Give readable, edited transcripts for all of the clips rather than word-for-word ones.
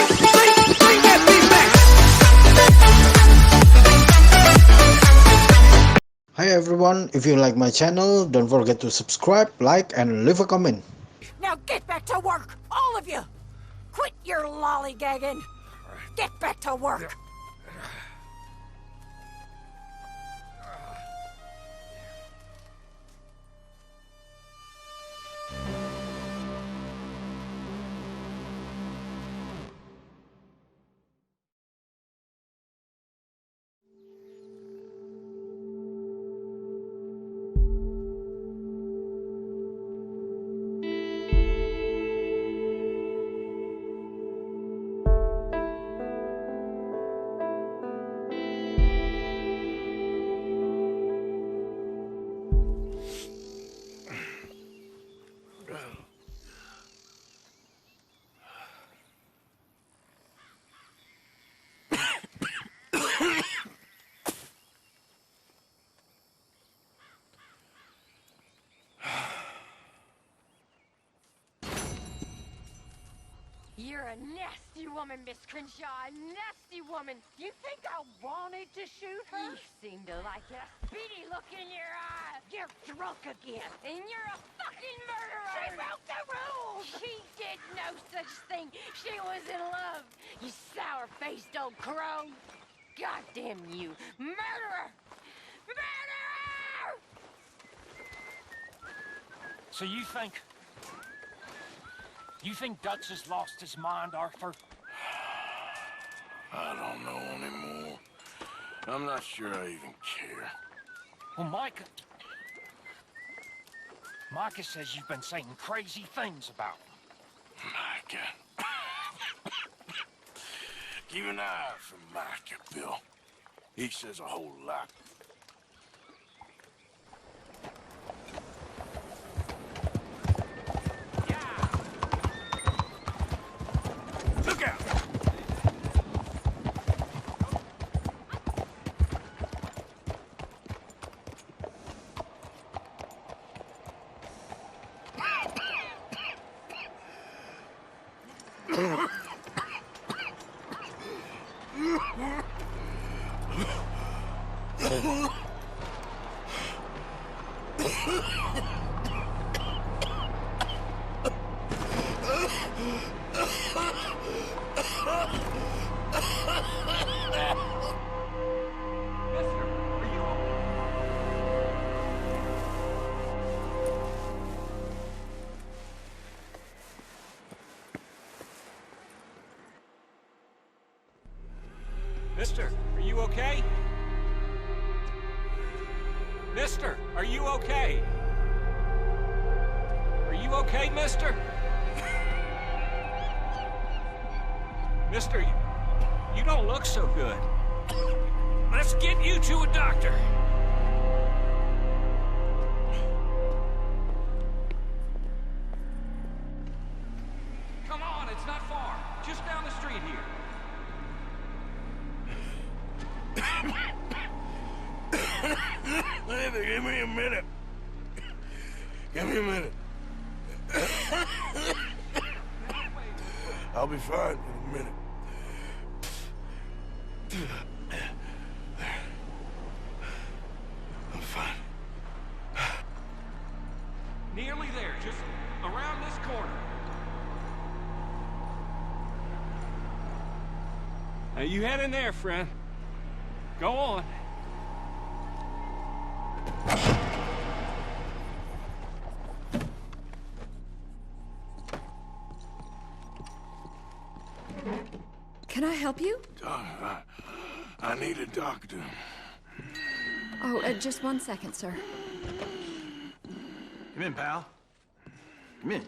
Bring that beat back. Hi everyone, if you like my channel, don't forget to subscribe, like and leave a comment. Now get back to work, all of you! Quit your lollygagging! Get back to work! You're a nasty woman, Miss Crenshaw. A nasty woman. You think I wanted to shoot her? You seem to like it. A speedy look in your eye. You're drunk again. And you're a fucking murderer. She broke the rules. She did no such thing. She was in love. You sour-faced old crow. Goddamn you. Murderer! Murderer! So you think Dutch has lost his mind, Arthur? I don't know anymore. I'm not sure I even care. Well, Micah says you've been saying crazy things about him. Micah. Keep an eye out for Micah, Bill. He says a whole lot. Look out! Mister, are you okay? Mister, are you okay? Are you okay, mister? Mister, you don't look so good. Let's get you to a doctor. Come on, it's not far. Just down the street here. Give me a minute. Give me a minute. I'll be fine in a minute. I'm fine. Nearly there, just around this corner. Now you head in there, friend. Go on. Can I help you? I need a doctor. Oh, just 1 second, sir. Come in, pal. Come in.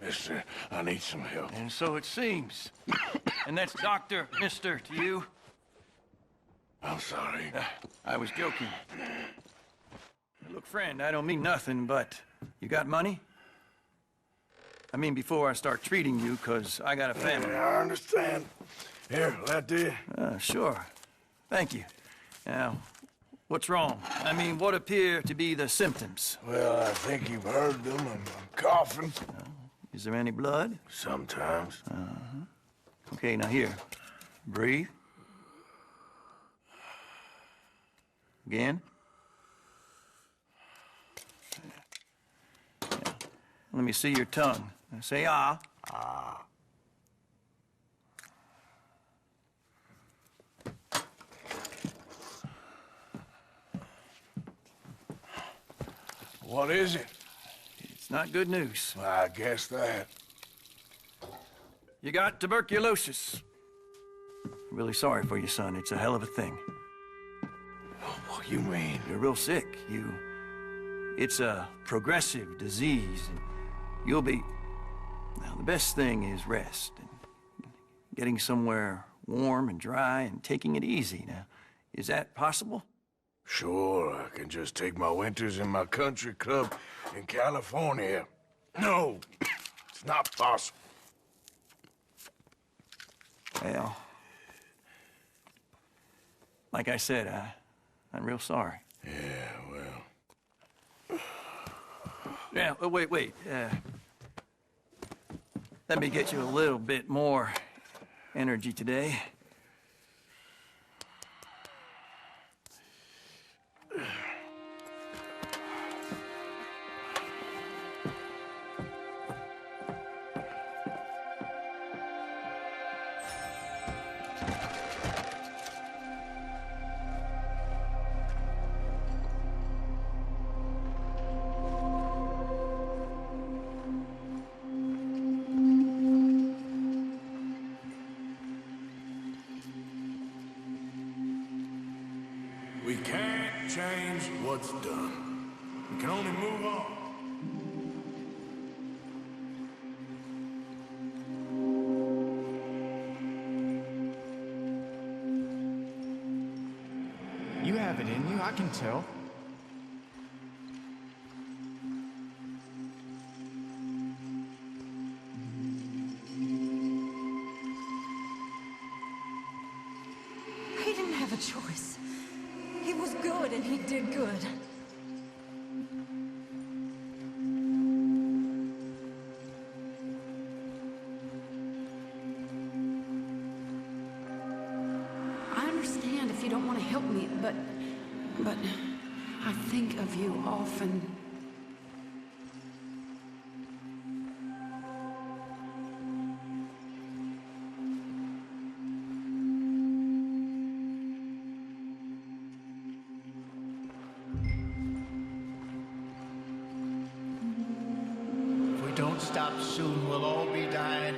Mister, I need some help. And so it seems. And that's Dr. Mister to you? I'm sorry. I was joking. Look, friend, I don't mean nothing, but you got money? I mean, before I start treating you, 'cause I got a family. I understand. Here, will that do you? Sure. Thank you. Now, What's wrong? I mean, what appear to be the symptoms? Well, I think you've heard them. I'm coughing. Is there any blood? Sometimes. Okay, now here. Breathe. Again. Yeah. Let me see your tongue. Now say ah. Ah. What is it? It's not good news. I guess that. You got tuberculosis. Really sorry for you, son. It's a hell of a thing. What you mean? You're real sick. It's a progressive disease, and you'll be... Now, the best thing is rest, and getting somewhere warm and dry and taking it easy. Now, is that possible? Sure, I can just take my winters in my country club in California. No, it's not possible. Well, like I said, I'm real sorry. Yeah, well... Yeah, oh, wait. Let me get you a little bit more energy today. We can't change what's done. We can only move on. You have it in you, I can tell. He didn't have a choice. He was good and he did good. I understand if you don't want to help me, but I think of you often. If we don't stop soon, we'll all be dying.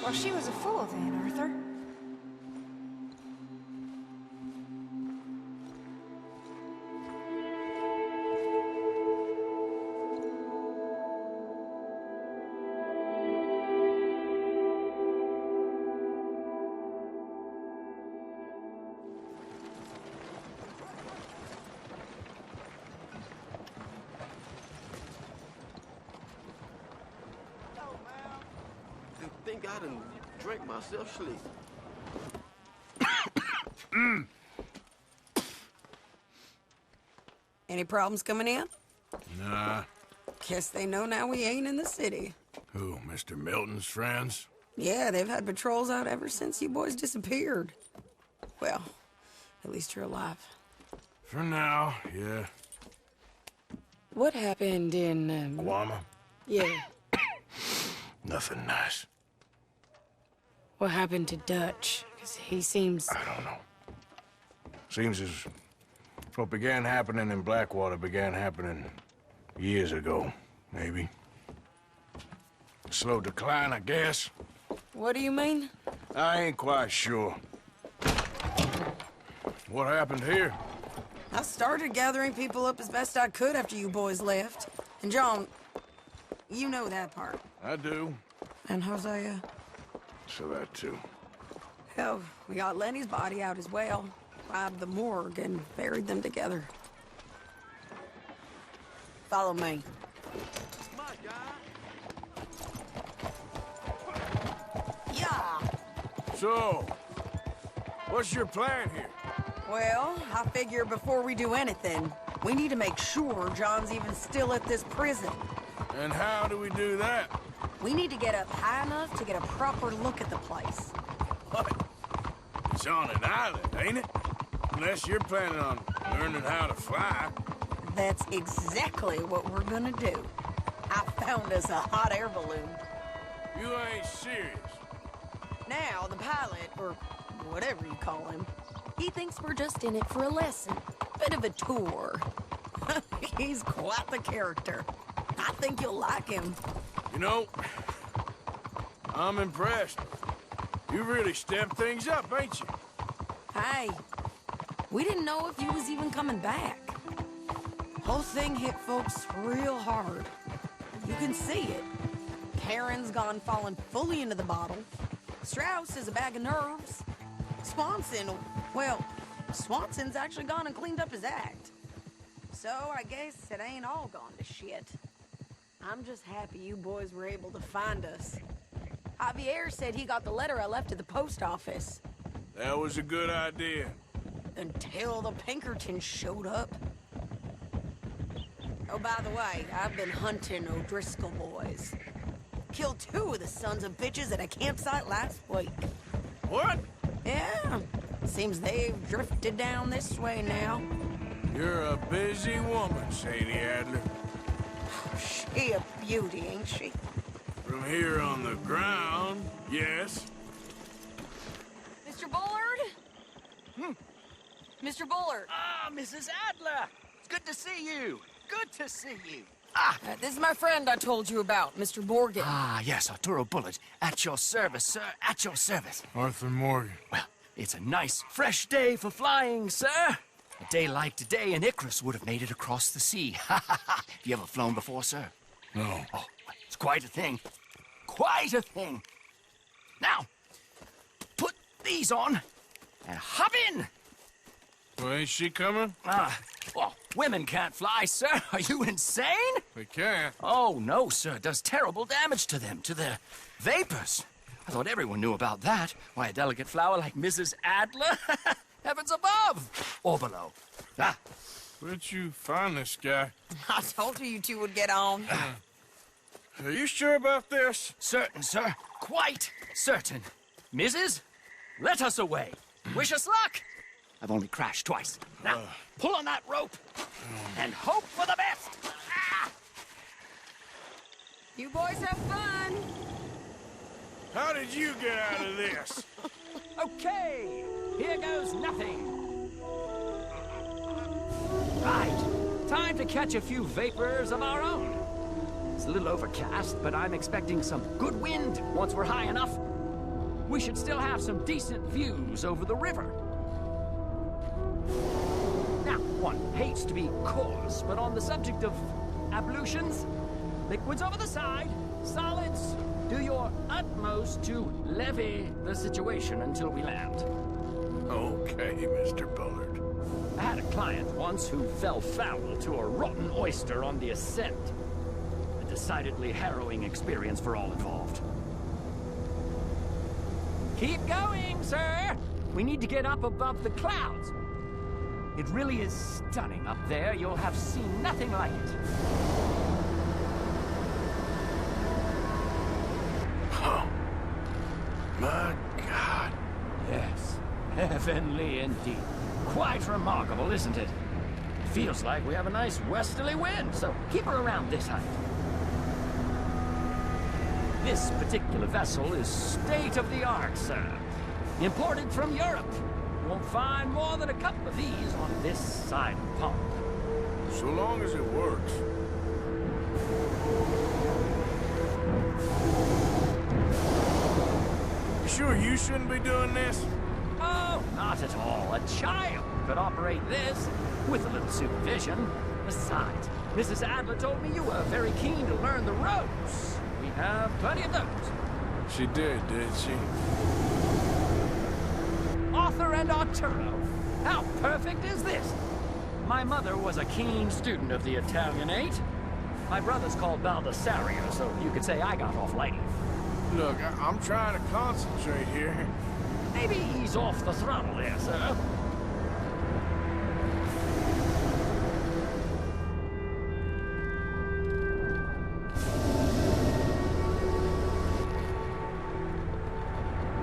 Well, she was a fool then, Arthur. I think I done drank myself sleep. Any problems coming in? Nah. Guess they know now we ain't in the city. Who, Mr. Milton's friends? Yeah, they've had patrols out ever since you boys disappeared. Well, at least you're alive. For now, yeah. What happened in, Guama? Yeah. Nothing nice. What happened to Dutch? 'Cause he seems... I don't know. Seems as what began happening in Blackwater began happening years ago, maybe. Slow decline, I guess. What do you mean? I ain't quite sure. What happened here? I started gathering people up as best I could after you boys left. And John, you know that part. I do. And Hosea? So that too. Hell, we got Lenny's body out as well. Robbed the morgue and buried them together. Follow me. My guy. So, what's your plan here? Well, I figure before we do anything, we need to make sure John's even still at this prison. And how do we do that? We need to get up high enough to get a proper look at the place. What? It's on an island, ain't it? Unless you're planning on learning how to fly. That's exactly what we're gonna do. I found us a hot air balloon. You ain't serious. Now, the pilot, or whatever you call him, he thinks we're just in it for a lesson. Bit of a tour. He's quite the character. I think you'll like him. You know, I'm impressed. You really stepped things up, ain't you? Hey, we didn't know if you was even coming back. Whole thing hit folks real hard. You can see it. Karen's gone falling fully into the bottle. Strauss is a bag of nerves. Swanson's actually gone and cleaned up his act. So I guess it ain't all gone to shit. I'm just happy you boys were able to find us. Javier said he got the letter I left at the post office. That was a good idea. Until the Pinkertons showed up. Oh, by the way, I've been hunting O'Driscoll boys. Killed 2 of the sons of bitches at a campsite last week. What? Yeah, seems they've drifted down this way now. You're a busy woman, Sadie Adler. She a beauty, ain't she? From here on the ground, yes. Mr. Bullard? Mr. Bullard. Ah, Mrs. Adler! It's good to see you. Good to see you. This is my friend I told you about, Mr. Morgan. Ah, yes, Arturo Bullard. At your service, sir. At your service. Arthur Morgan. Well, it's a nice, fresh day for flying, sir. A day like today, an Icarus would have made it across the sea. Ha ha ha! Have you ever flown before, sir? No. Oh, it's quite a thing. Quite a thing. Now, put these on and hop in. Well, ain't she coming? Well, women can't fly, sir. Are you insane? They can't. Oh, no, sir. It does terrible damage to them, to their vapors. I thought everyone knew about that. Why, a delicate flower like Mrs. Adler? Heavens above! Or below. Ah. Where'd you find this guy? I told you two would get on. Are you sure about this? Certain, sir. Quite certain. Mrs., let us away. Wish us luck. I've only crashed twice. Now, pull on that rope and hope for the best. Ah! You boys have fun. How did you get out of this? Okay, here goes nothing. Right. Time to catch a few vapors of our own. It's a little overcast, but I'm expecting some good wind once we're high enough. We should still have some decent views over the river. Now, one hates to be coarse, but on the subject of ablutions, liquids over the side, solids, do your utmost to levy the situation until we land. Okay, Mr. Bullard. I had a client once who fell foul to a rotten oyster on the ascent. A decidedly harrowing experience for all involved. Keep going, sir! We need to get up above the clouds. It really is stunning up there. You'll have seen nothing like it. Oh, my God. Yes, heavenly indeed. Quite remarkable, isn't it? Feels like we have a nice westerly wind, so keep her around this height. This particular vessel is state-of-the-art, sir. Imported from Europe. Won't find more than a couple of these on this side of the pond. So long as it works. You sure you shouldn't be doing this? Oh, not at all. A child could operate this with a little supervision. Besides, Mrs. Adler told me you were very keen to learn the ropes. We have plenty of those. She did she? Arthur and Arturo. How perfect is this? My mother was a keen student of the Italianate. My brother's called Baldessario, so you could say I got off lightly. Look, I'm trying to concentrate here. maybe ease off the throttle there, sir.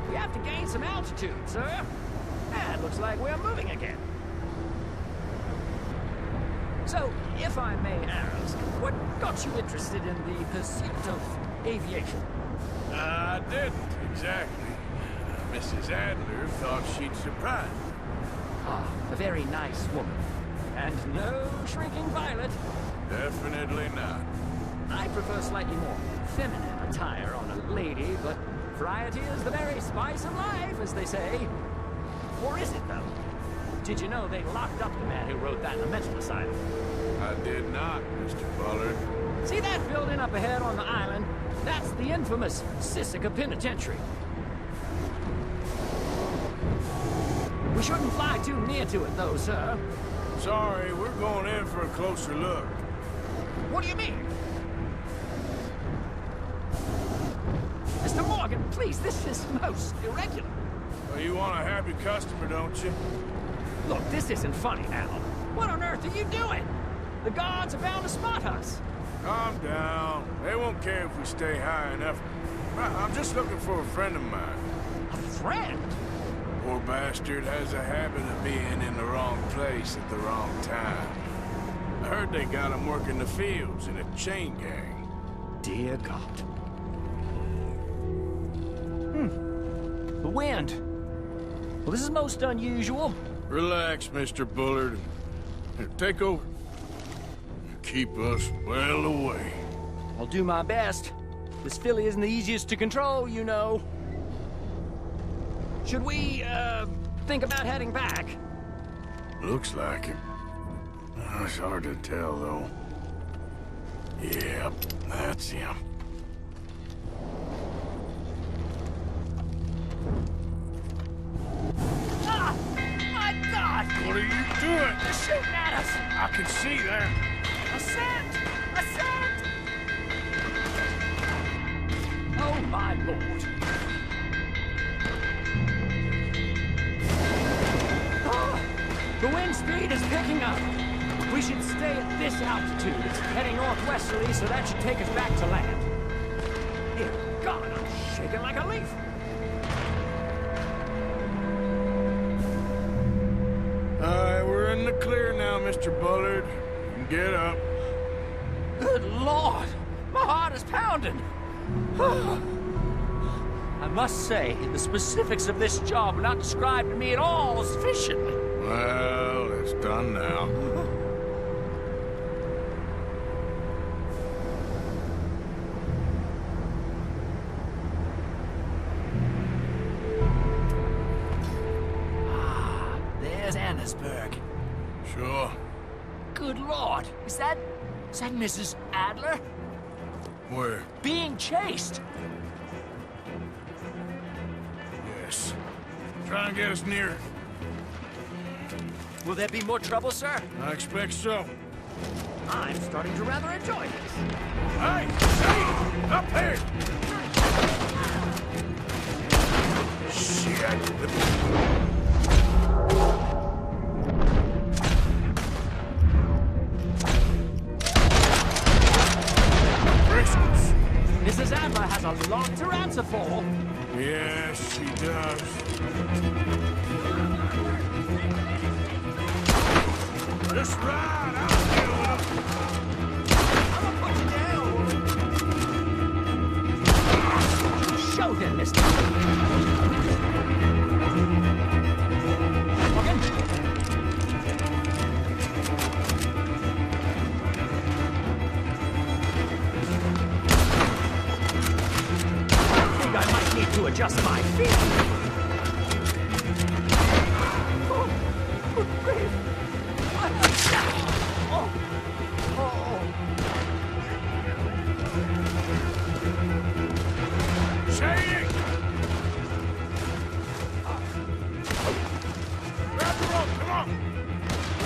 We have to gain some altitude, sir. And looks like we're moving again. So, if I may ask, what got you interested in the pursuit of aviation? I didn't, exactly. Mrs. Adler thought she'd surprise me. Ah, a very nice woman. And no shrinking violet. Definitely not. I prefer slightly more feminine attire on a lady, but variety is the very spice of life, as they say. Or is it, though? Did you know they locked up the man who wrote that in a mental asylum? I did not, Mr. Bullard. See that building up ahead on the island? That's the infamous Sisika Penitentiary. We shouldn't fly too near to it, though, sir. Sorry, we're going in for a closer look. What do you mean? Mr. Morgan, please, this is most irregular. Well, you want a happy customer, don't you? Look, this isn't funny now. What on earth are you doing? The guards are bound to spot us. Calm down. They won't care if we stay high enough. I'm just looking for a friend of mine. A friend? Poor bastard has a habit of being in the wrong place at the wrong time. I heard they got him working the fields in a chain gang. Dear God. The wind. Well, this is most unusual. Relax, Mr. Bullard. Here, take over. Keep us well away. I'll do my best. This filly isn't the easiest to control, you know. Should we, think about heading back? Looks like it. It's hard to tell, though. Yep, that's him. Ah! My God! What are you doing? They're shooting at us! I can see that. Ascent! Ascent! Oh, my Lord. Oh, the wind speed is picking up. We should stay at this altitude. It's heading northwesterly, so that should take us back to land. Dear God, I'm shaking like a leaf. We're in the clear now, Mr. Bullard. You can get up. Good Lord! My heart is pounding! I must say, the specifics of this job were not described to me at all sufficiently. Well, it's done now. Ah, there's Annesburg. Sure. Good Lord! Is that Mrs. Adler? Where? Being chased! Yes. Try and get us near. Will there be more trouble, sir? I expect so. I'm starting to rather enjoy this. Hey! Hey! Up here! Shit! Mrs. Adler has a lot to answer for. Yes, she does. Just ride, I'll deal with him. I'm gonna put you down. Show him, mister. Morgan? I might need to adjust my feet. Oh, good grief. Oh. Oh. Shady! Grab the rope, come on!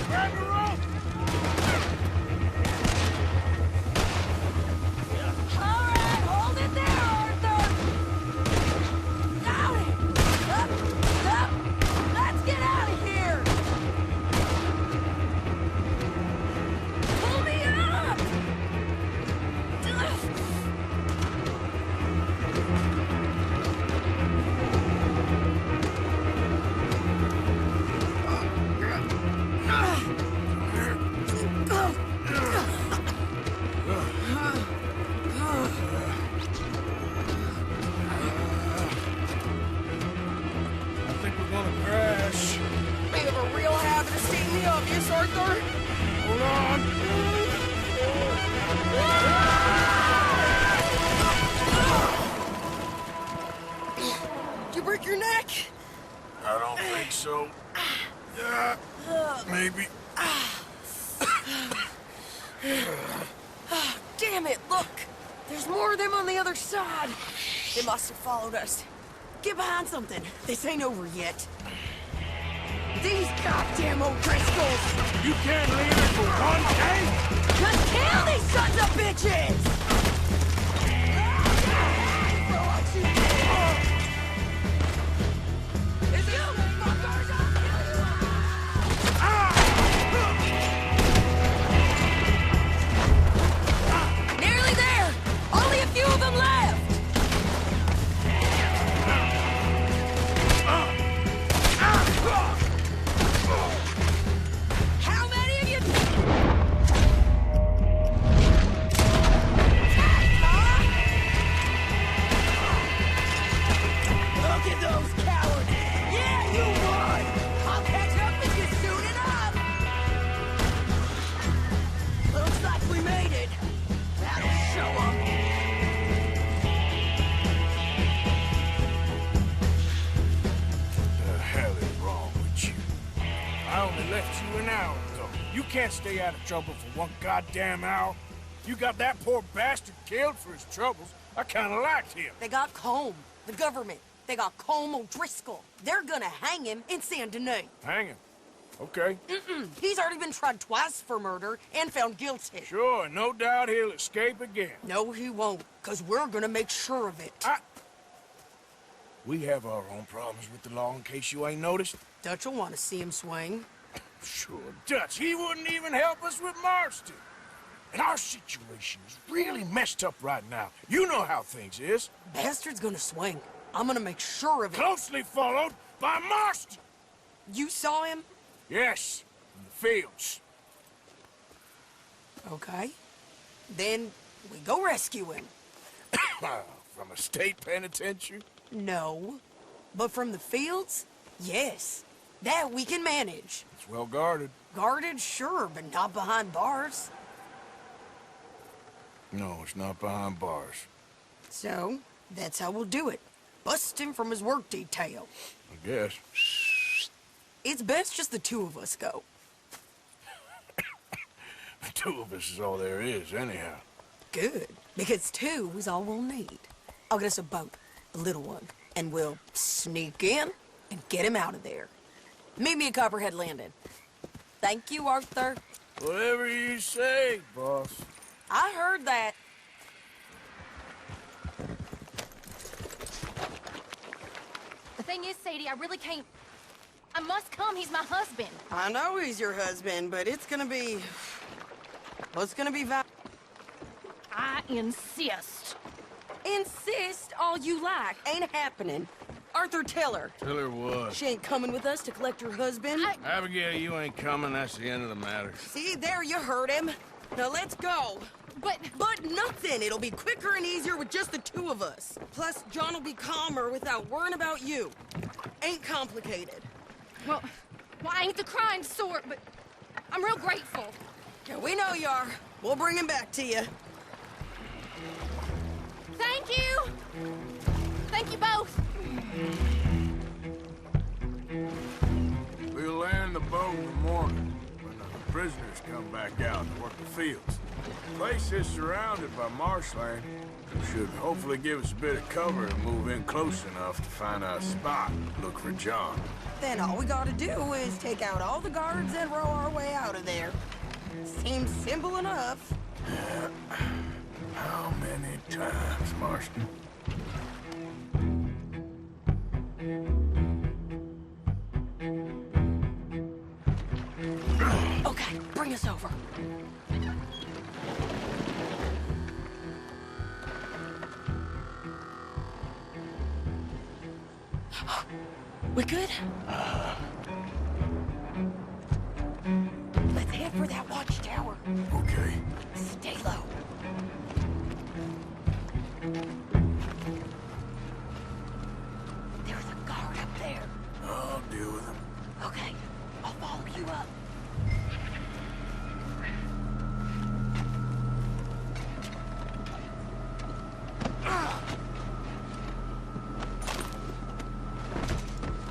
Grab the rope! All right, hold it there, Arthur. Got it. Up, You break your neck? I don't think so. Maybe. Damn it, look! There's more of them on the other side. They must have followed us. Get behind something. This ain't over yet. These goddamn O'Driscolls! You can't leave it for one day? Just kill these sons of bitches! Nearly there! Only a few of them left! How many of you... Look at those cowards! Yeah, you won! I'll catch up with you soon enough! Looks like we made it. That'll show 'em. The hell is wrong with you? I only left you an hour ago. You can't stay out of trouble for one goddamn hour. You got that poor bastard killed for his troubles. I kinda liked him. They got Combe, the government. They got Combe O'Driscoll. They're gonna hang him in Saint Denis. Hang him. Okay. He's already been tried twice for murder and found guilty. Sure, no doubt he'll escape again. No, he won't, because we're gonna make sure of it. We have our own problems with the law in case you ain't noticed. Dutch will want to see him swing. Sure, Dutch, he wouldn't even help us with Marston. And our situation is really messed up right now. You know how things is. Bastard's gonna swing. I'm gonna make sure of it. Closely followed by Marston. You saw him? Yes, in the fields. Okay. Then we go rescue him. From a state penitentiary? No. But from the fields? Yes. That we can manage. It's well guarded. Guarded, sure, but not behind bars. No, it's not behind bars. So, that's how we'll do it. Bust him from his work detail. I guess. It's best just the two of us go. The two of us is all there is, anyhow. Good, because two is all we'll need. I'll get us a boat, a little one, and we'll sneak in and get him out of there. Meet me at Copperhead Landing. Thank you, Arthur. Whatever you say, boss. I heard that. The thing is, Sadie, I really can't... I must come. He's my husband. I know he's your husband, but it's gonna be... Well, it's gonna be I insist. Insist all you like. Ain't happening. Arthur, tell her. Tell her what? She ain't coming with us to collect her husband. Abigail, you ain't coming. That's the end of the matter. See, there you heard him. Now let's go. But nothing. It'll be quicker and easier with just the two of us. Plus, John will be calmer without worrying about you. Ain't complicated. Well, I ain't the crying sort, but I'm real grateful. Yeah, we know you are. We'll bring him back to you. Thank you! Thank you both! We'll land the boat in the morning when the prisoners come back out to work the fields. The place is surrounded by marshland. Should hopefully give us a bit of cover and move in close enough to find a spot. Look for John. Then all we gotta do is take out all the guards and row our way out of there. Seems simple enough. How many times, Marston? Okay, bring us over. We good? Let's head for that watchtower. Okay. Stay low. There's a guard up there. I'll deal with him. Okay, I'll follow you up.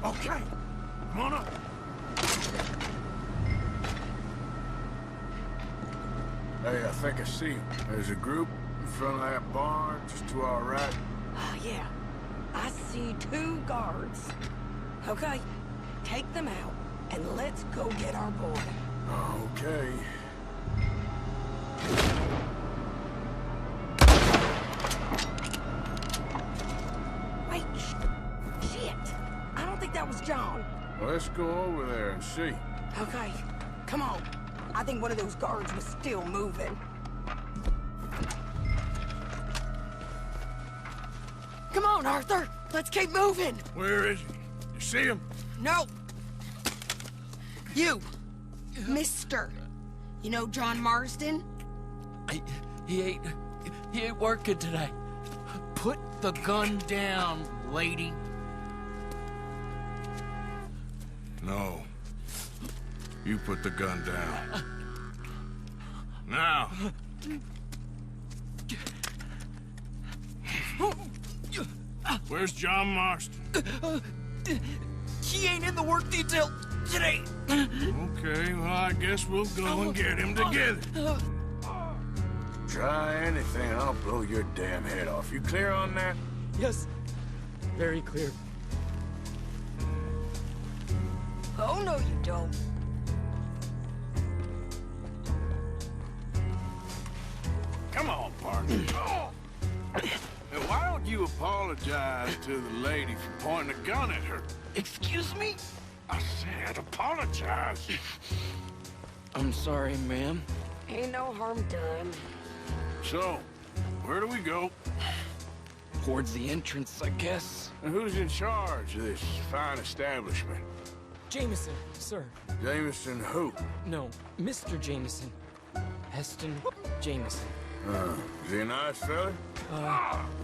Okay, come on up. Hey, I think I see him. There's a group in front of that barn, just to our right. Yeah, I see 2 guards. Okay, take them out, and let's go get our boy. Okay. Wait, shit. I don't think that was John. Well, let's go over there and see. Okay, come on. I think one of those guards was still moving. Come on, Arthur. Let's keep moving. Where is he? You see him? No. You. Mister. You know John Marsden? He ain't working today. Put the gun down, lady. No. You put the gun down. Now. Where's John Marston? He ain't in the work detail today. Okay, well, I guess we'll go and get him together. Try anything, I'll blow your damn head off. You clear on that? Yes, very clear. Oh, no, you don't. Come on, partner. Now, why don't you apologize to the lady for pointing a gun at her? Excuse me? I said apologize. I'm sorry, ma'am. Ain't no harm done. So, where do we go? Towards the entrance, I guess. And who's in charge of this fine establishment? Jameson, sir. Jameson who? No, Mr. Jameson. Heston Jameson. Is he a nice fella?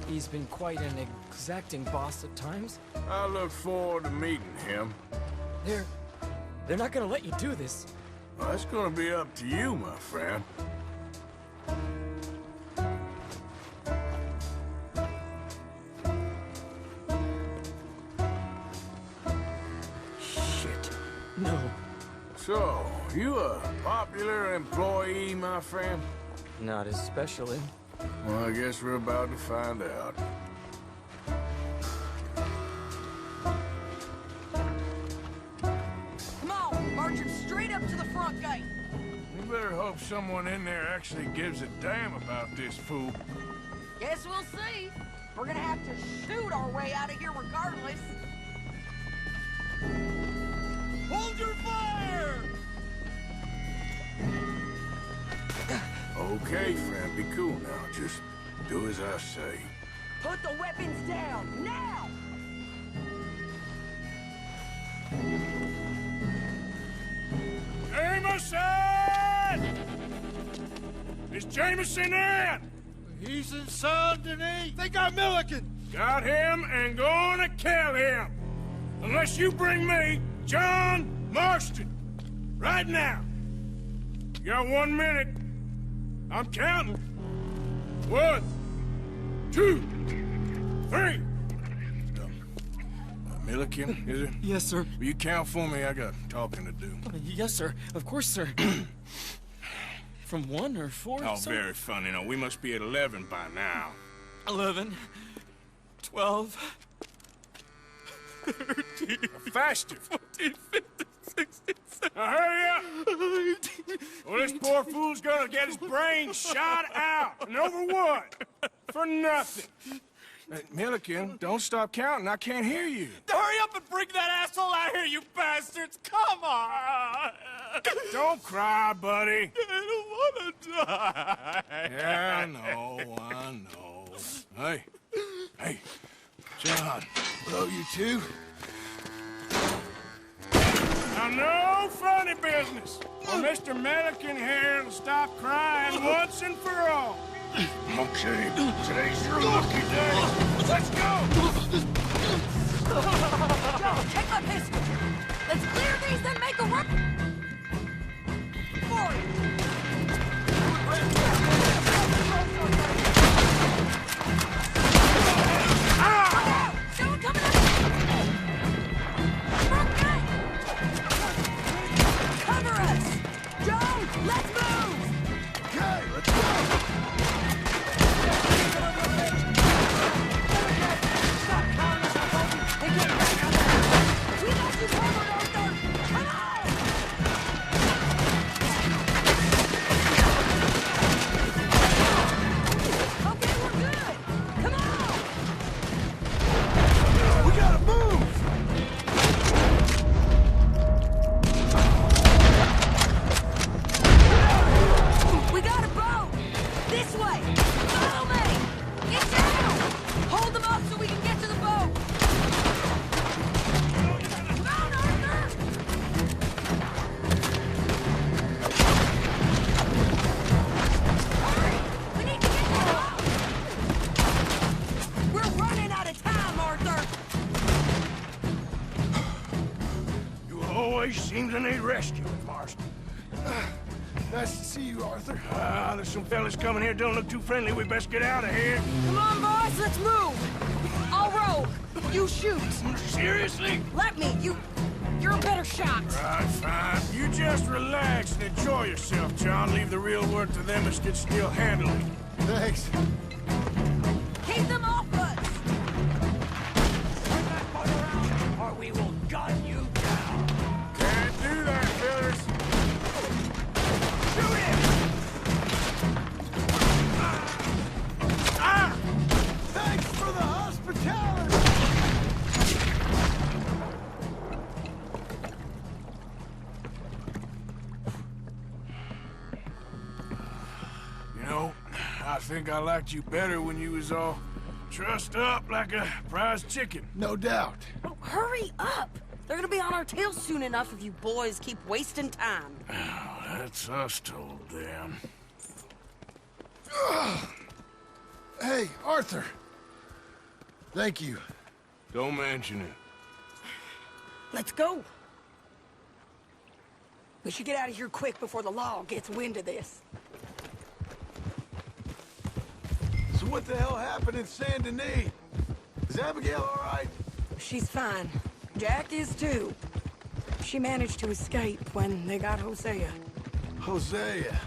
He's been quite an exacting boss at times. I look forward to meeting him. They're not gonna let you do this. Well, that's gonna be up to you, my friend. Shit. No. So, you a popular employee, my friend? Not especially. Well, I guess we're about to find out. Come on, march him straight up to the front gate. We better hope someone in there actually gives a damn about this fool. Guess we'll see. We're gonna have to shoot our way out of here regardless. Hold your fire! Okay, friend, be cool now. Just do as I say. Put the weapons down, now! Jameson! Is Jameson in? He's in Saint Denis. They got Milliken. Got him and gonna kill him. Unless you bring me John Marston. Right now. You got 1 minute. I'm counting. 1, 2, 3. Milliken, is it? Yes, sir. Will you count for me? I got talking to do. Yes, sir. Of course, sir. From 1 or 4? Oh, very funny. No, we must be at 11 by now. 11, 12, 13, faster. 14, 15, 16, 17. Now hurry up! Well, this poor fool's gonna get his brains shot out. And over what? For nothing. Milliken, don't stop counting. I can't hear you. Hurry up and bring that asshole out here, you bastards! Come on! Don't cry, buddy. I don't want to die. Yeah, I know. Hey, John. Hello, you two. Now, no funny business. Well, Mr. Milliken here will stop crying once and for all. Okay, today's your lucky day. Let's go! Joe, take my pistol. Let's clear these, then make a run. For it. Ah! Someone coming up! place seems to need rescuing, Marston. Nice to see you, Arthur. There's some fellas coming here. Don't look too friendly. We best get out of here. Come on, boys, let's move. I'll row. You shoot. Seriously? Let me. You're a better shot. Right, fine. You just relax and enjoy yourself, John. Leave the real work to them as can still handle it. Thanks. Keep them off us. Turn that boat around, or we will gun you down. Can't do that, fellas. Shoot him! Ah! Thanks for the hospitality! You know, I think I liked you better when you was all trussed up like a prize chicken. No doubt. Oh, hurry up. They're gonna be on our tails soon enough if you boys keep wasting time. Oh, that's us told them. Hey, Arthur. Thank you. Don't mention it. Let's go. We should get out of here quick before the law gets wind of this. So what the hell happened in Saint Denis? Is Abigail all right? She's fine. Jack is too. She managed to escape when they got Hosea. Hosea.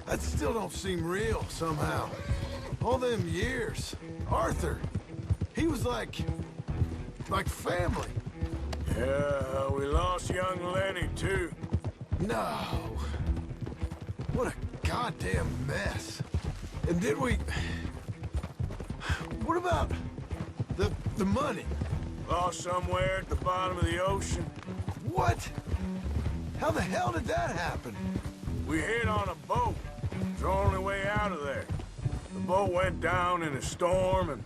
That still don't seem real, somehow. All them years. Arthur. He was like family. Yeah, we lost young Lenny, too. No. What a goddamn mess. And did we... What about the money? Lost somewhere at the bottom of the ocean. What? How the hell did that happen? We hit on a boat. It's the only way out of there. The boat went down in a storm, and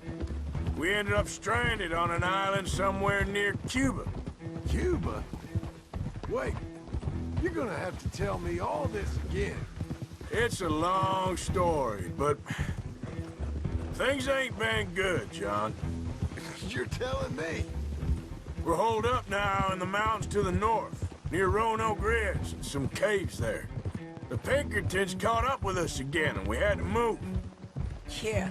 we ended up stranded on an island somewhere near Cuba. Cuba? Wait, you're gonna have to tell me all this again. It's a long story, but things ain't been good, John. You're telling me? We're holed up now in the mountains to the north, near Roanoke Ridge, and some caves there. The Pinkertons caught up with us again, and we had to move. Yeah.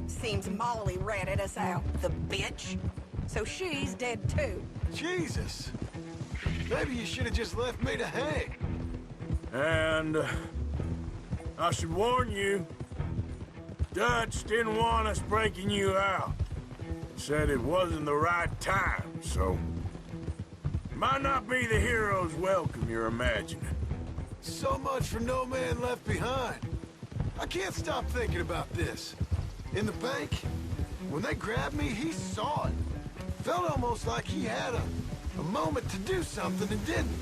Seems Molly ratted us out, the bitch. So she's dead too. Jesus. Maybe you should have just left me to hang. And I should warn you, Dutch didn't want us breaking you out. Said it wasn't the right time, so... Might not be the hero's welcome you're imagining. So much for no man left behind. I can't stop thinking about this. In the bank, when they grabbed me, he saw it. Felt almost like he had a moment to do something and didn't.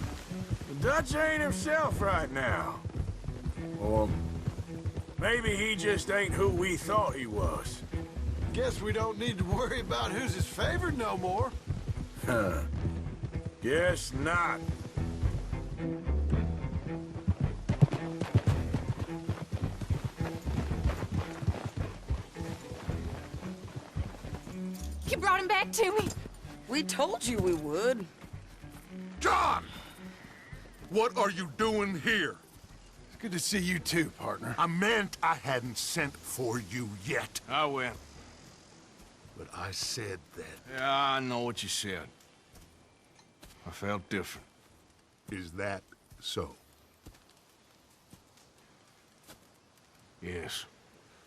Dutch ain't himself right now. Or maybe he just ain't who we thought he was. Guess we don't need to worry about who's his favorite no more. Huh. Guess not. You brought him back to me. We told you we would. John! What are you doing here? It's good to see you too, partner. I meant I hadn't sent for you yet. I went. But I said that. Yeah, I know what you said. I felt different. Is that so? Yes.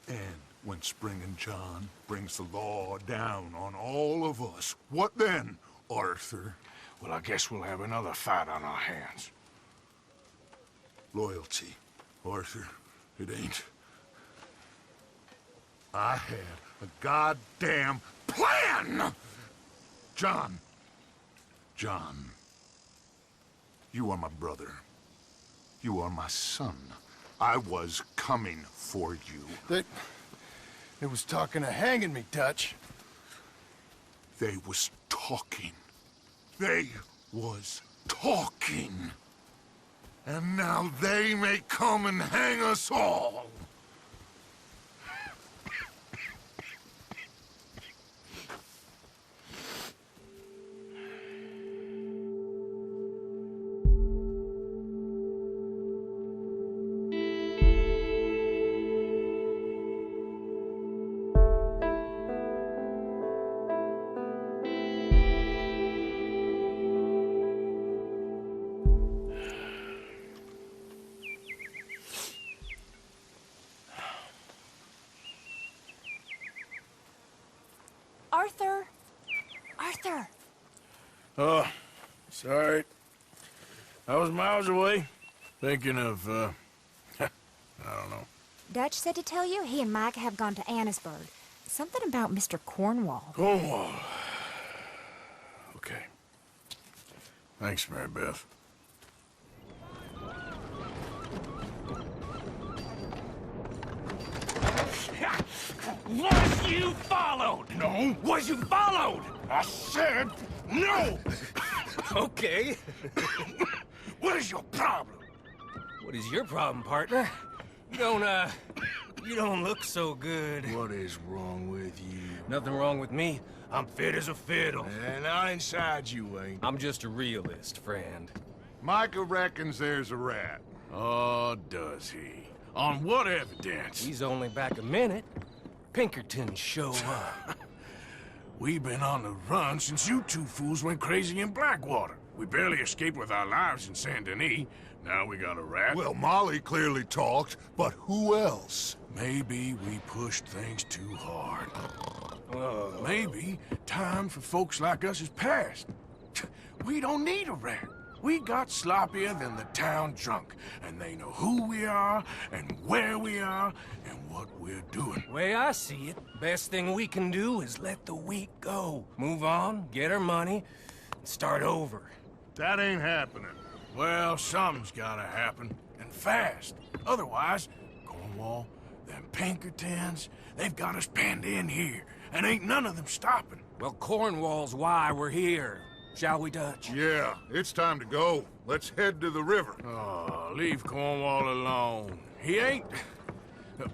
And when Spring and John brings the law down on all of us, what then, Arthur? Well, I guess we'll have another fight on our hands. Loyalty, Arthur, it ain't. I had a goddamn plan! John, you are my brother. You are my son. I was coming for you. They was talking of hanging me, Dutch. They was talking. They was talking. And now they may come and hang us all. Arthur? Arthur! Oh, sorry. I was miles away, thinking of, I don't know. Dutch said to tell you he and Mike have gone to Annisburg. Something about Mr. Cornwall. Cornwall. Okay. Thanks, Mary Beth. Was you followed? No. Was you followed? I said no! Okay. What is your problem? What is your problem, partner? You don't look so good. What is wrong with you? Nothing wrong with me. I'm fit as a fiddle. And not inside you ain't. I'm just a realist, friend. Micah reckons there's a rat. Oh, does he? On what evidence? He's only back a minute. Pinkerton show up. We've been on the run since you two fools went crazy in Blackwater. We barely escaped with our lives in Saint Denis. Now we got a rat. Well, Molly clearly talked, but who else? Maybe we pushed things too hard. Maybe time for folks like us is past. We don't need a rat. We got sloppier than the town drunk, and they know who we are, and where we are, and what we're doing. Way I see it, best thing we can do is let the week go. Move on, get our money, and start over. That ain't happening. Well, something's gotta happen, and fast. Otherwise, Cornwall, them Pinkertons, they've got us penned in here, and ain't none of them stopping. Well, Cornwall's why we're here. Shall we, Dutch? Yeah, it's time to go. Let's head to the river. Oh, leave Cornwall alone. He ain't...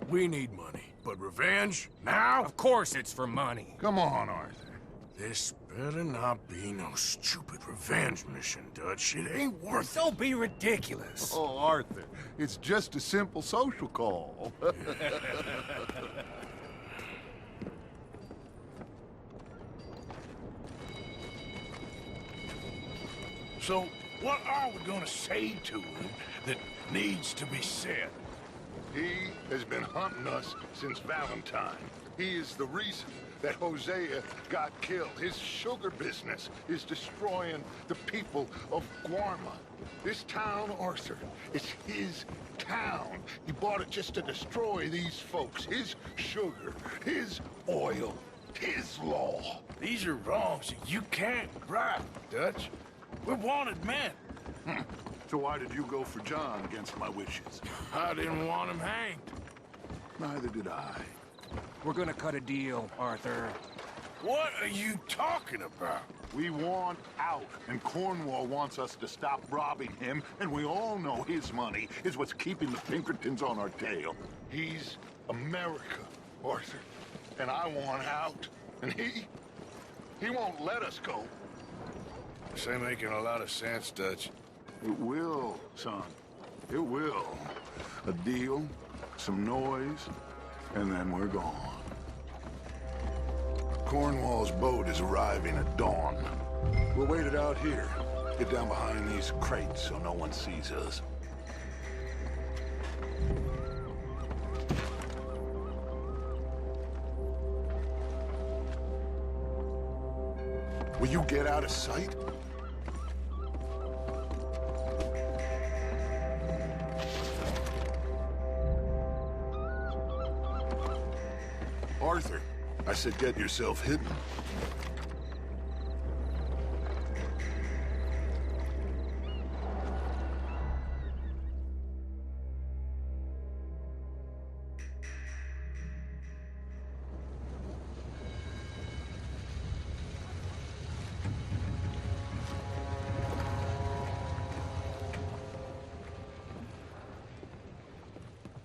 We need money, but revenge, now? Of course it's for money. Come on, Arthur. This better not be no stupid revenge mission, Dutch. It ain't worth it. Don't be ridiculous. Oh, Arthur, it's just a simple social call. So, what are we gonna say to him that needs to be said? He has been hunting us since Valentine. He is the reason that Hosea got killed. His sugar business is destroying the people of Guarma. This town, Arthur, is his town. He bought it just to destroy these folks. His sugar, his oil, his law. These are wrongs that you can't right, Dutch. We're wanted men. So why did you go for John against my wishes? I didn't want him hanged. Neither did I. We're gonna cut a deal, Arthur. What are you talking about? We want out, and Cornwall wants us to stop robbing him, and we all know his money is what's keeping the Pinkertons on our tail. He's America, Arthur, and I want out, and he won't let us go. This ain't making a lot of sense, Dutch. It will, son. It will. A deal, some noise, and then we're gone. Cornwall's boat is arriving at dawn. We'll wait it out here. Get down behind these crates so no one sees us. Will you get out of sight? Arthur, I said get yourself hidden.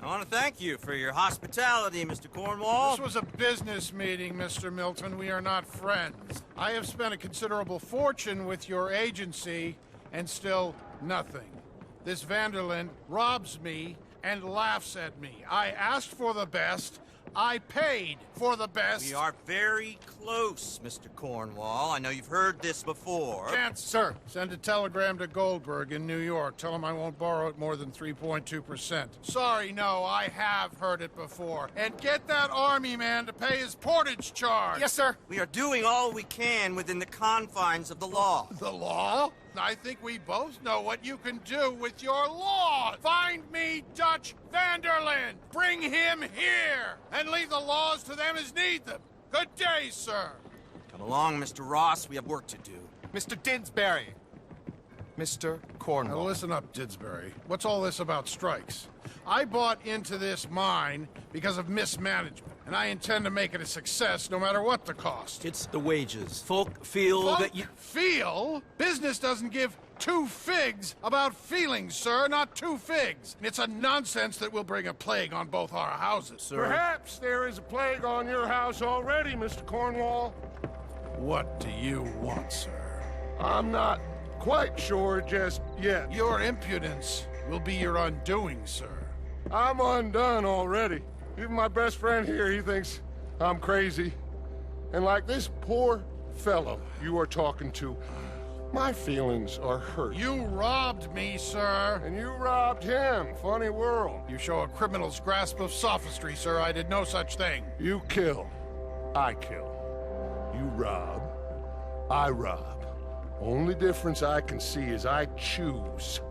I want to thank you for your hospitality, Mr. Cornwall. This was a business meeting, Mr. Milton. We are not friends. I have spent a considerable fortune with your agency, and still nothing. This Vanderland robs me and laughs at me. I asked for the best. I paid for the best. We are very close, Mr. Cornwall. I know you've heard this before. Can't, sir. Send a telegram to Goldberg in New York. Tell him I won't borrow it more than 3.2%. Sorry, no, I have heard it before. And get that army man to pay his portage charge. Yes, sir. We are doing all we can within the confines of the law. The law? I think we both know what you can do with your law. Find me Dutch Vanderlyn. Bring him here. And leave the laws to them as need them. Good day, sir. Come along, Mr. Ross. We have work to do. Mr. Didsbury. Mr. Cornwall. Now listen up, Didsbury. What's all this about strikes? I bought into this mine because of mismanagement, and I intend to make it a success no matter what the cost. It's the wages. Folk feel that you... Feel? Business doesn't give two figs about feelings, sir, not two figs. It's a nonsense that will bring a plague on both our houses. Sir. Perhaps there is a plague on your house already, Mr. Cornwall. What do you want, sir? I'm not quite sure just yet. Your impudence will be your undoing, sir. I'm undone already. Even my best friend here, he thinks I'm crazy. And like this poor fellow you are talking to, my feelings are hurt. You robbed me, sir. And you robbed him. Funny world. You show a criminal's grasp of sophistry, sir. I did no such thing. You kill. I kill. You rob. I rob. Only difference I can see is I choose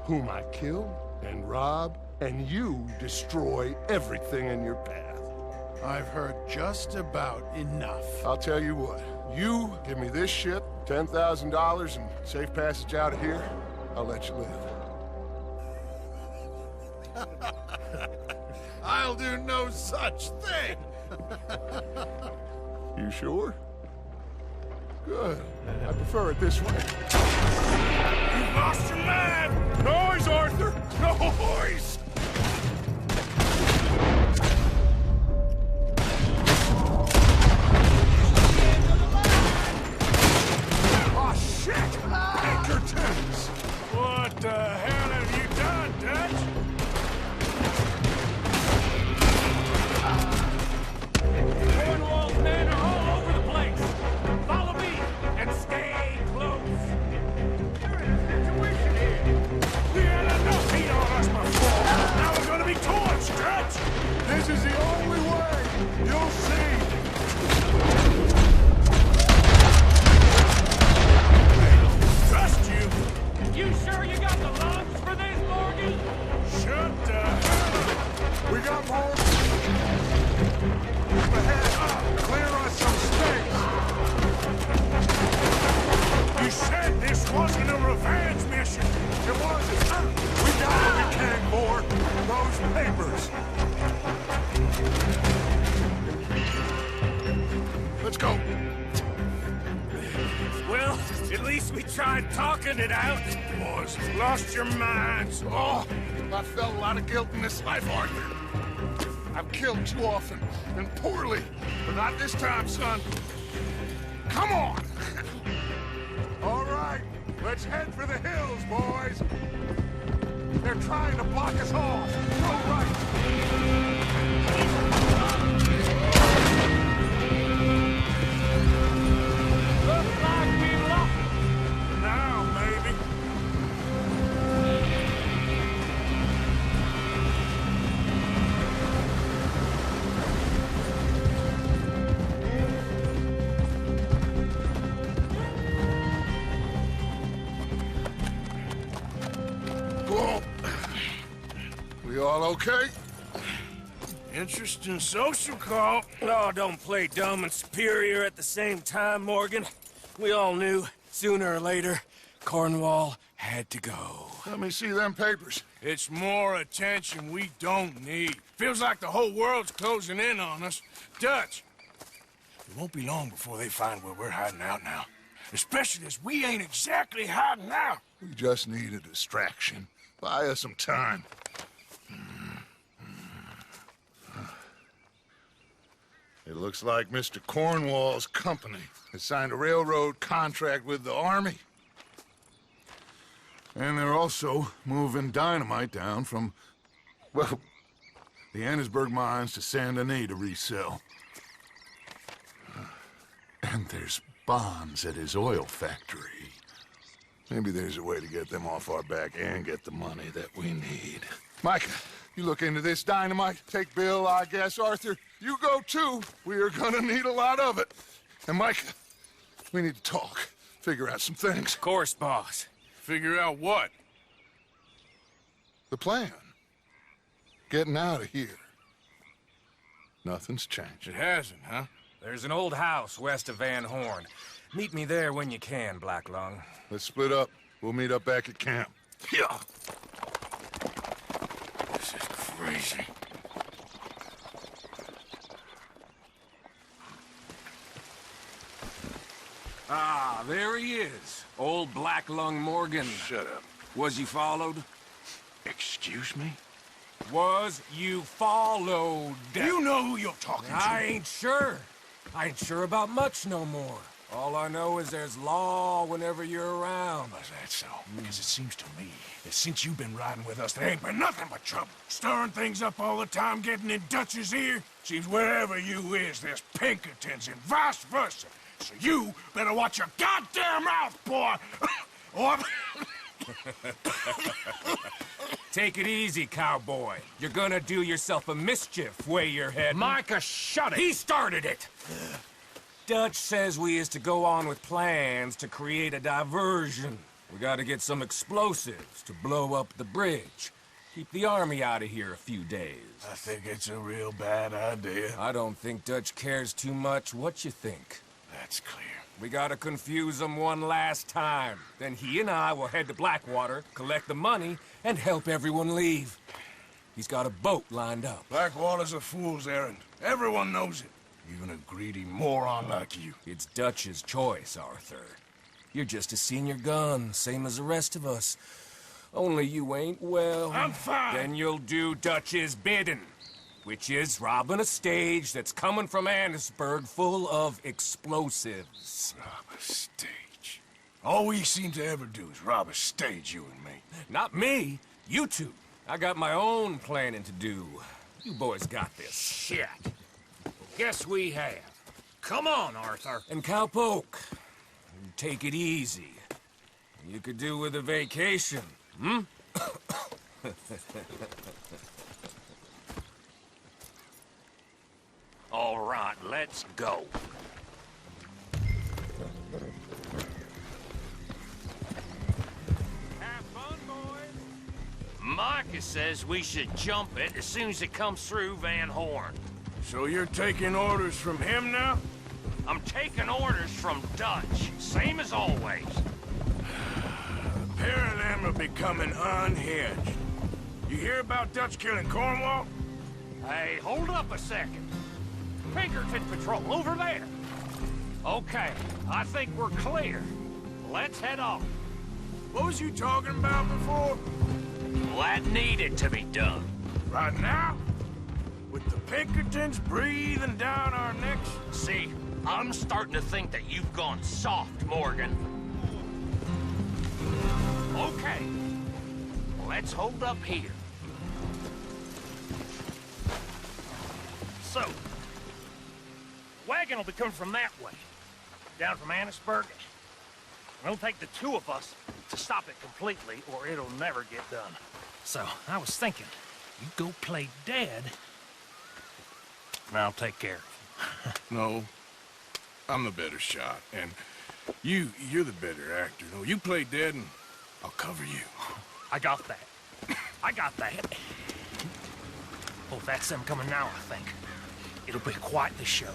whom I kill and rob, and you destroy everything in your path. I've heard just about enough. I'll tell you what. You give me this shit, $10,000 and safe passage out of here, I'll let you live. I'll do no such thing. You sure? Good. I prefer it this way. You lost your mind! Noise, Arthur! Noise! Oh, shit! Pinkertons! What the hell have you done, Dutch? Cornwall's men are all over the place. Follow me and stay close. You're in a situation here. We had enough heat on us before. Now we're gonna be torched, Dutch! This is the only way. You'll see. Trust you. You sure you got the lungs for this, Morgan? Shut the hell up. We got more. Ahead. Clear us some space. You said this wasn't a revenge mission. It wasn't. We got what we came for. Those papers. Let's go. Well, at least we tried talking it out. Boys, lost your minds. Oh, I felt a lot of guilt in this life, Arthur. I've killed too often and poorly, but not this time, son. Come on! All right, let's head for the hills, boys. They're trying to block us off. Go right. Looks like we lost. Now, maybe. Whoa. We all okay? Interesting social call. Oh, don't play dumb and superior at the same time, Morgan. We all knew, sooner or later, Cornwall had to go. Let me see them papers. It's more attention we don't need. Feels like the whole world's closing in on us. Dutch, it won't be long before they find where we're hiding out now. Especially as we ain't exactly hiding out. We just need a distraction. Buy us some time. It looks like Mr. Cornwall's company has signed a railroad contract with the Army. And they're also moving dynamite down from, well, the Annesburg mines to Saint Denis to resell. And there's bonds at his oil factory. Maybe there's a way to get them off our back and get the money that we need. Micah, you look into this dynamite. Take Bill, I guess. Arthur, you go too. We are gonna need a lot of it. And Micah, we need to talk. Figure out some things. Of course, boss. Figure out what? The plan. Getting out of here. Nothing's changed. It hasn't, huh? There's an old house west of Van Horn. Meet me there when you can, Black Lung. Let's split up. We'll meet up back at camp. Yeah. This is crazy. Ah, there he is. Old Black Lung Morgan. Shut up. Was you followed? Excuse me? Was you followed? You know who you're talking to. I ain't sure. I ain't sure about much no more. All I know is there's law whenever you're around. Is that so? Because it seems to me that since you've been riding with us, there ain't been nothing but trouble. Stirring things up all the time, getting in Dutch's ear. Seems wherever you is, there's Pinkertons and vice versa. So you better watch your goddamn mouth, boy! Or... Take it easy, cowboy. You're gonna do yourself a mischief way you're heading. Micah, shut it! He started it! Dutch says we is to go on with plans to create a diversion. We gotta get some explosives to blow up the bridge. Keep the army out of here a few days. I think it's a real bad idea. I don't think Dutch cares too much what you think. That's clear. We gotta confuse him one last time. Then he and I will head to Blackwater, collect the money, and help everyone leave. He's got a boat lined up. Blackwater's a fool's errand. Everyone knows it. Even a greedy moron like you. It's Dutch's choice, Arthur. You're just a senior gun, same as the rest of us. Only you ain't well. I'm fine. Then you'll do Dutch's bidding, which is robbing a stage that's coming from Annesburg full of explosives. Rob a stage. All we seem to ever do is rob a stage, you and me. Not me. You two. I got my own planning to do. You boys got this. Shit. Guess we have. Come on, Arthur. And Cowpoke, take it easy. You could do with a vacation, hmm? All right, let's go. Have fun, boys. Micah says we should jump it as soon as it comes through Van Horn. So you're taking orders from him now? I'm taking orders from Dutch, same as always. The pair of them are becoming unhinged. You hear about Dutch killing Cornwall? Hey, hold up a second. Pinkerton Patrol, over there. Okay, I think we're clear. Let's head off. What was you talking about before? Well, that needed to be done. Right now? With the Pinkertons breathing down our necks? See, I'm starting to think that you've gone soft, Morgan. Okay, let's hold up here. So, wagon will be coming from that way, down from Annesburg. It'll take the two of us to stop it completely, or it'll never get done. So, I was thinking, you go play dead, and I'll take care of him. No, I'm the better shot, and you're the better actor. No, you play dead, and I'll cover you. I got that. I got that. Oh, that's them coming now, I think. It'll be quite the show.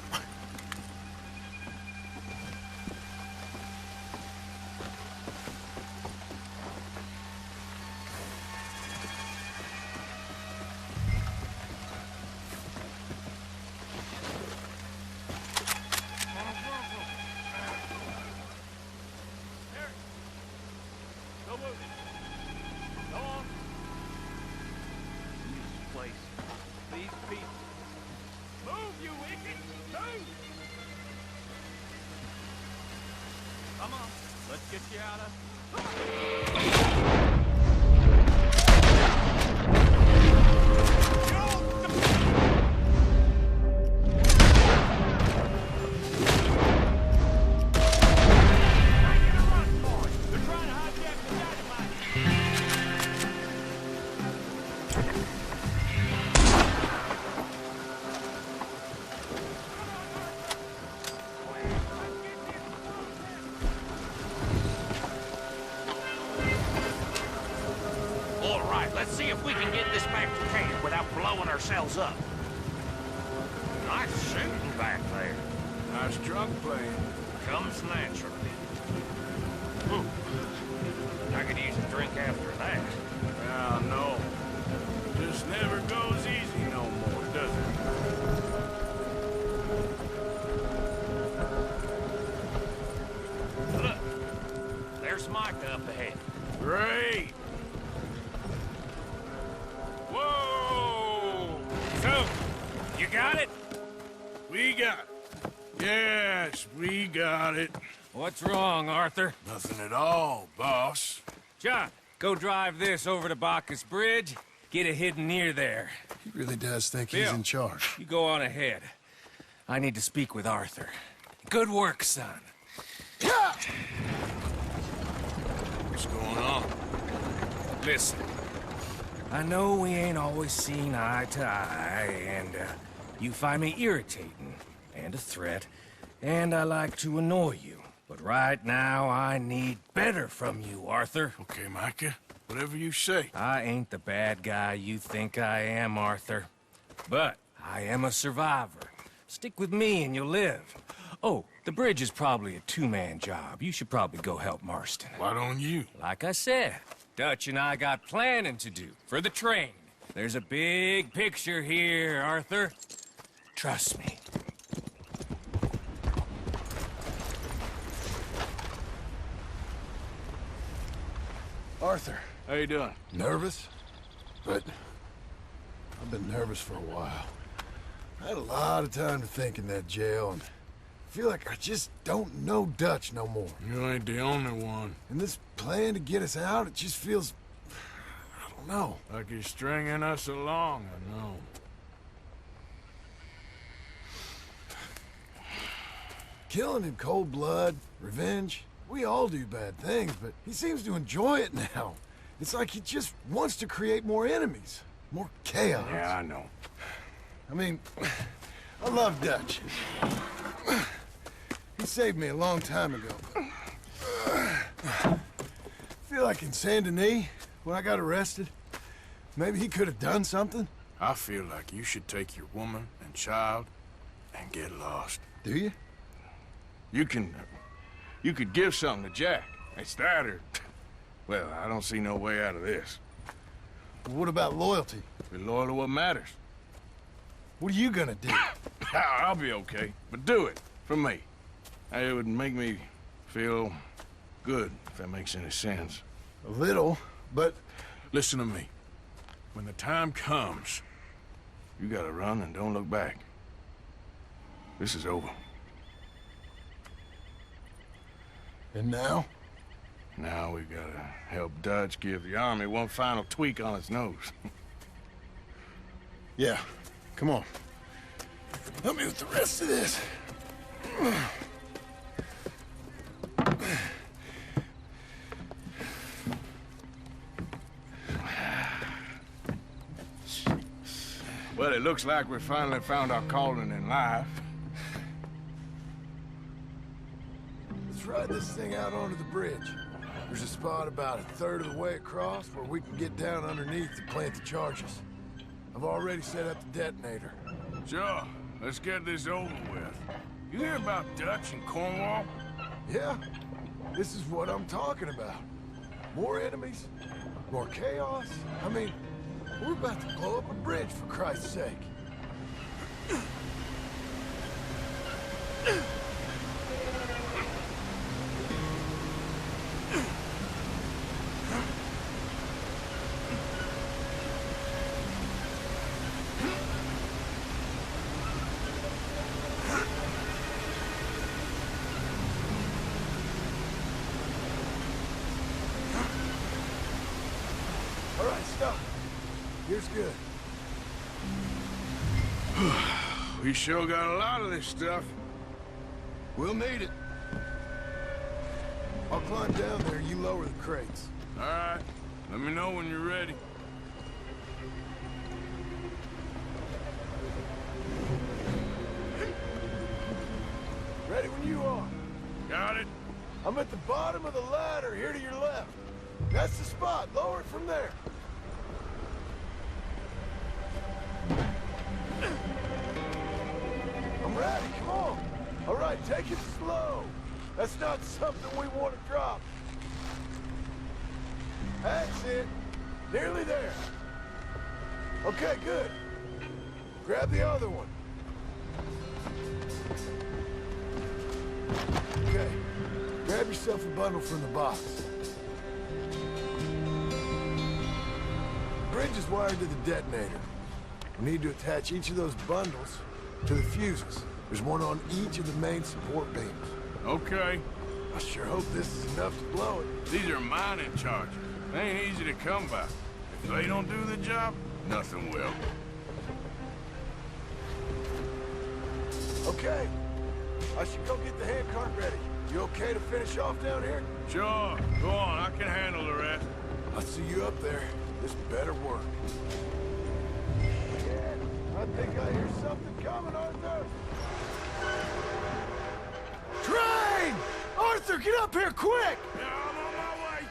if we can get this back to camp without blowing ourselves up. Nice shooting back there. Nice drunk playing. Comes naturally. I could use a drink after that. Ah, no. Just never goes easy no more, does it? Look, there's Micah up ahead. Great. Whoa! So, you got it? We got it. Yes, we got it. What's wrong, Arthur? Nothing at all, boss. John, go drive this over to Bacchus Bridge. Get it hidden near there. He really does think Bill, he's in charge. You go on ahead. I need to speak with Arthur. Good work, son. What's going on? Listen, I know we ain't always seen eye to eye, and you find me irritating and a threat, and I like to annoy you. But right now, I need better from you, Arthur. Okay, Micah. Whatever you say. I ain't the bad guy you think I am, Arthur. But I am a survivor. Stick with me and you'll live. Oh, the bridge is probably a two-man job. You should probably go help Marston. Why don't you? Like I said, Dutch and I got planning to do for the train. There's a big picture here, Arthur. Trust me. Arthur. How you doing? Nervous? But I've been nervous for a while. I had a lot of time to think in that jail, and I feel like I just don't know Dutch no more. You ain't the only one. And this plan to get us out, it just feels... I don't know. Like you're stringing us along, I know. Killing in cold blood, revenge, we all do bad things, but he seems to enjoy it now. It's like he just wants to create more enemies, more chaos. Yeah, I know. I mean, I love Dutch. He saved me a long time ago. I feel like in Saint Denis, when I got arrested, maybe he could have done something. I feel like you should take your woman and child and get lost. Do you? You could give something to Jack. It's that or... Well, I don't see no way out of this. What about loyalty? Be loyal to what matters. What are you gonna do? I'll be okay, but do it, for me. It would make me feel good, if that makes any sense. A little, but... Listen to me. When the time comes, you gotta run and don't look back. This is over. And now? Now we gotta help Dutch give the army one final tweak on its nose. Yeah, come on. Help me with the rest of this. Well, it looks like we finally found our calling in life. Let's ride this thing out onto the bridge. There's a spot about a third of the way across where we can get down underneath to plant the charges. I've already set up the detonator. Sure. Let's get this over with. You hear about Dutch and Cornwall? Yeah. This is what I'm talking about. More enemies, more chaos. I mean, we're about to blow up a bridge, for Christ's sake. All right, stop. Here's good. We sure got a lot of this stuff. We'll need it. I'll climb down there, you lower the crates. All right. Let me know when you're ready. Ready when you are. Got it? I'm at the bottom of the ladder, here to your left. That's the spot. Lower it from there. Ratty, come on. All right, take it slow. That's not something we want to drop. That's it. Nearly there. Okay, good. Grab the other one. Okay. Grab yourself a bundle from the box. The bridge is wired to the detonator. We need to attach each of those bundles to the fuses. There's one on each of the main support beams. Okay. I sure hope this is enough to blow it. These are mining charges. They ain't easy to come by. If they don't do the job, nothing will. Okay. I should go get the handcart ready. You okay to finish off down here? Sure. Go on, I can handle the rest. I'll see you up there. This better work. Yeah, I think I hear something coming, Arthur. Train! Arthur, get up here quick! Yeah, I'm on my way.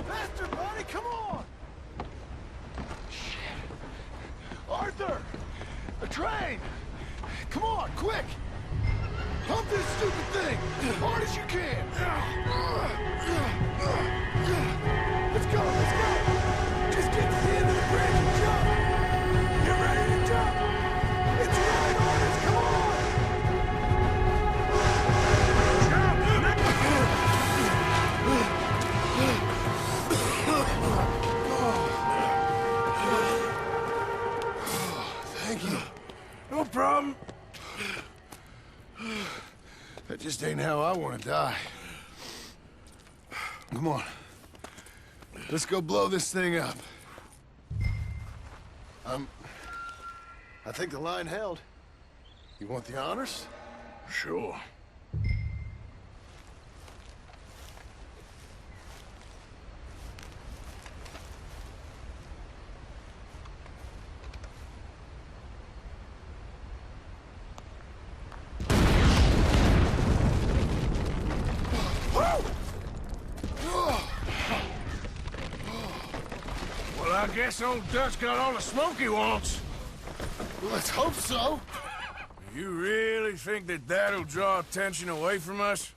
Faster, buddy, come on! Shit. Arthur! A train! Come on, quick! Pump this stupid thing! As hard as you can! Let's go, let's go! Just get to the end of the bridge and jump! Get ready to jump! It's right, Artist, come on! Thank you. No problem. That just ain't how I want to die. Come on. Let's go blow this thing up. I think the line held. You want the honors? Sure. I guess old Dutch got all the smoke he wants. Let's hope so. You really think that that'll draw attention away from us?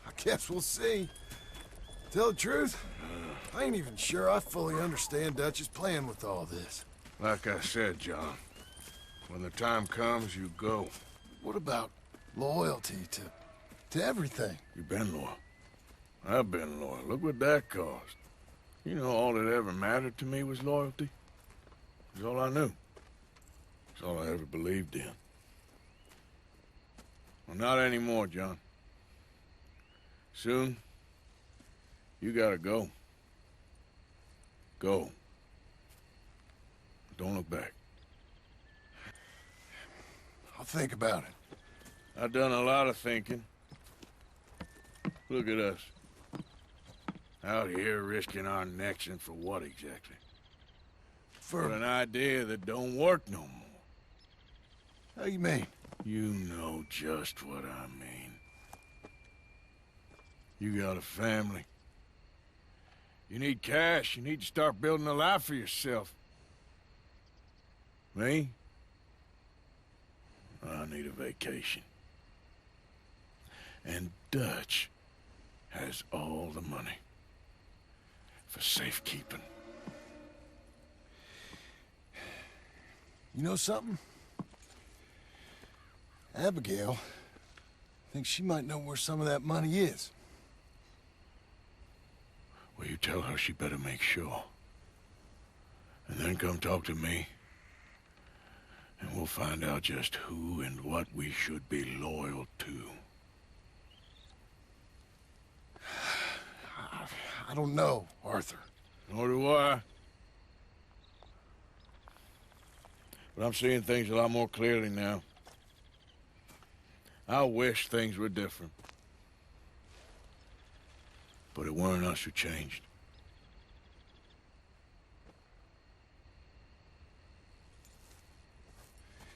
I guess we'll see. Tell the truth, I ain't even sure I fully understand Dutch's plan with all this. Like I said, John, when the time comes, you go. What about loyalty to everything? You've been loyal. I've been loyal. Look what that cost. You know, all that ever mattered to me was loyalty. It was all I knew. It's all I ever believed in. Well, not anymore, John. Soon, you gotta go. Go. Don't look back. I'll think about it. I've done a lot of thinking. Look at us. Out here risking our necks, and for what exactly? For an idea that don't work no more. How you mean? You know just what I mean. You got a family. You need cash. You need to start building a life for yourself. Me? I need a vacation. And Dutch has all the money. For safekeeping. You know something? Abigail thinks she might know where some of that money is. Well, you tell her she better make sure. And then come talk to me. And we'll find out just who and what we should be loyal to. I don't know, Arthur. Nor do I. But I'm seeing things a lot more clearly now. I wish things were different. But it weren't us who changed.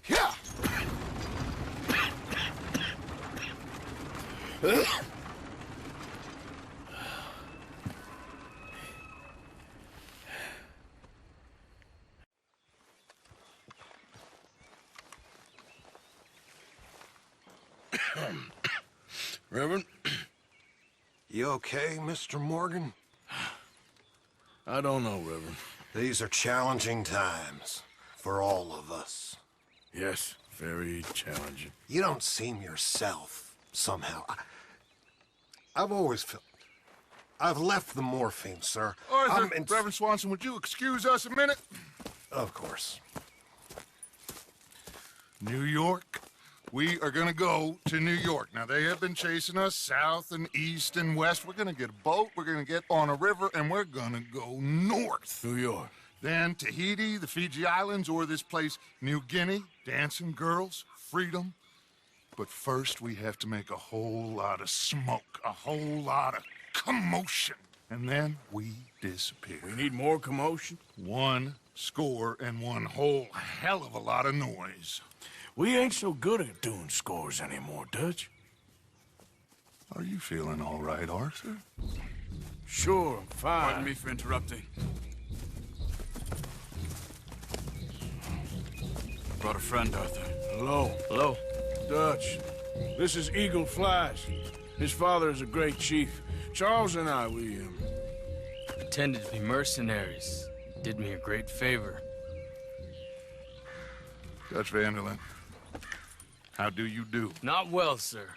Yeah! Reverend? You okay, Mr. Morgan? I don't know, Reverend. These are challenging times for all of us. Yes, very challenging. You don't seem yourself, somehow. I've always felt... I've left the morphine, sir. Arthur, Reverend Swanson, would you excuse us a minute? Of course. New York. We are gonna go to New York. Now, they have been chasing us south and east and west. We're gonna get a boat, we're gonna get on a river, and we're gonna go north. New York. Then Tahiti, the Fiji Islands, or this place, New Guinea, dancing girls, freedom. But first, we have to make a whole lot of smoke, a whole lot of commotion. And then we disappear. We need more commotion? 1 score and 1 whole hell of a lot of noise. We ain't so good at doing scores anymore, Dutch. Are you feeling all right, Arthur? Sure, I'm fine. Pardon me for interrupting. Brought a friend, Arthur. Hello. Hello. Dutch, this is Eagle Flies. His father is a great chief. Charles and I, we pretended to be mercenaries. Did me a great favor. Dutch Vanderlyn, how do you do? Not well, sir.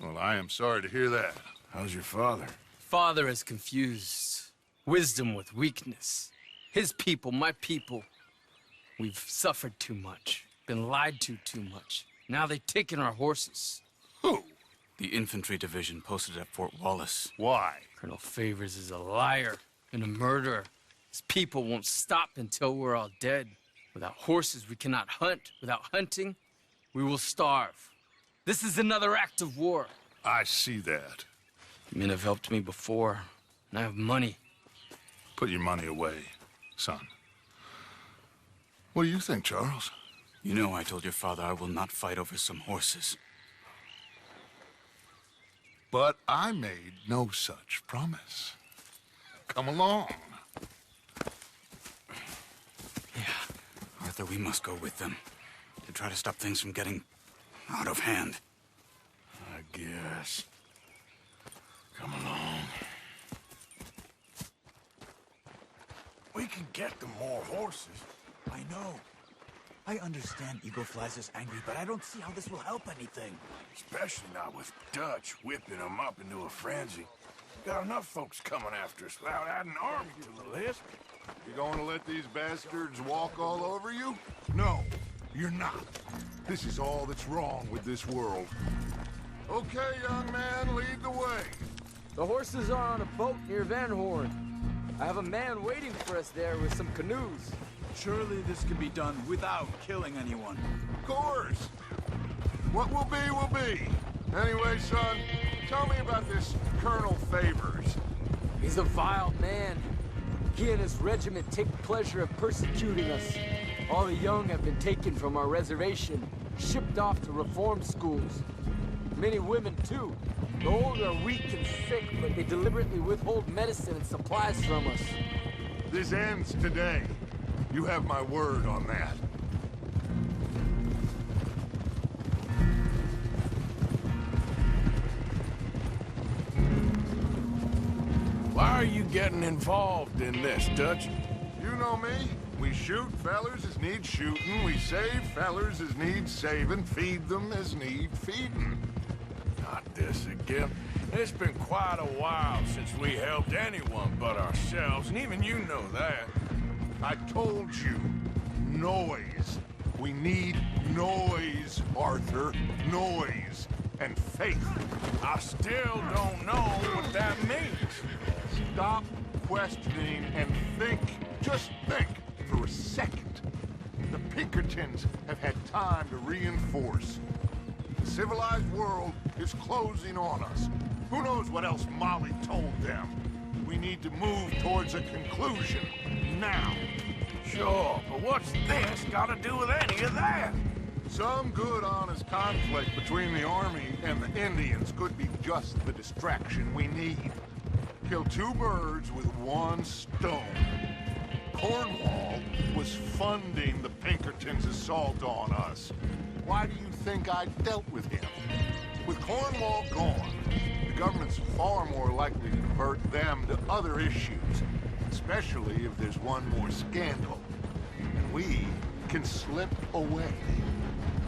Well, I am sorry to hear that. How's your father? Father has confused wisdom with weakness. His people, my people. We've suffered too much. Been lied to too much. Now they've taken our horses. Who? The infantry division posted at Fort Wallace. Why? Colonel Favors is a liar and a murderer. His people won't stop until we're all dead. Without horses, we cannot hunt. Without hunting, we will starve. This is another act of war. I see that. Men have helped me before, and I have money. Put your money away, son. What do you think, Charles? You know I told your father I will not fight over some horses. But I made no such promise. Come along. Arthur, we must go with them to try to stop things from getting out of hand. I guess. Come along. We can get them more horses. I know. I understand Eagle Flies is angry, but I don't see how this will help anything. Especially not with Dutch whipping them up into a frenzy. Got enough folks coming after us without adding an army to the list. You going to let these bastards walk all over you? No, you're not. This is all that's wrong with this world. Okay, young man, lead the way. The horses are on a boat near Van Horn. I have a man waiting for us there with some canoes. Surely this can be done without killing anyone. Of course. What will be. Anyway, son, tell me about this Colonel Favors. He's a vile man. He and his regiment take pleasure of persecuting us. All the young have been taken from our reservation, shipped off to reform schools. Many women, too. The old are weak and sick, but they deliberately withhold medicine and supplies from us. This ends today. You have my word on that. Why are you getting involved in this, Dutch? You know me. We shoot fellers as need shooting. We save fellers as need saving. Feed them as need feeding. Not this again. It's been quite a while since we helped anyone but ourselves, and even you know that. I told you. Noise. We need noise, Arthur. Noise. And faith. I still don't know what that means. Stop questioning and think. Just think for a second. The Pinkertons have had time to reinforce. The civilized world is closing on us. Who knows what else Molly told them? We need to move towards a conclusion now. Sure, but what's this got to do with any of that? Some good, honest conflict between the army and the Indians could be just the distraction we need. Kill 2 birds with 1 stone. Cornwall was funding the Pinkertons' assault on us. Why do you think I dealt with him? With Cornwall gone, the government's far more likely to divert them to other issues, especially if there's one more scandal. And we can slip away.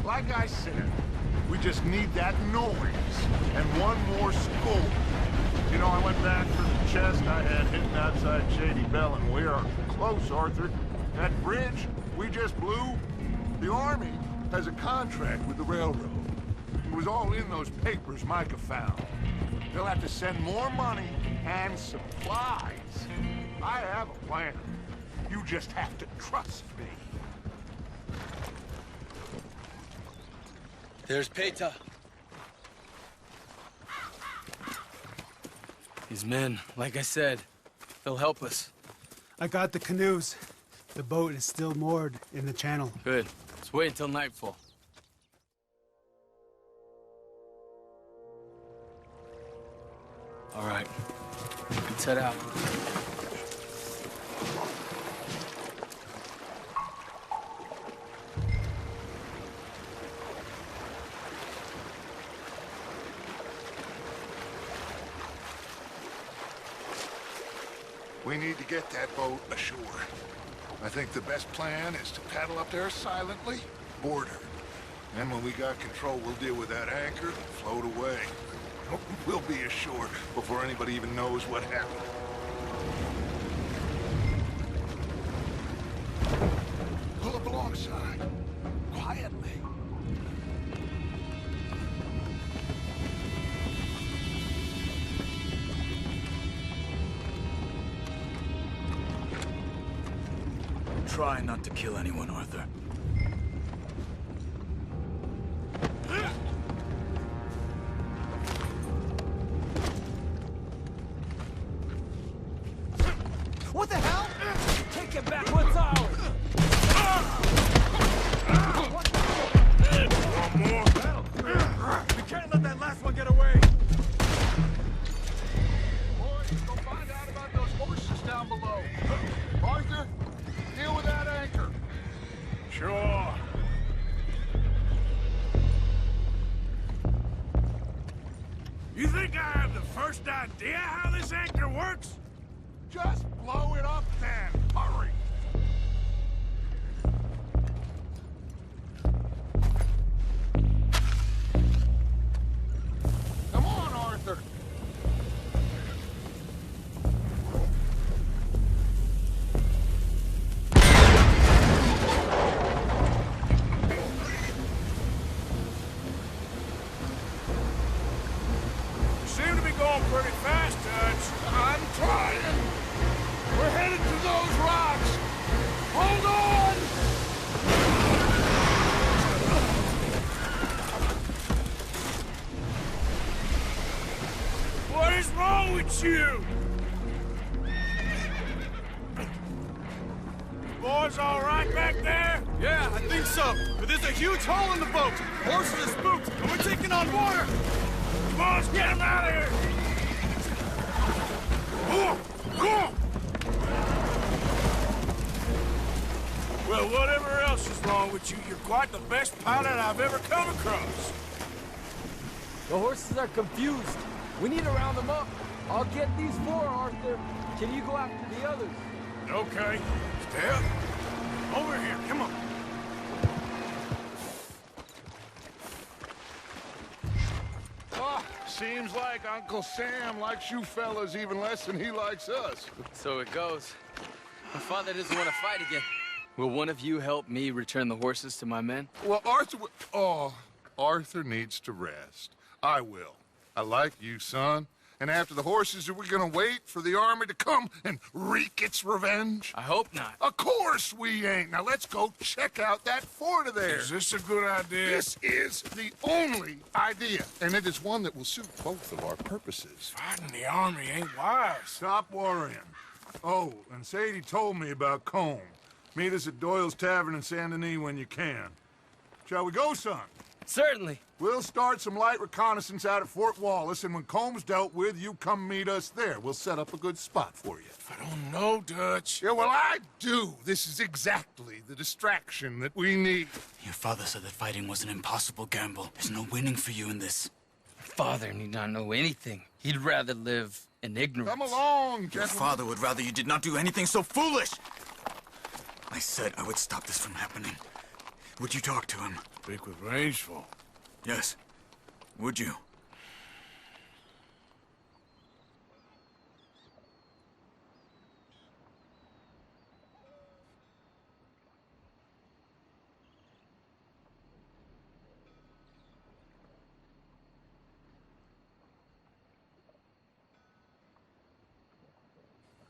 Like I said, we just need that noise and one more score. You know, I went back for the chest I had hidden outside Shady Bell, and we are close, Arthur. That bridge we just blew, the Army has a contract with the railroad. It was all in those papers Micah found. They'll have to send more money and supplies. I have a plan. You just have to trust me. There's Peta. These men, like I said, they'll help us. I got the canoes. The boat is still moored in the channel. Good. Let's wait until nightfall. All right. Let's head out. We need to get that boat ashore. I think the best plan is to paddle up there silently, board her. Then when we got control, we'll deal with that anchor and float away. We'll be ashore before anybody even knows what happened. Pull up alongside, quietly. Try not to kill anyone, Arthur. What the hell? Take it back, what's ours? One more. We can't let that last one get away. Boys, go find out about those horses down below. Arthur, deal with that anchor. Sure. You think I have the first idea how this anchor works? Just blow it up then. Hurry. Come on, Arthur. You seem to be going pretty fast, Dutch. I'm trying. We're headed to those rocks. Hold on! What is wrong with you? Boys all right back there? Yeah, I think so. But there's a huge hole in the boat. Horses are spooked, and we're taking on water. Come on, let's get him out of here! Well, whatever else is wrong with you, you're quite the best pilot I've ever come across. The horses are confused. We need to round them up. I'll get these four, Arthur. Can you go after the others? Okay. Stay up. Over here, come on. Ah, seems like Uncle Sam likes you fellas even less than he likes us. So it goes. My father doesn't want to fight again. Will one of you help me return the horses to my men? Well, Arthur needs to rest. I will. I like you, son. And after the horses, are we gonna wait for the army to come and wreak its revenge? I hope not. Of course we ain't. Now let's go check out that fort of theirs. Is this a good idea? This is the only idea, and it is one that will suit both of our purposes. Fighting the army ain't wise. Stop worrying. Oh, and Sadie told me about Combe. Meet us at Doyle's Tavern in Saint Denis when you can. Shall we go, son? Certainly. We'll start some light reconnaissance out at Fort Wallace, and when Comb's dealt with, you come meet us there. We'll set up a good spot for you. I don't know, Dutch. Yeah, well, I do. This is exactly the distraction that we need. Your father said that fighting was an impossible gamble. There's no winning for you in this. father need not know anything. He'd rather live in ignorance. Come along, Your gentlemen. father would rather you did not do anything so foolish. I said I would stop this from happening. Would you talk to him? Speak with Rangeful. Yes. Would you?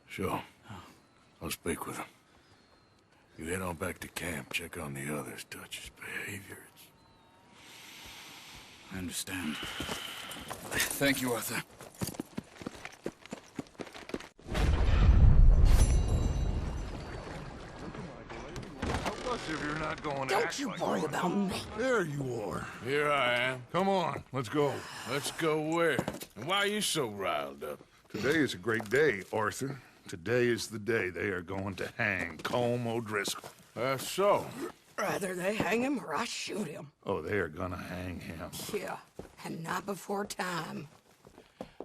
Sure. I'll speak with him. You head on back to camp, check on the others, Dutch's behavior. I understand. Thank you, Arthur. Help us if you're not going to Don't act you like worry one. about me. There you are. Here I am. Come on, let's go. Let's go where? And why are you so riled up? Today is a great day, Arthur. Today is the day they are going to hang Colm O'Driscoll. That's so. Rather they hang him or I shoot him. Oh, they are gonna hang him. Yeah, and not before time.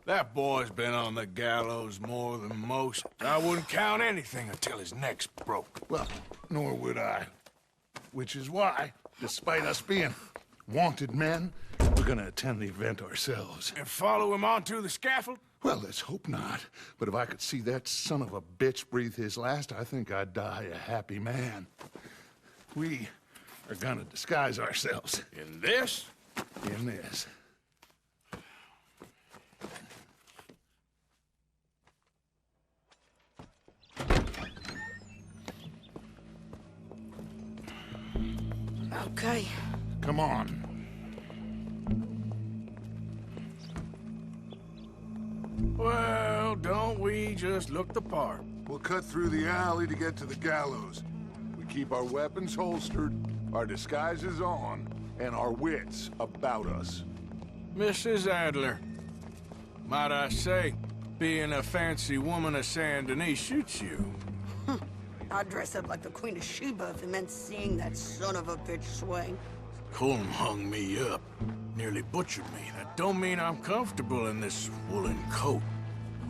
That boy's been on the gallows more than most. I wouldn't count anything until his neck's broke. Well, nor would I. Which is why, despite us being wanted men, we're gonna attend the event ourselves. And follow him onto the scaffold? Well, let's hope not. But if I could see that son of a bitch breathe his last, I think I'd die a happy man. We are gonna disguise ourselves. In this? In this. Okay. Come on. Well, don't we just look the part? We'll cut through the alley to get to the gallows. We keep our weapons holstered, our disguises on, and our wits about us. Mrs. Adler, might I say, being a fancy woman of Saint Denis shoots you. I'd dress up like the Queen of Sheba if it meant seeing that son of a bitch swing. Colm hung me up, nearly butchered me. That don't mean I'm comfortable in this woolen coat.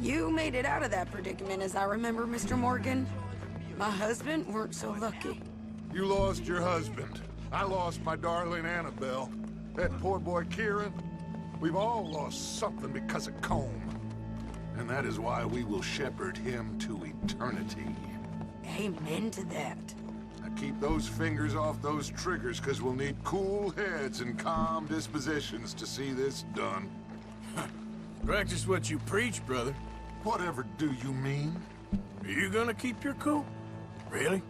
You made it out of that predicament, as I remember, Mr. Morgan. My husband weren't so lucky. You lost your husband. I lost my darling Annabelle. That poor boy Kieran. We've all lost something because of Colm. And that is why we will shepherd him to eternity. Amen to that. Now keep those fingers off those triggers, because we'll need cool heads and calm dispositions to see this done. Practice what you preach, brother. Whatever do you mean? Are you gonna keep your cool? Really?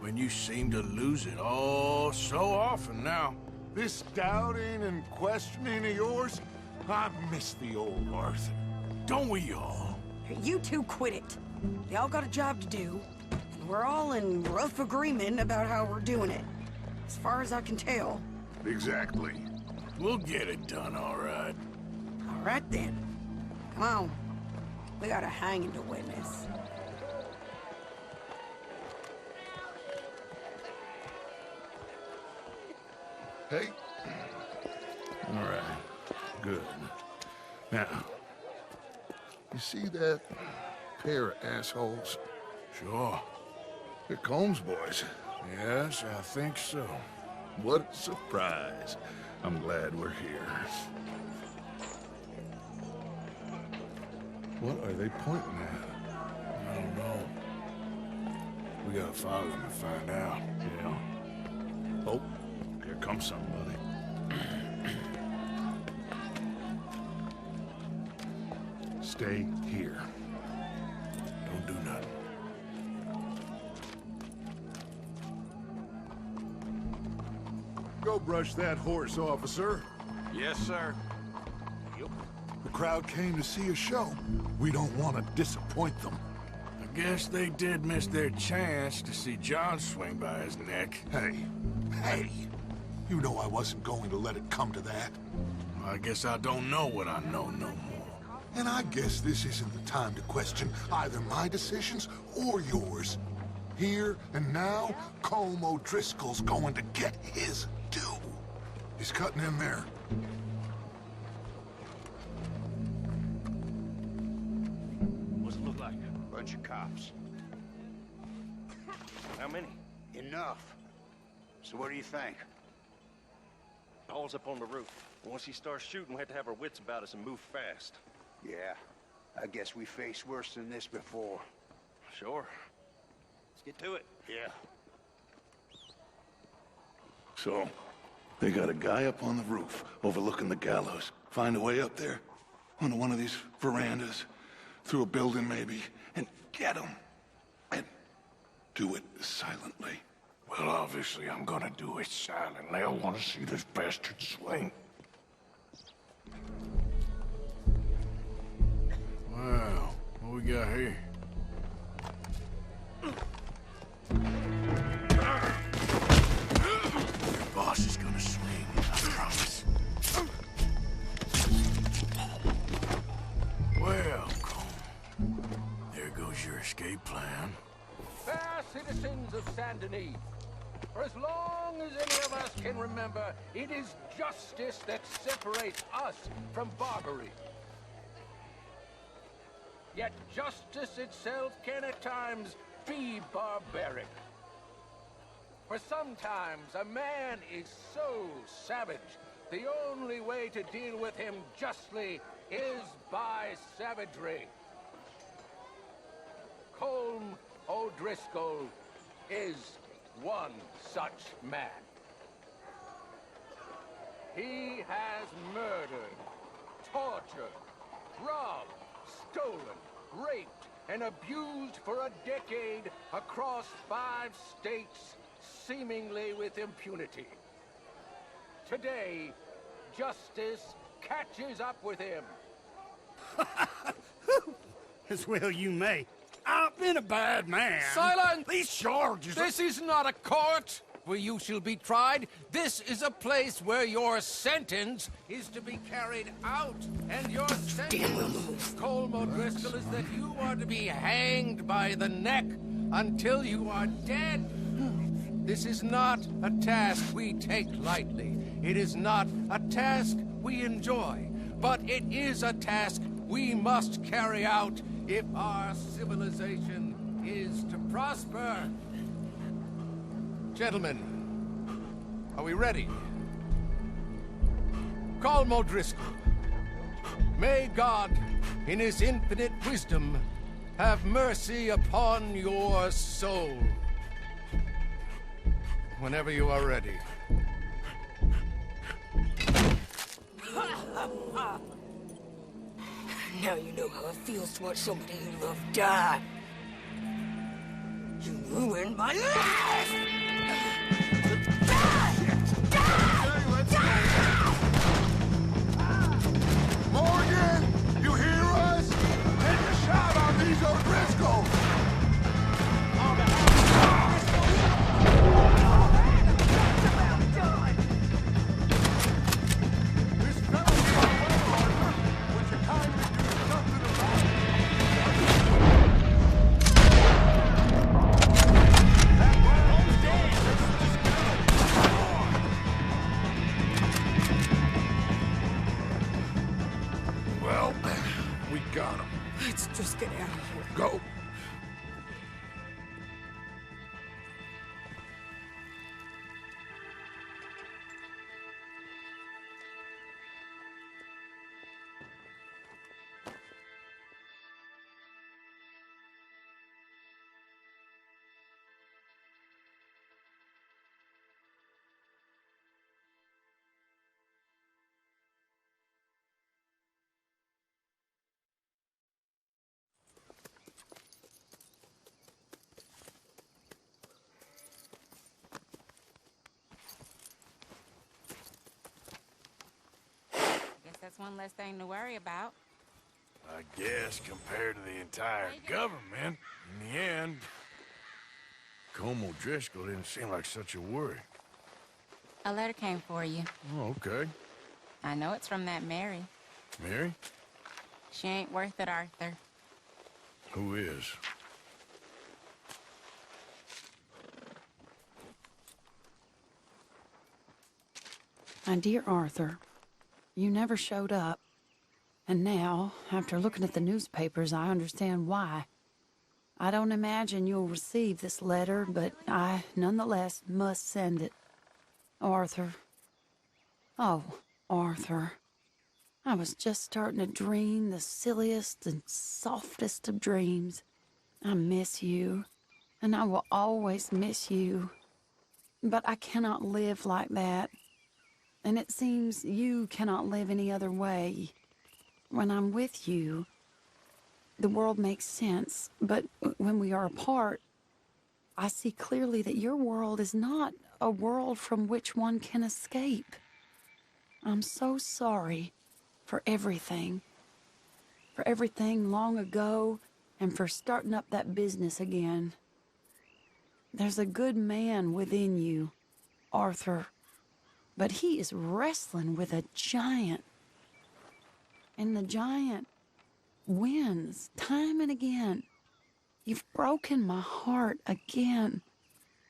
When you seem to lose it all so often now. This doubting and questioning of yours, I miss the old Arthur. Don't we all? You two quit it. They all got a job to do, and we're all in rough agreement about how we're doing it. As far as I can tell. Exactly. We'll get it done, all right. All right, then. Come on. We got a hanging to witness. Hey. All right. Good. Now, you see that pair of assholes? Sure. They're Colm's boys. Yes, I think so. What a surprise. I'm glad we're here. What are they pointing at? I don't know. We gotta follow them and find out. Yeah. Oh, here comes somebody. Stay here. Don't do nothing. Go brush that horse, officer. Yes, sir. The crowd came to see a show. We don't want to disappoint them. I guess they did miss their chance to see John swing by his neck. Hey, you know I wasn't going to let it come to that. I guess I don't know what I know no more. And I guess this isn't the time to question either my decisions or yours. Here and now, Colm O'Driscoll's going to get his due. He's cutting in there. Bunch of cops. How many? Enough. So what do you think? Paul's up on the roof. Once he starts shooting, we have to have our wits about us and move fast. Yeah, I guess we faced worse than this before. Sure. Let's get to it. Yeah. So, they got a guy up on the roof overlooking the gallows. Find a way up there, onto one of these verandas, through a building maybe, and get him. And do it silently. Well, obviously, I'm gonna do it silently. I want to see this bastard swing. Wow, what we got here? Your boss is gonna swing, I promise. Well, Cole, there goes your escape plan. Fair citizens of Saint Denis, for as long as any of us can remember, it is justice that separates us from barbary. Yet justice itself can at times be barbaric. For sometimes a man is so savage, the only way to deal with him justly is by savagery. Colm O'Driscoll is one such man. He has murdered, tortured, robbed, stolen, raped, and abused for a decade across 5 states, seemingly with impunity. Today, justice catches up with him. As well you may. I've been a bad man. Silence! These charges are... This is not a court where you shall be tried. This is a place where your sentence is to be carried out. And your sentence, Colm O'Driscoll, is that you are to be hanged by the neck until you are dead. This is not a task we take lightly. It is not a task we enjoy. But it is a task we must carry out if our civilization is to prosper. Gentlemen, are we ready? Colm O'Driscoll, may God, in his infinite wisdom, have mercy upon your soul. Whenever you are ready. Now you know how it feels to watch somebody you love die. You ruined my life! Morgan, you hear us? Take a shot on these O'Driscoll! Well, we got him. Let's just get out of here. Go. That's one less thing to worry about. I guess compared to the entire government, in the end, Colm O'Driscoll didn't seem like such a worry. A letter came for you. Oh, okay. I know it's from that Mary. Mary? She ain't worth it, Arthur. Who is? My dear Arthur, you never showed up. And now, after looking at the newspapers, I understand why. I don't imagine you'll receive this letter, but I nonetheless must send it. Arthur. Oh, Arthur. I was just starting to dream the silliest and softest of dreams. I miss you, and I will always miss you. But I cannot live like that. And it seems you cannot live any other way. When I'm with you, the world makes sense, but when we are apart, I see clearly that your world is not a world from which one can escape. I'm so sorry for everything long ago, and for starting up that business again. There's a good man within you, Arthur, but he is wrestling with a giant. And the giant wins time and again. You've broken my heart again,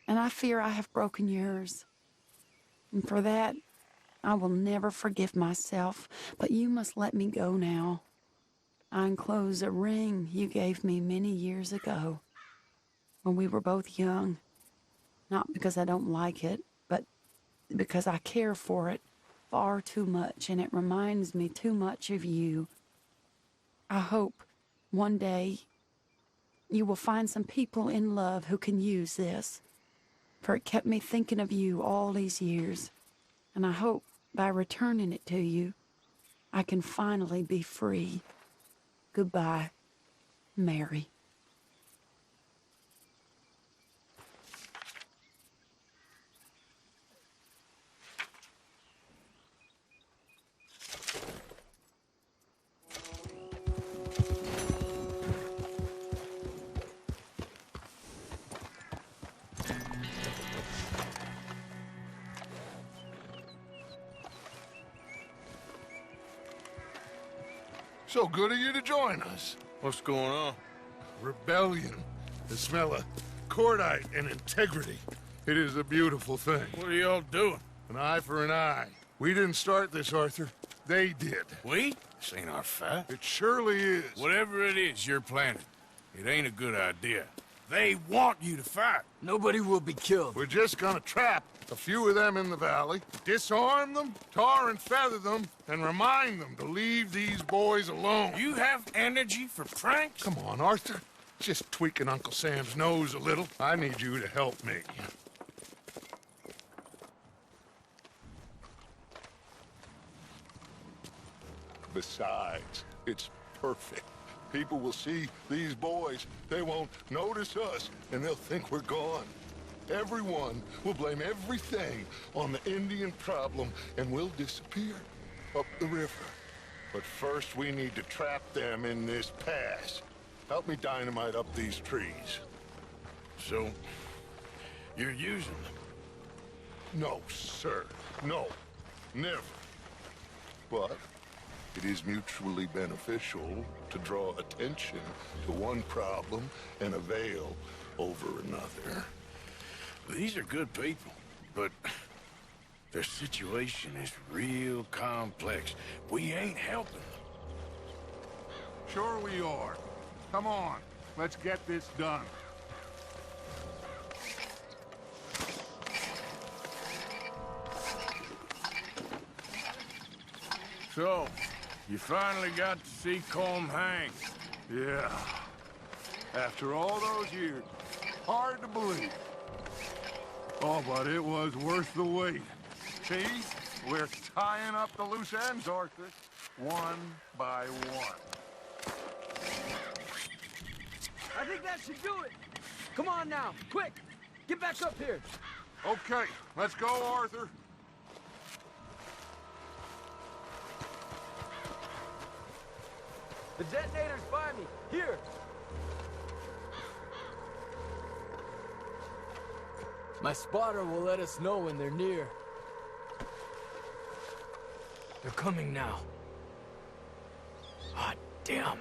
and I fear I have broken yours. And for that, I will never forgive myself, but you must let me go now. I enclose a ring you gave me many years ago, when we were both young. Not because I don't like it, but because I care for it far too much, and it reminds me too much of you. I hope one day you will find some people in love who can use this, for it kept me thinking of you all these years, and I hope by returning it to you, I can finally be free. Goodbye, Mary. So good of you to join us. What's going on? Rebellion. The smell of cordite and integrity. It is a beautiful thing. What are y'all doing? An eye for an eye. We didn't start this, Arthur. They did. We? This ain't our fight. It surely is. Whatever it is you're planning, it ain't a good idea. They want you to fight. Nobody will be killed. We're just gonna trap a few of them in the valley, disarm them, tar and feather them, and remind them to leave these boys alone. You have energy for pranks? Come on, Arthur. Just tweaking Uncle Sam's nose a little. I need you to help me. Besides, it's perfect. People will see these boys. They won't notice us, and they'll think we're gone. Everyone will blame everything on the Indian problem, and we'll disappear up the river. But first, we need to trap them in this pass. Help me dynamite up these trees. So, you're using them? No, sir. No. Never. But it is mutually beneficial to draw attention to one problem and avail over another. These are good people, but their situation is real complex. We ain't helping them. Sure we are. Come on, let's get this done. So, you finally got to see Colm hang. Yeah. After all those years. Hard to believe. Oh, but it was worth the wait. See? We're tying up the loose ends, Arthur. One by one. I think that should do it. Come on now, quick. Get back up here. Okay, let's go, Arthur. The detonator's by me. Here. My spotter will let us know when they're near. They're coming now. Ah, damn.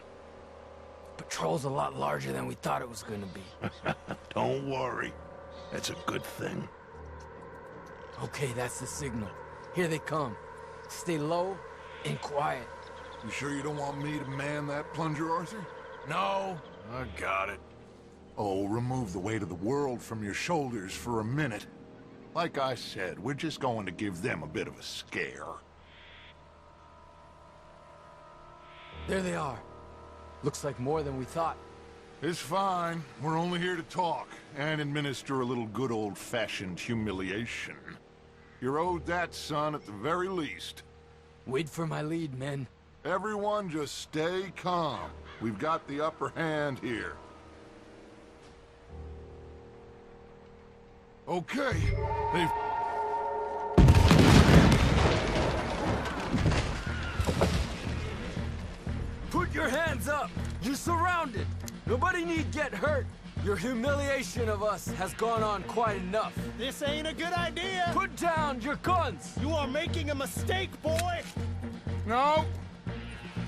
Patrol's a lot larger than we thought it was gonna be. Don't worry. That's a good thing. Okay, that's the signal. Here they come. Stay low and quiet. You sure you don't want me to man that plunger, Arthur? No, I got it. Oh, remove the weight of the world from your shoulders for a minute. Like I said, we're just going to give them a bit of a scare. There they are. Looks like more than we thought. It's fine. We're only here to talk and administer a little good old-fashioned humiliation. You're owed that, son, at the very least. Wait for my lead, men. Everyone just stay calm. We've got the upper hand here. Okay. They've... Put your hands up! You're surrounded! Nobody need get hurt! Your humiliation of us has gone on quite enough. This ain't a good idea! Put down your guns! You are making a mistake, boy! No!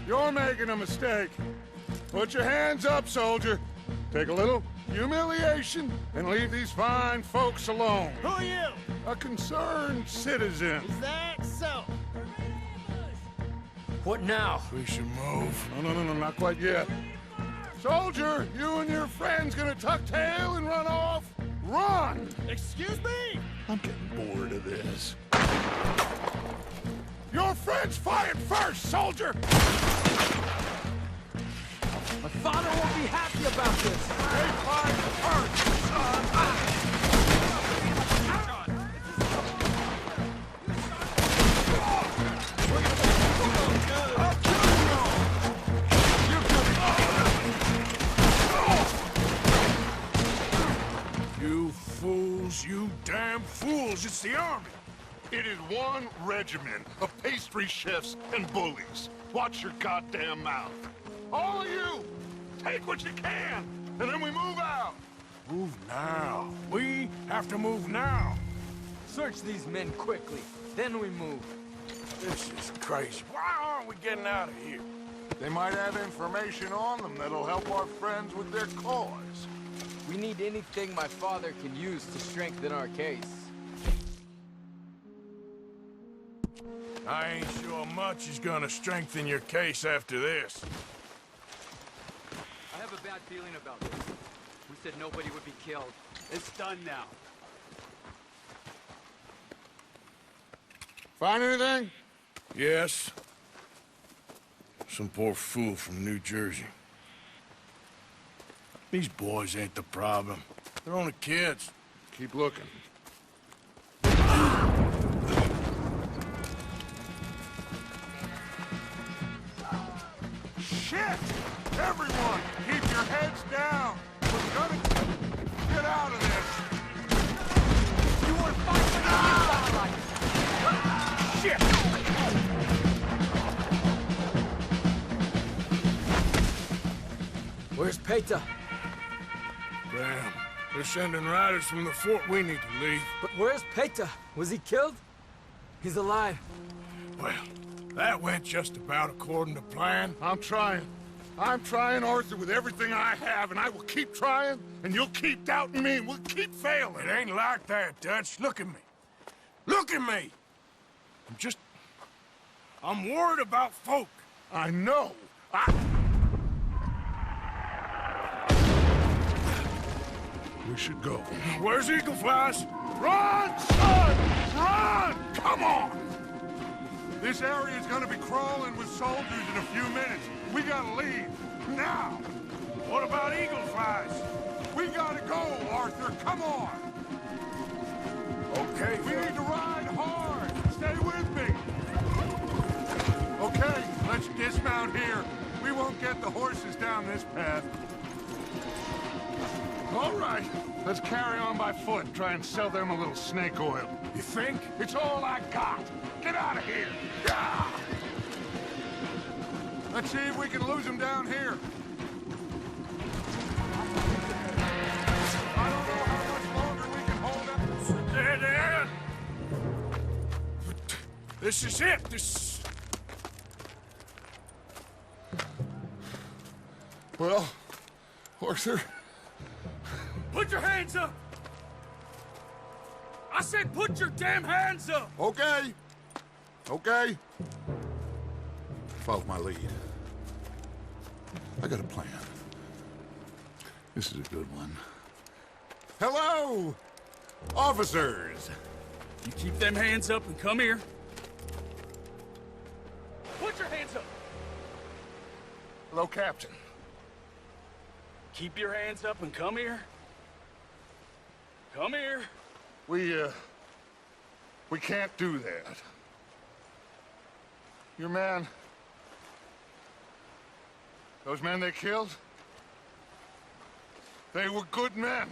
You're making a mistake. Put your hands up, soldier. Take a little humiliation and leave these fine folks alone. Who are you? A concerned citizen. Is that so? What now? We should move. No, not quite yet. Soldier, you and your friends gonna tuck tail and run off? Run! Excuse me? I'm getting bored of this. Your friends fired first, soldier! My father won't be happy about this! They fired first, son! You fools, you damn fools, it's the army! It is one regiment of pastry chefs and bullies. Watch your goddamn mouth. All of you, take what you can, and then we move out. Move now. We have to move now. Search these men quickly, then we move. This is crazy. Why aren't we getting out of here? They might have information on them that'll help our friends with their cause. We need anything my father can use to strengthen our case. I ain't sure much is gonna strengthen your case after this. I have a bad feeling about this. We said nobody would be killed. It's done now. Find anything? Yes. Some poor fool from New Jersey. These boys ain't the problem. They're only kids. Keep looking. Shit! Everyone, keep your heads down. We're gonna get out of this. You want to fight when you Shit! Where's Peta? Damn. They're sending riders from the fort. We need to leave. But where's Peta? Was he killed? He's alive. Well, that went just about according to plan. I'm trying, Arthur, with everything I have, and I will keep trying, and you'll keep doubting me, and we'll keep failing. It ain't like that, Dutch. Look at me. Look at me! I'm worried about folk. I know. We should go. Where's Eagle Flies? Run, son! Run! Come on! This area is gonna be crawling with soldiers in a few minutes. We gotta leave. Now! What about Eagle Flies? We gotta go, Arthur. Come on! Okay, we need to ride hard. Stay with me. Okay, let's dismount here. We won't get the horses down this path. All right, let's carry on by foot and try and sell them a little snake oil. You think? It's all I got. Get out of here. Yeah! Let's see if we can lose them down here. I don't know how much longer we can hold up. Dead end. This is it. Well, Arthur... Put your hands up! I said put your damn hands up! Okay. Okay. Follow my lead. I got a plan. This is a good one. Hello, officers! You keep them hands up and come here. Put your hands up! Hello, Captain. Keep your hands up and come here. Come here. We can't do that. Your man... Those men they killed? They were good men.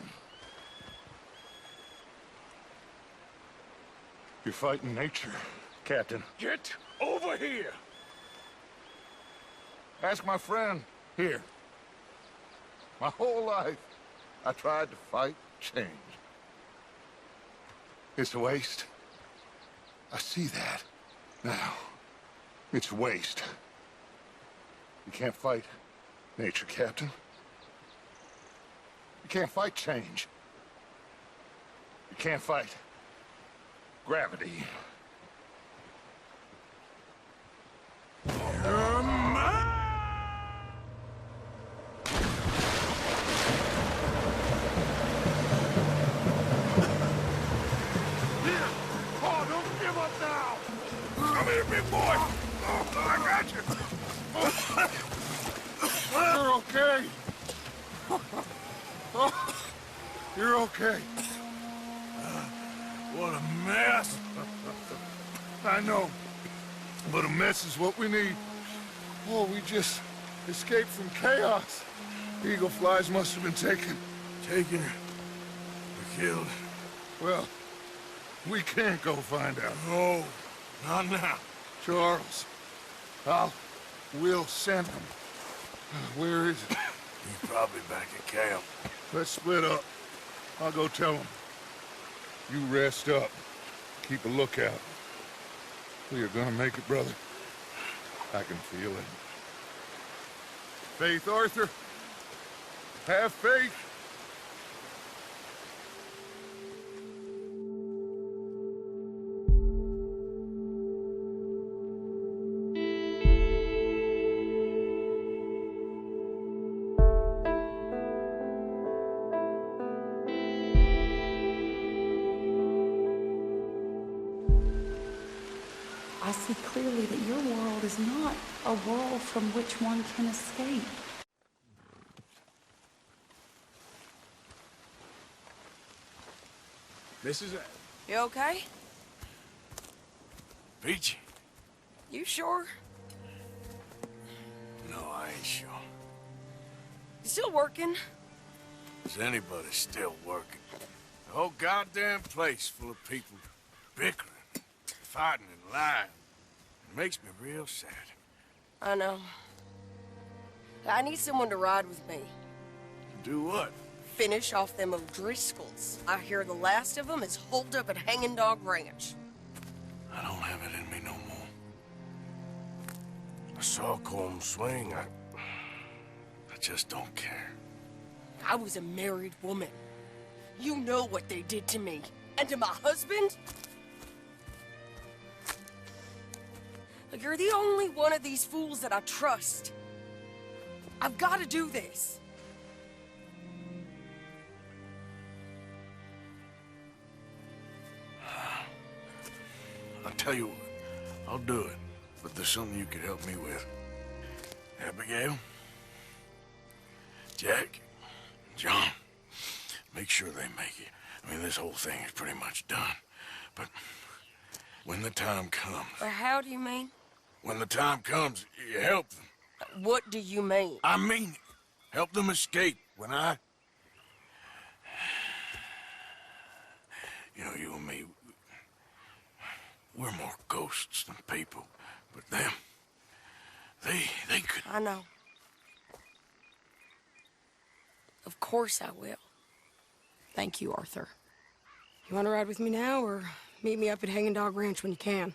You're fighting nature, Captain. Get over here! Ask my friend here. My whole life, I tried to fight change. It's a waste. I see that now. It's waste. You can't fight nature, Captain. You can't fight change. You can't fight gravity. Oh, don't give up now! Come here, big boy! I got you! You're okay. You're okay. What a mess! I know, but a mess is what we need. Oh, we just escaped from chaos. Eagle flies must have been taken. Taken or killed? Well, we can't go find out. No, not now. Charles, we'll send him. Where is he? He's probably back at camp. Let's split up. I'll go tell him. You rest up. Keep a lookout. We are gonna make it, brother. I can feel it. Faith, Arthur. Have faith. I see clearly that your world is not a world from which one can escape. This is it. You okay? Peachy? You sure? No, I ain't sure. You still working? Is anybody still working? The whole goddamn place full of people bickering, fighting and lying. It makes me real sad. I know. I need someone to ride with me. Do what? Finish off them O'Driscolls. I hear the last of them is holed up at Hanging Dog Ranch. I don't have it in me no more. I saw Colm swing. I just don't care. I was a married woman. You know what they did to me. And to my husband? You're the only one of these fools that I trust. I've got to do this. I'll tell you what, I'll do it, but there's something you could help me with. Abigail, Jack, John, make sure they make it. I mean, this whole thing is pretty much done, but when the time comes... How do you mean? When the time comes, you help them. What do you mean? I mean it. Help them escape. When I... You know, you and me, we're more ghosts than people. But them, they could... I know. Of course I will. Thank you, Arthur. You want to ride with me now, or meet me up at Hanging Dog Ranch when you can?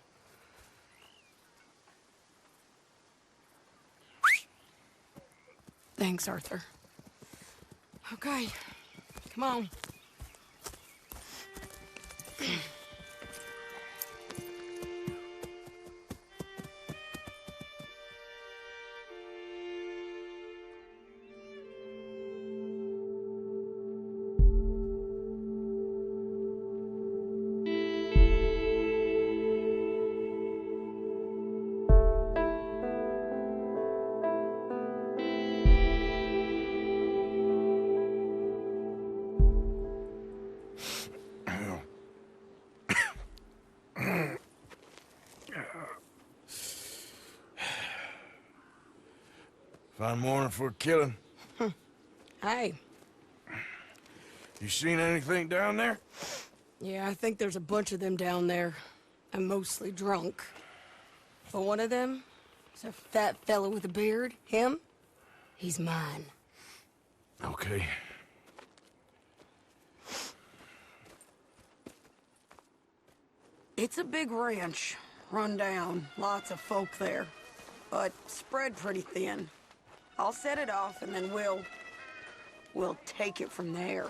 Thanks, Arthur. Okay, come on. Fine morning for a killing. Hey. You seen anything down there? Yeah, I think there's a bunch of them down there. I'm mostly drunk. But one of them is a fat fella with a beard. Him? He's mine. Okay. It's a big ranch. Run down. Lots of folk there. But spread pretty thin. I'll set it off and then we'll take it from there.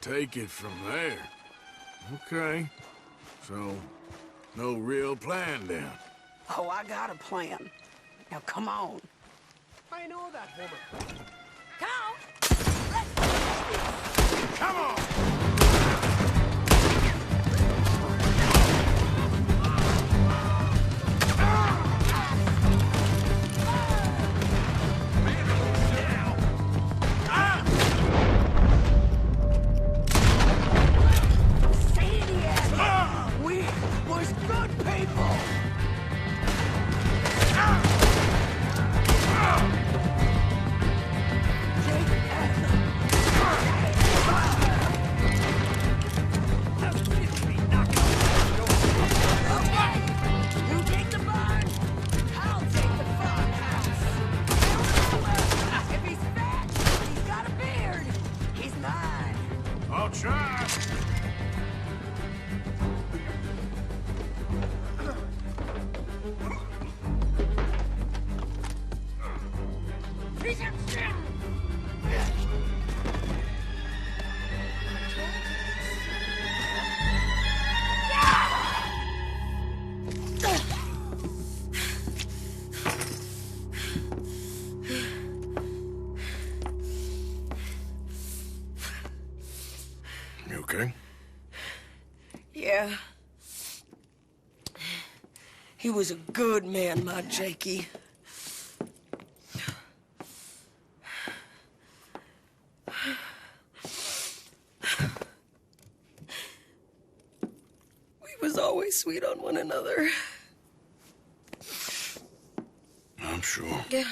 Take it from there? Okay. So, no real plan then? Oh, I got a plan. Now come on. I know that woman. Come on! We was good people. You take the barn, I'll take the farmhouse. If he's fat, he's got a beard. He's mine. I'll try. Piece of shit! You okay? Yeah. He was a good man, my Jakey. We was always sweet on one another. I'm sure. Yeah.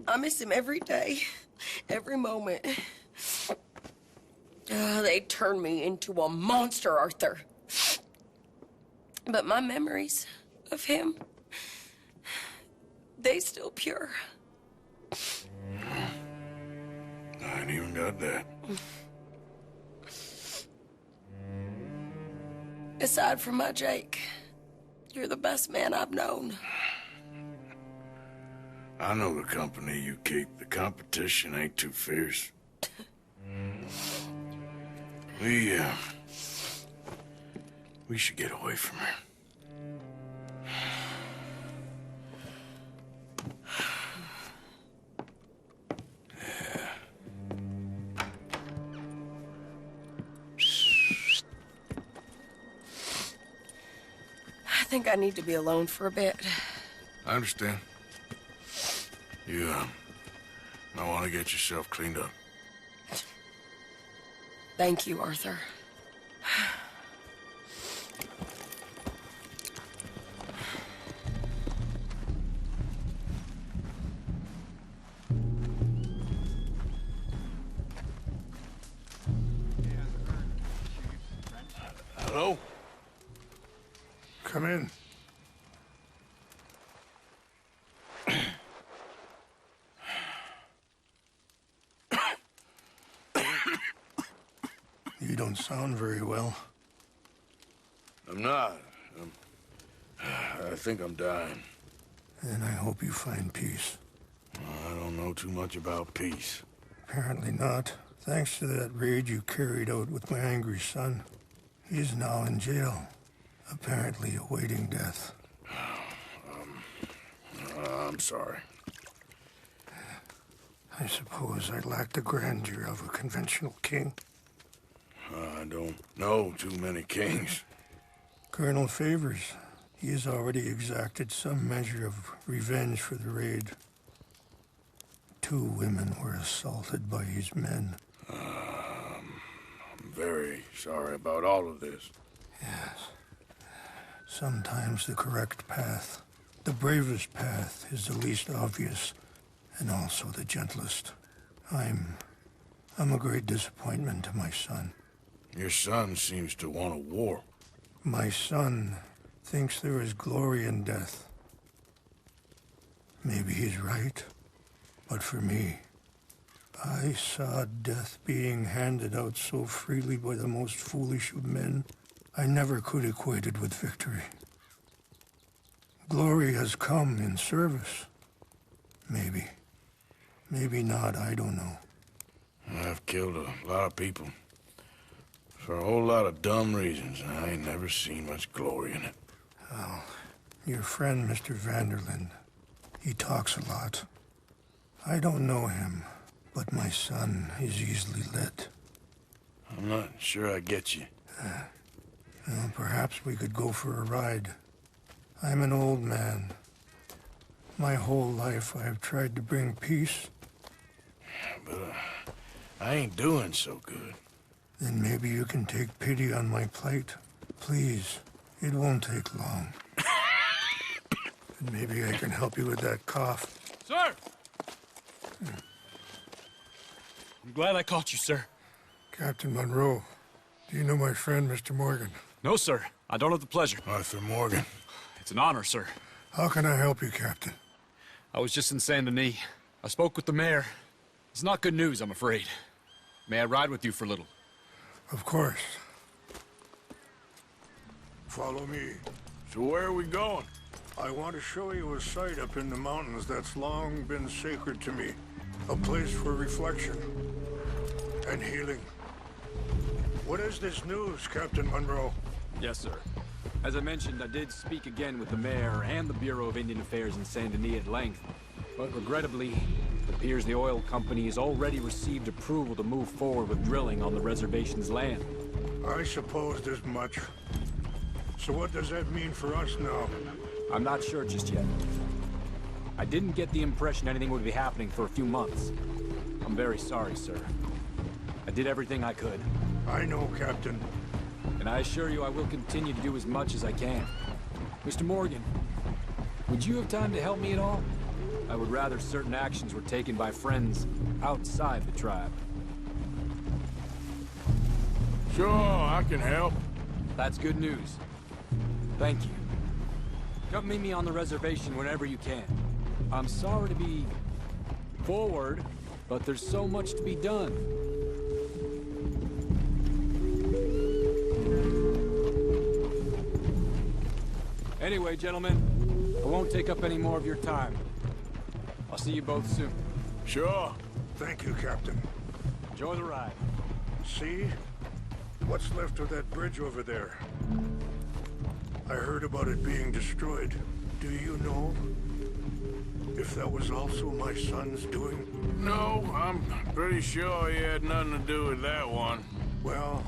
I miss him every day, every moment. They turned me into a monster, Arthur. But my memories of him, they still pure. I ain't even got that. Aside from my Jake, you're the best man I've known. I know the company you keep. The competition ain't too fierce. We should get away from her. I think I need to be alone for a bit. I understand. You, might want to get yourself cleaned up. Thank you, Arthur. Hello? Come in. You don't sound very well. I'm not. I think I'm dying. And I hope you find peace. I don't know too much about peace. Apparently not. Thanks to that raid you carried out with my angry son. He's now in jail, apparently awaiting death. I'm sorry. I suppose I lack the grandeur of a conventional king. I don't know too many kings. Colonel Favors, he has already exacted some measure of revenge for the raid. 2 women were assaulted by his men. I'm very sorry about all of this. Yes. Sometimes the correct path, the bravest path, is the least obvious and also the gentlest. I'm a great disappointment to my son. Your son seems to want a war. My son thinks there is glory in death. Maybe he's right, but for me, I saw death being handed out so freely by the most foolish of men, I never could equate it with victory. Glory has come in service. Maybe. Maybe not, I don't know. I've killed a lot of people. For a whole lot of dumb reasons, and I ain't never seen much glory in it. Oh, your friend, Mr. Vanderlyn, he talks a lot. I don't know him, but my son is easily led. I'm not sure I get you. Well, perhaps we could go for a ride. I'm an old man. My whole life I have tried to bring peace. But I ain't doing so good. Then maybe you can take pity on my plight. Please, it won't take long. And maybe I can help you with that cough. Sir! I'm glad I caught you, sir. Captain Monroe, do you know my friend, Mr. Morgan? No, sir. I don't have the pleasure. Arthur Morgan. It's an honor, sir. How can I help you, Captain? I was just in Saint Denis. I spoke with the mayor. It's not good news, I'm afraid. May I ride with you for a little? Of course. Follow me. So where are we going? I want to show you a site up in the mountains that's long been sacred to me. A place for reflection and healing. What is this news, Captain Monroe? Yes, sir. As I mentioned, I did speak again with the mayor and the Bureau of Indian Affairs in Saint Denis at length. But regrettably, it appears the oil company has already received approval to move forward with drilling on the reservation's land. I supposed as much. So what does that mean for us now? I'm not sure just yet. I didn't get the impression anything would be happening for a few months. I'm very sorry, sir. I did everything I could. I know, Captain. And I assure you I will continue to do as much as I can. Mr. Morgan, would you have time to help me at all? I would rather certain actions were taken by friends outside the tribe. Sure, I can help. That's good news. Thank you. Come meet me on the reservation whenever you can. I'm sorry to be forward, but there's so much to be done. Anyway, gentlemen, I won't take up any more of your time. I'll see you both soon. Sure. Thank you, Captain. Enjoy the ride. See? What's left of that bridge over there? I heard about it being destroyed. Do you know if that was also my son's doing? No, I'm pretty sure he had nothing to do with that one. Well,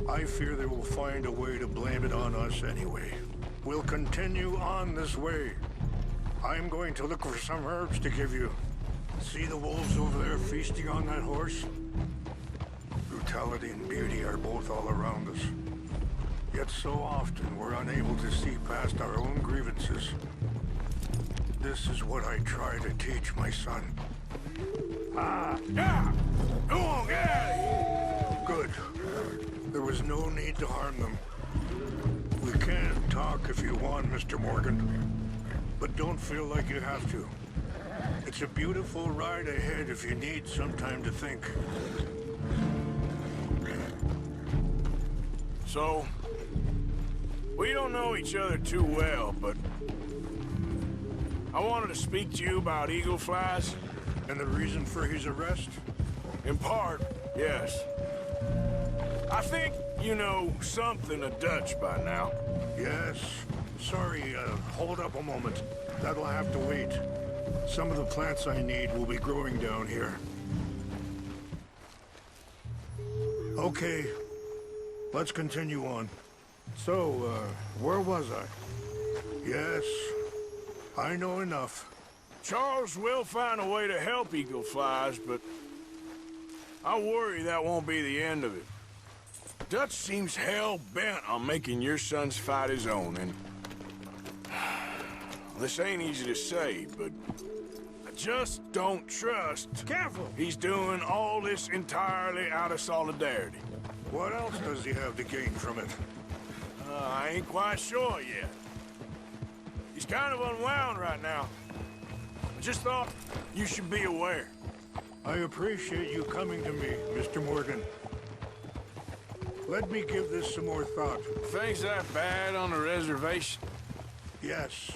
I fear they will find a way to blame it on us anyway. We'll continue on this way. I'm going to look for some herbs to give you. See the wolves over there feasting on that horse? Brutality and beauty are both all around us. Yet so often we're unable to see past our own grievances. This is what I try to teach my son. Yeah! Go on, get out of here! Good. There was no need to harm them. We can talk if you want, Mr. Morgan. But don't feel like you have to. It's a beautiful ride ahead if you need some time to think. So, we don't know each other too well, but I wanted to speak to you about eagle flies. And the reason for his arrest? In part, yes. I think you know something of Dutch by now. Yes. Sorry, hold up a moment. That'll have to wait. Some of the plants I need will be growing down here. Okay. Let's continue on. So, where was I? Yes. I know enough. Charles will find a way to help eagle flies, but I worry that won't be the end of it. Dutch seems hell-bent on making your son's fight his own, and this ain't easy to say, but I just don't trust. Careful! He's doing all this entirely out of solidarity. What else does he have to gain from it? I ain't quite sure yet. He's kind of unwound right now. I just thought you should be aware. I appreciate you coming to me, Mr. Morgan. Let me give this some more thought. Things that bad on the reservation? Yes.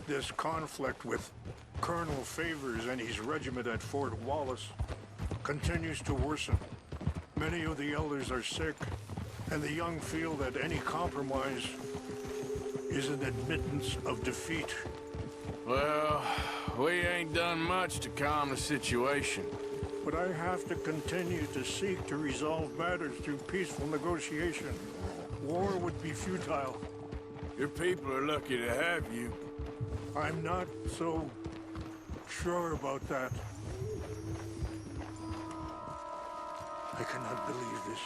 This conflict with Colonel Favors and his regiment at Fort Wallace continues to worsen. Many of the elders are sick, and the young feel that any compromise is an admittance of defeat. Well, we ain't done much to calm the situation. But I have to continue to seek to resolve matters through peaceful negotiation. War would be futile. Your people are lucky to have you. I'm not so sure about that. I cannot believe this.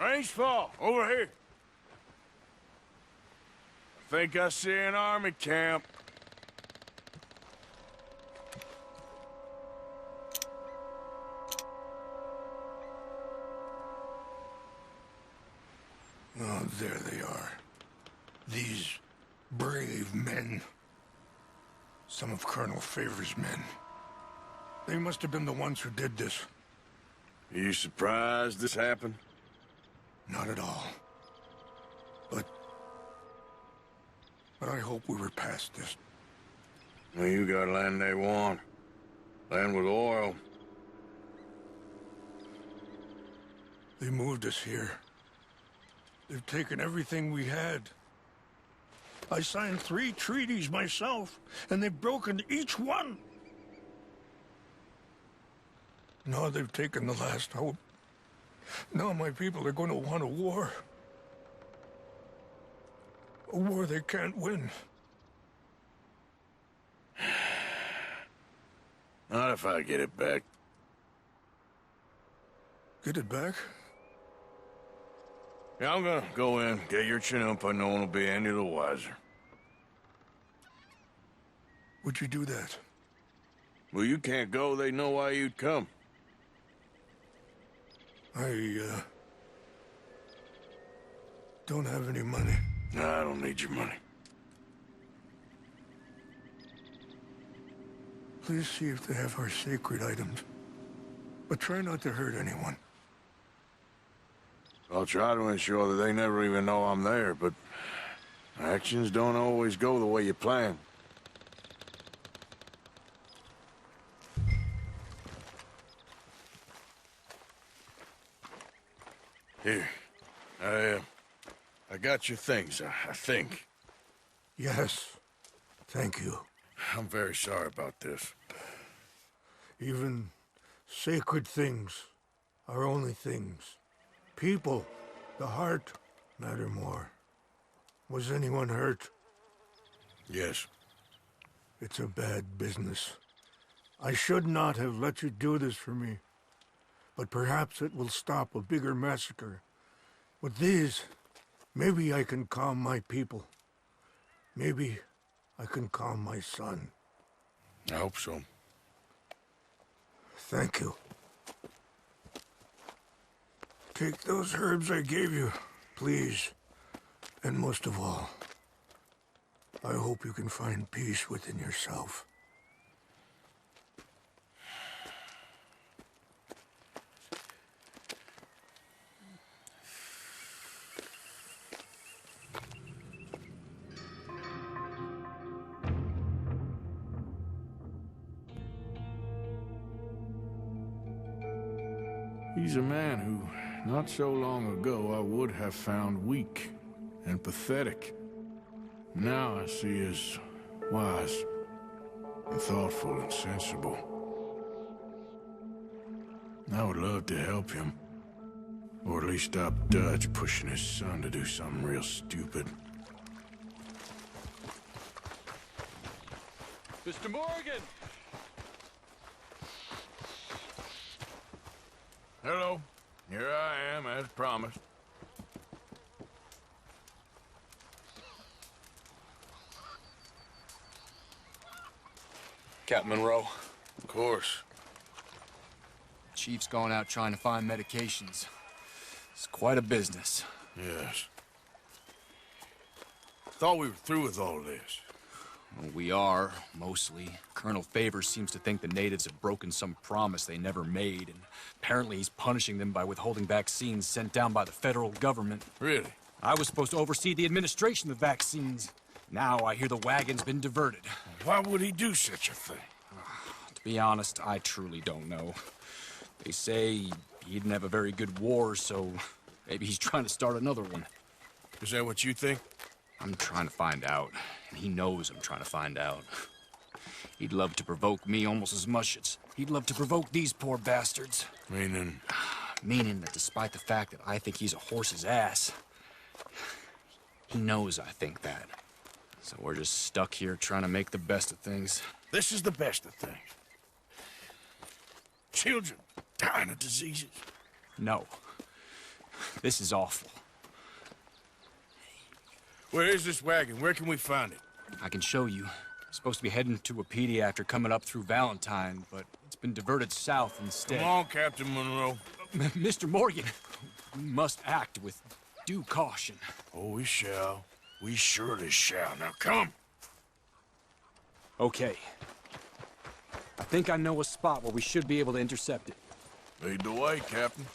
Range fall, over here. I think I see an army camp. Oh, there they are. These brave men. Some of Colonel Favors' men. They must have been the ones who did this. Are you surprised this happened? Not at all. But I hope we were past this. Well, you got land they want. Land with oil. They moved us here. They've taken everything we had. I signed 3 treaties myself, and they've broken each one. Now they've taken the last hope. Now my people are going to want a war. A war they can't win. Not if I get it back. Get it back? Yeah, I'm gonna go in, get your Chinook, no one will be any the wiser. Would you do that? Well, you can't go, they know why you'd come. I don't have any money. No, I don't need your money. Please see if they have our sacred items. But try not to hurt anyone. I'll try to ensure that they never even know I'm there, but actions don't always go the way you plan. Here, I got your things, I think. Yes, thank you. I'm very sorry about this. Even sacred things are only things. People, the heart, matter more. Was anyone hurt? Yes. It's a bad business. I should not have let you do this for me. But perhaps it will stop a bigger massacre. With these, maybe I can calm my people. Maybe I can calm my son. I hope so. Thank you. Take those herbs I gave you, please. And most of all, I hope you can find peace within yourself. He's a man who, not so long ago, I would have found weak and pathetic. Now I see as wise and thoughtful and sensible. I would love to help him. Or at least stop Dutch pushing his son to do something real stupid. Mr. Morgan! Hello. Here I am, as promised. Captain Monroe. Of course. Chief's gone out trying to find medications. It's quite a business. Yes. Thought we were through with all this. Well, we are, mostly. Colonel Favors seems to think the natives have broken some promise they never made, and apparently he's punishing them by withholding vaccines sent down by the federal government. Really? I was supposed to oversee the administration of vaccines. Now I hear the wagon's been diverted. Why would he do such a thing? To be honest, I truly don't know. They say he didn't have a very good war, so maybe he's trying to start another one. Is that what you think? I'm trying to find out, and he knows I'm trying to find out. He'd love to provoke me almost as much as he'd love to provoke these poor bastards. Meaning? Meaning that despite the fact that I think he's a horse's ass, he knows I think that. So we're just stuck here trying to make the best of things. This is the best of things. Children dying of diseases. No. This is awful. Where is this wagon? Where can we find it? I can show you. Supposed to be heading to Wapiti after coming up through Valentine, but it's been diverted south instead. Come on, Captain Monroe. Mr. Morgan, we must act with due caution. Oh, we shall. We surely shall. Now, come. Okay. I think I know a spot where we should be able to intercept it. Lead the way, Captain.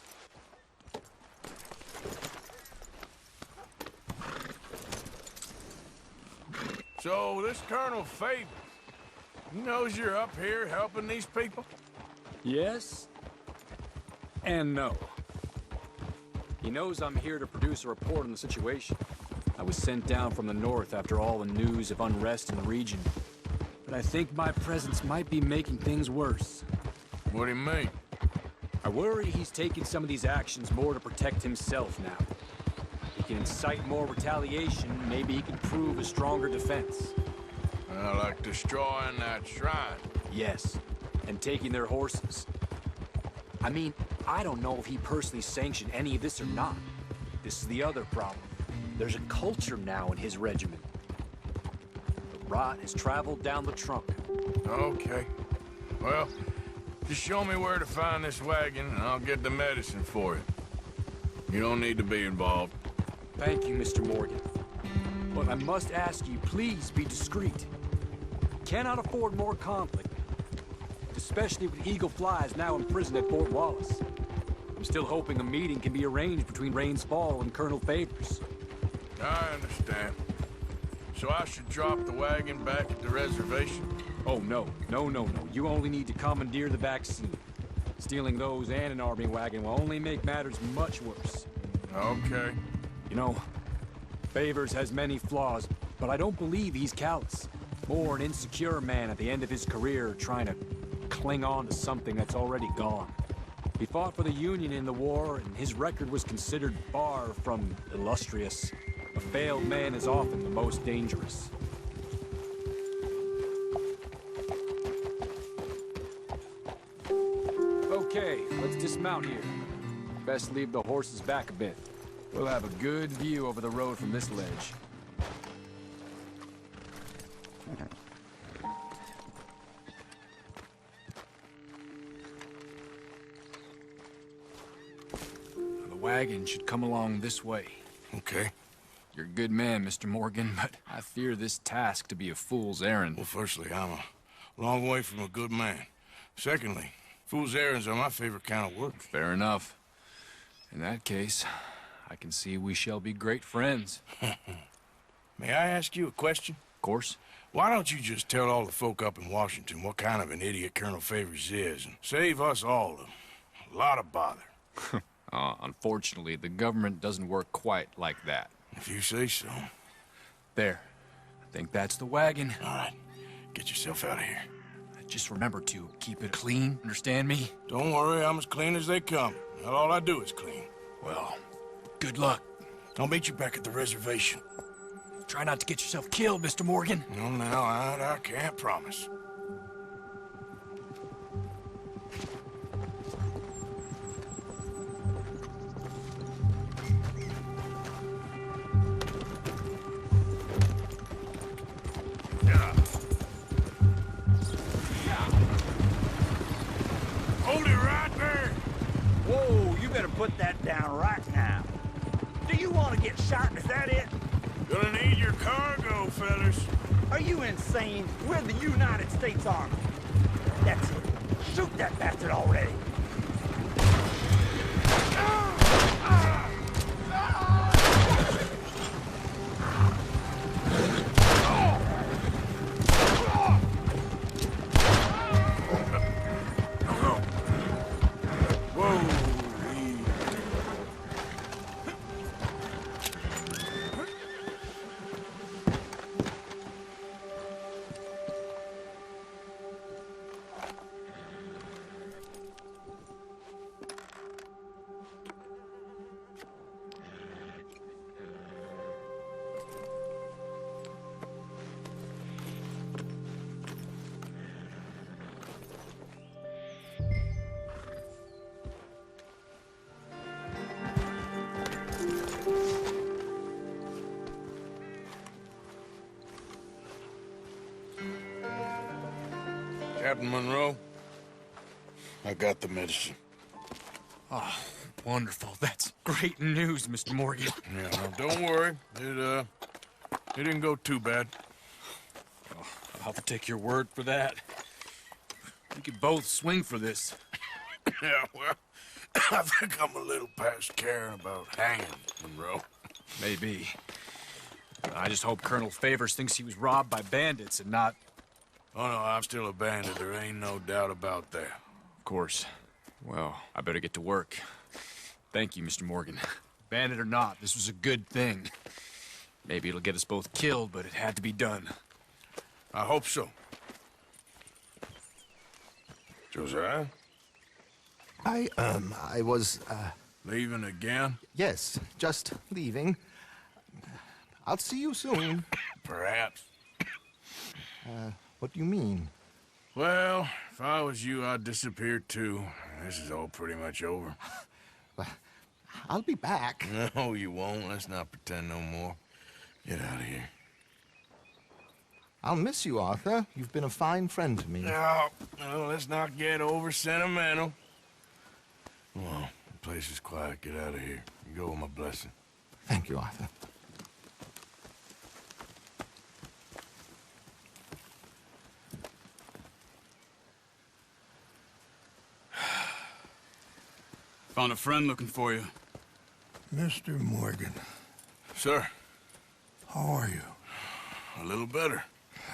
So, this Colonel Favors, he knows you're up here helping these people? Yes. And no. He knows I'm here to produce a report on the situation. I was sent down from the north after all the news of unrest in the region. But I think my presence might be making things worse. What do you mean? I worry he's taking some of these actions more to protect himself now. He can incite more retaliation, maybe he can prove a stronger defense. Like destroying that shrine? Yes, and taking their horses. I mean, I don't know if he personally sanctioned any of this or not. This is the other problem. There's a culture now in his regiment. The rot has traveled down the trunk. Okay. Well, just show me where to find this wagon, and I'll get the medicine for you. You don't need to be involved. Thank you, Mr. Morgan. But I must ask you, please be discreet. Cannot afford more conflict. Especially with Eagle Flies now imprisoned at Fort Wallace. I'm still hoping a meeting can be arranged between Rains Fall and Colonel Favors. I understand. So I should drop the wagon back at the reservation? Oh, no. No. You only need to commandeer the vaccine. Stealing those and an army wagon will only make matters much worse. Okay. You know, Favors has many flaws, but I don't believe he's callous. More an insecure man at the end of his career trying to cling on to something that's already gone. He fought for the Union in the war, and his record was considered far from illustrious. A failed man is often the most dangerous. Okay, let's dismount here. Best leave the horses back a bit. We'll have a good view over the road from this ledge. The wagon should come along this way. Okay. You're a good man, Mr. Morgan, but I fear this task to be a fool's errand. Well, firstly, I'm a long way from a good man. Secondly, fool's errands are my favorite kind of work. Fair enough. In that case, I can see we shall be great friends. May I ask you a question? Of course. Why don't you just tell all the folk up in Washington what kind of an idiot Colonel Favors is and save us all a lot of bother? Unfortunately, the government doesn't work quite like that. If you say so. There. I think that's the wagon. All right. Get yourself out of here. Just remember to keep it clean, understand me? Don't worry, I'm as clean as they come. Not all I do is clean. Well, good luck. I'll meet you back at the reservation. Try not to get yourself killed, Mr. Morgan. No, now, I can't promise. cargo, fellas. Are you insane? We're the United States Army. That's it. Shoot that bastard already. Captain Monroe, I got the medicine. Oh, wonderful. That's great news, Mr. Morgan. Yeah, no, don't worry. It didn't go too bad. Oh, I'll have to take your word for that. We could both swing for this. Yeah, well, I think I'm a little past caring about hanging, Monroe. Maybe. I just hope Colonel Favors thinks he was robbed by bandits and not... Oh, no, I'm still a bandit. There ain't no doubt about that. Of course. Well, I better get to work. Thank you, Mr. Morgan. Bandit or not, this was a good thing. Maybe it'll get us both killed, but it had to be done. I hope so. Josiah? I was, Leaving again? Yes, just leaving. I'll see you soon. Perhaps. What do you mean? Well, if I was you, I'd disappear too. This is all pretty much over. Well, I'll be back. No, you won't. Let's not pretend no more. Get out of here. I'll miss you, Arthur. You've been a fine friend to me. No, let's not get over sentimental. Come on, the place is quiet. Get out of here. You go with my blessing. Thank you, Arthur. Found a friend looking for you. Mr. Morgan. Sir. How are you? A little better.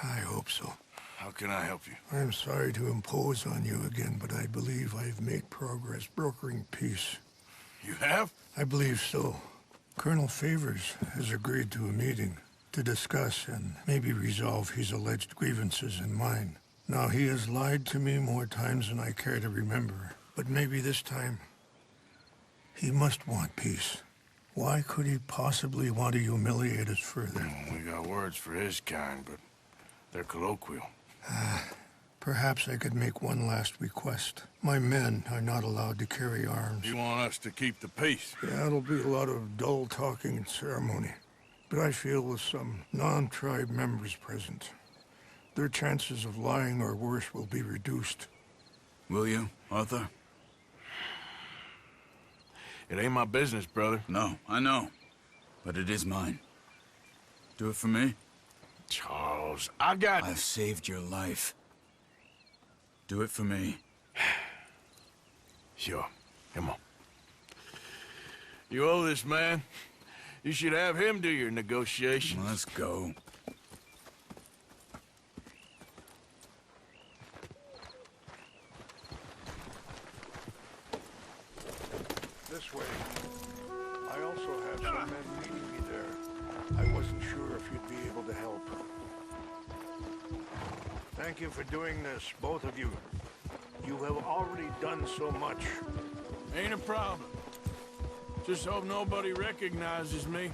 I hope so. How can I help you? I'm sorry to impose on you again, but I believe I've made progress brokering peace. You have? I believe so. Colonel Favors has agreed to a meeting to discuss and maybe resolve his alleged grievances and mine. Now, he has lied to me more times than I care to remember, but maybe this time he must want peace. Why could he possibly want to humiliate us further? We got words for his kind, but they're colloquial. Perhaps I could make one last request. My men are not allowed to carry arms. You want us to keep the peace? Yeah, it'll be a lot of dull talking and ceremony. But I feel with some non-tribe members present, their chances of lying or worse will be reduced. Will you, Arthur? It ain't my business, brother. No, I know. But it is mine. Do it for me? Charles, I've saved your life. Do it for me. Sure. Come on. You owe this man. You should have him do your negotiations. Let's go. This way. I also have some men meeting me there. I wasn't sure if you'd be able to help. Thank you for doing this, both of you. You have already done so much. Ain't a problem. Just hope nobody recognizes me.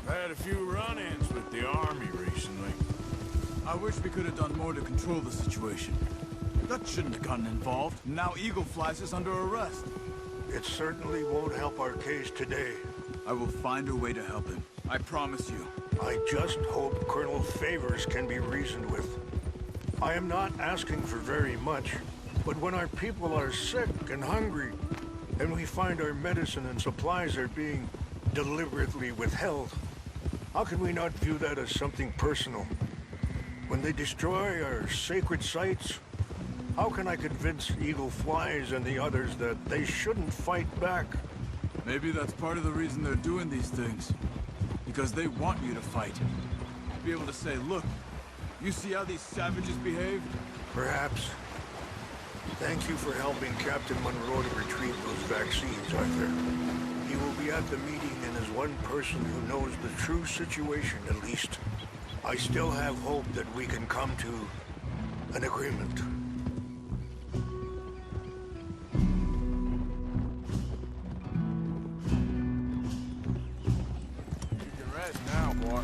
I've had a few run-ins with the army recently. I wish we could have done more to control the situation. Dutch shouldn't have gotten involved. Now Eagle Flies is under arrest. It certainly won't help our case today. I will find a way to help him. I promise you. I just hope Colonel Favors can be reasoned with. I am not asking for very much, but when our people are sick and hungry, and we find our medicine and supplies are being deliberately withheld, How can we not view that as something personal? When they destroy our sacred sites, how can I convince Eagle Flies and the others that they shouldn't fight back? Maybe that's part of the reason they're doing these things. Because they want you to fight. Be able to say, look, you see how these savages behave? Perhaps. Thank you for helping Captain Monroe to retrieve those vaccines, Arthur. He will be at the meeting and is one person who knows the true situation, at least. I still have hope that we can come to an agreement. You can rest now, boy.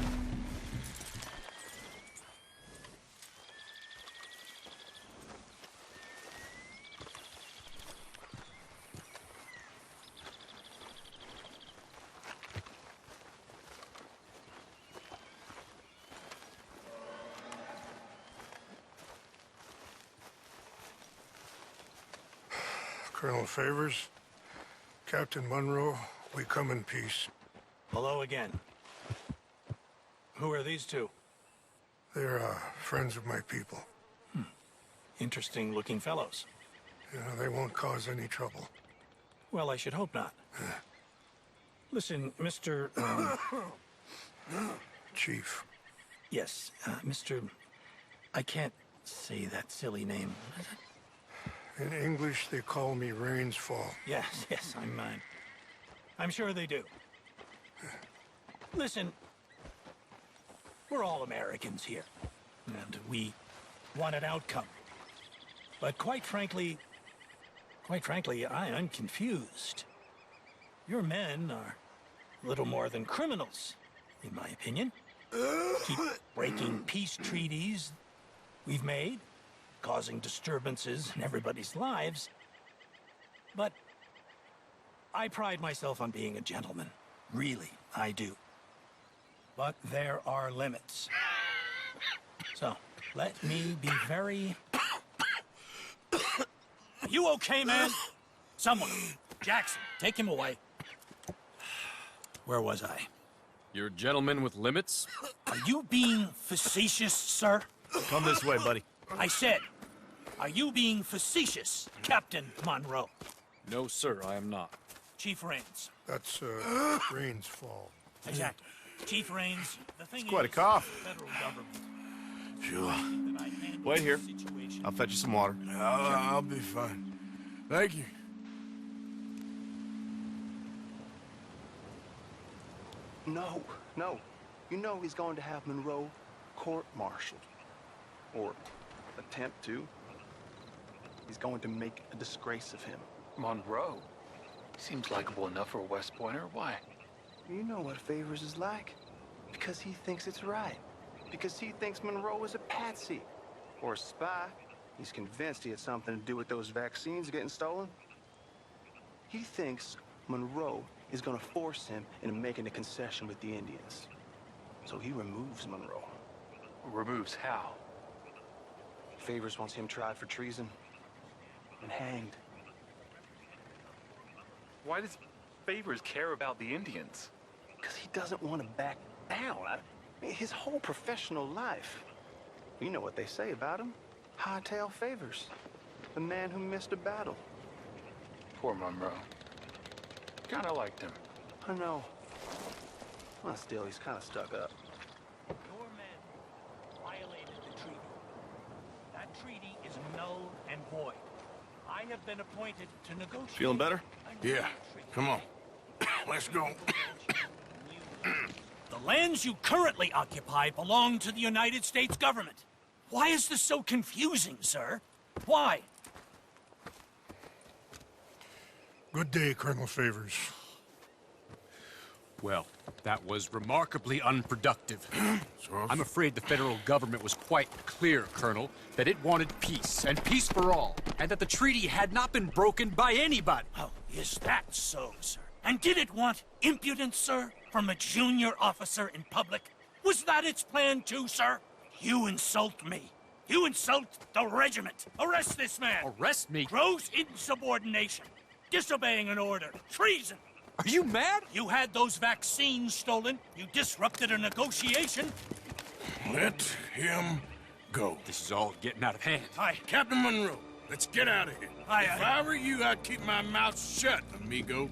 Colonel Favors, Captain Monroe, we come in peace. Hello again. Who are these two? They're friends of my people. Interesting looking fellows. Yeah, they won't cause any trouble. Well, I should hope not. Listen, Mr. Chief. Yes, Mr. I can't say that silly name. In English, they call me Rains Fall. Yes, I'm sure they do. Listen, we're all Americans here, and we want an outcome. But quite frankly, I am confused. Your men are little more than criminals, in my opinion. Keep breaking peace treaties we've made, causing disturbances in everybody's lives. But I pride myself on being a gentleman. Really, I do. But there are limits. So, let me be very... Are you okay, man? Someone. Jackson, take him away. Where was I? You're a gentleman with limits? Are you being facetious, sir? Come this way, buddy. I said, are you being facetious, Captain Monroe? No, sir, I am not. Chief Rains. That's, Rains Fall. Exactly. Chief Rains, the thing It's quite a is, cough. the federal government. Sure. Wait here. I'll fetch you some water. I'll be fine. Thank you. No. You know he's going to have Monroe court-martialed. Or attempt to. He's going to make a disgrace of him. Monroe? Seems likable enough for a West Pointer. Why? You know what Favors is like. Because he thinks it's right. Because he thinks Monroe is a patsy. Or a spy. He's convinced he had something to do with those vaccines getting stolen. He thinks Monroe is gonna force him into making a concession with the Indians. So he removes Monroe. Removes how? Favors wants him tried for treason and hanged. Why does Favors care about the Indians? Because he doesn't want to back down. His whole professional life. You know what they say about him. Hightail Favors. The man who missed a battle. Poor Monroe. Kinda liked him. I know. Well, still, he's kind of stuck up. Your men violated the treaty. That treaty is null and void. I have been appointed to negotiate... Feeling better? Yeah. Come on. Let's go. The lands you currently occupy belong to the United States government. Why is this so confusing, sir? Why? Good day, Colonel Favors. Well, that was remarkably unproductive. I'm afraid the federal government was quite clear, Colonel, that it wanted peace, and peace for all, and that the treaty had not been broken by anybody. Oh, is that so, sir? And did it want impudence, sir, from a junior officer in public? Was that its plan too, sir? You insult me. You insult the regiment. Arrest this man. Arrest me? Gross insubordination. Disobeying an order. Treason. Are you mad? You had those vaccines stolen. You disrupted a negotiation. Let him go. This is all getting out of hand. Aye. Captain Monroe, let's get out of here. Aye, If aye. I were you, I'd keep my mouth shut, amigo.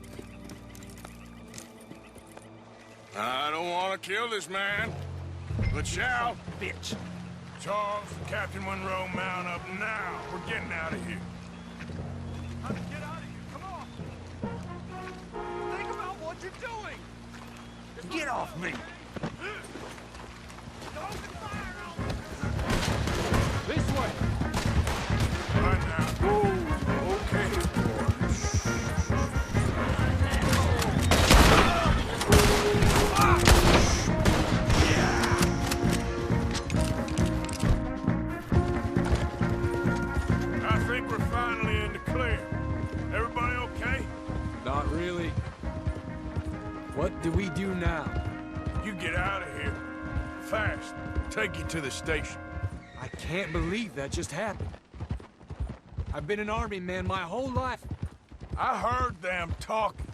I don't want to kill this man, but shall. Bitch. Charles, Captain Monroe, mount up now. We're getting out of here. Let's get out of here. Come on. Think about what you're doing. Get off me! This way. Right now. Okay, I think we're finally in the clear. Everybody okay? Not really. What do we do now? You get out of here. Fast. Take you to the station. I can't believe that just happened. I've been an army man my whole life. I heard them talking.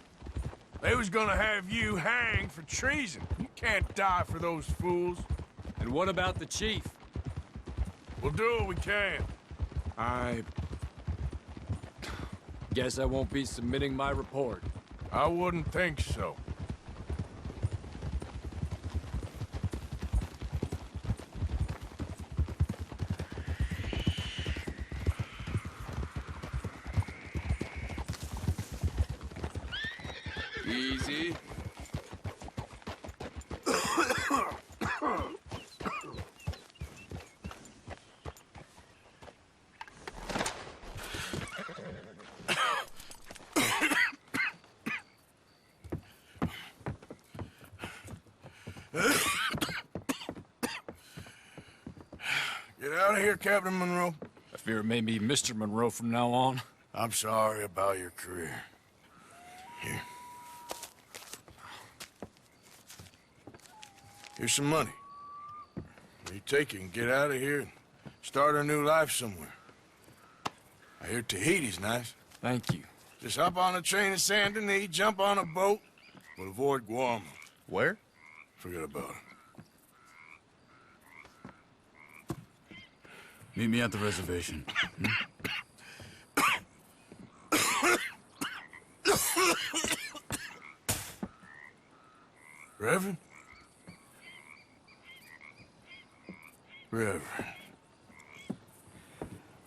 They was gonna have you hanged for treason. You can't die for those fools. And what about the chief? We'll do what we can. I guess I won't be submitting my report. I wouldn't think so. Easy. Get out of here, Captain Monroe. I fear it may be Mr. Monroe from now on. I'm sorry about your career. Here. Here's some money. You take it and get out of here and start a new life somewhere. I hear Tahiti's nice. Thank you. Just hop on a train to Saint Denis, jump on a boat, but avoid Guam. Where? Forget about it. Meet me at the reservation. Reverend? Reverend.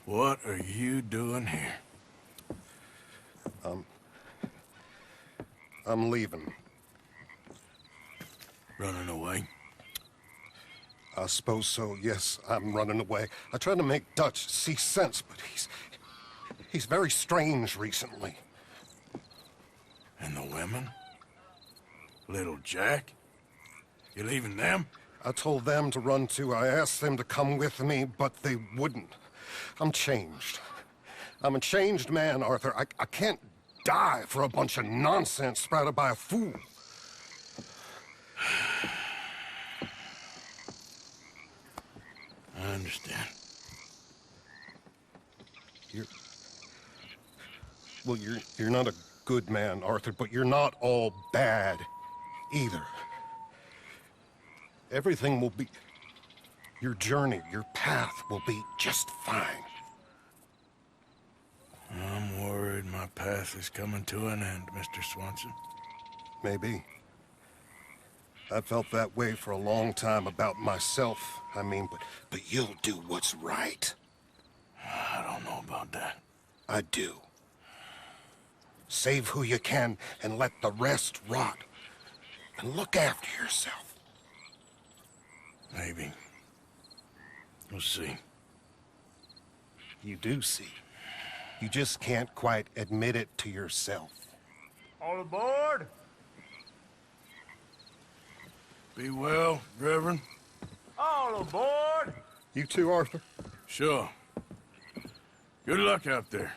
What are you doing here? I'm leaving. Running away? I suppose so, yes, I'm running away. I tried to make Dutch see sense, but he's very strange recently. And the women? Little Jack? You leaving them? I told them to run too. I asked them to come with me, but they wouldn't. I'm changed. I'm a changed man, Arthur. I can't die for a bunch of nonsense sprouted by a fool. I understand. You're not a good man, Arthur, but you're not all bad either. Everything will be... Your journey, your path will be just fine. I'm worried my path is coming to an end, Mr. Swanson. Maybe. I've felt that way for a long time about myself, I mean, but you'll do what's right. I don't know about that. I do. Save who you can and let the rest rot. And look after yourself. Maybe. We'll see. You do see. You just can't quite admit it to yourself. All aboard! Be well, Reverend. All aboard! You too, Arthur? Sure. Good luck out there.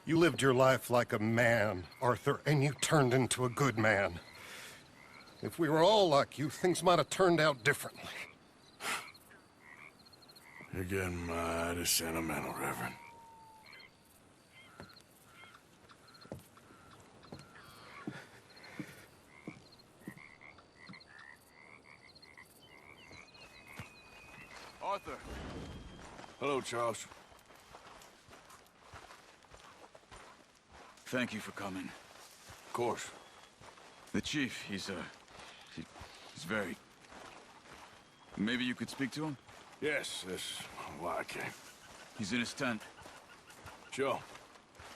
You lived your life like a man, Arthur, and you turned into a good man. If we were all like you, things might have turned out differently. You're getting mighty sentimental, Reverend. Arthur. Hello, Charles. Thank you for coming. Of course. The chief, he's very... Maybe you could speak to him? Yes, that's why I came. He's in his tent. Sure.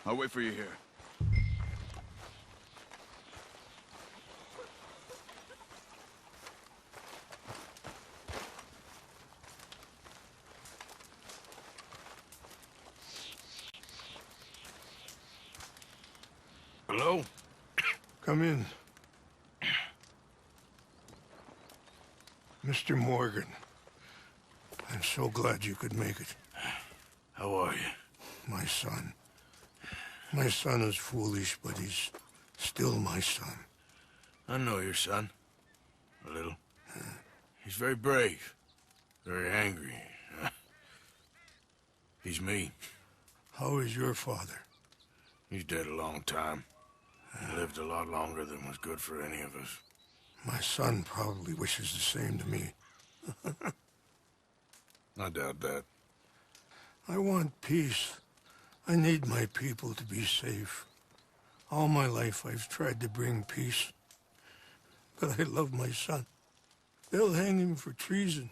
I'll wait for you here. Hello? Come in. Mr. Morgan, I'm so glad you could make it. How are you? My son. My son is foolish, but he's still my son. I know your son. A little. He's very brave. Very angry. He's me. How is your father? He's dead a long time. He lived a lot longer than was good for any of us. My son probably wishes the same to me. I doubt that. I want peace. I need my people to be safe. All my life I've tried to bring peace. But I love my son. They'll hang him for treason.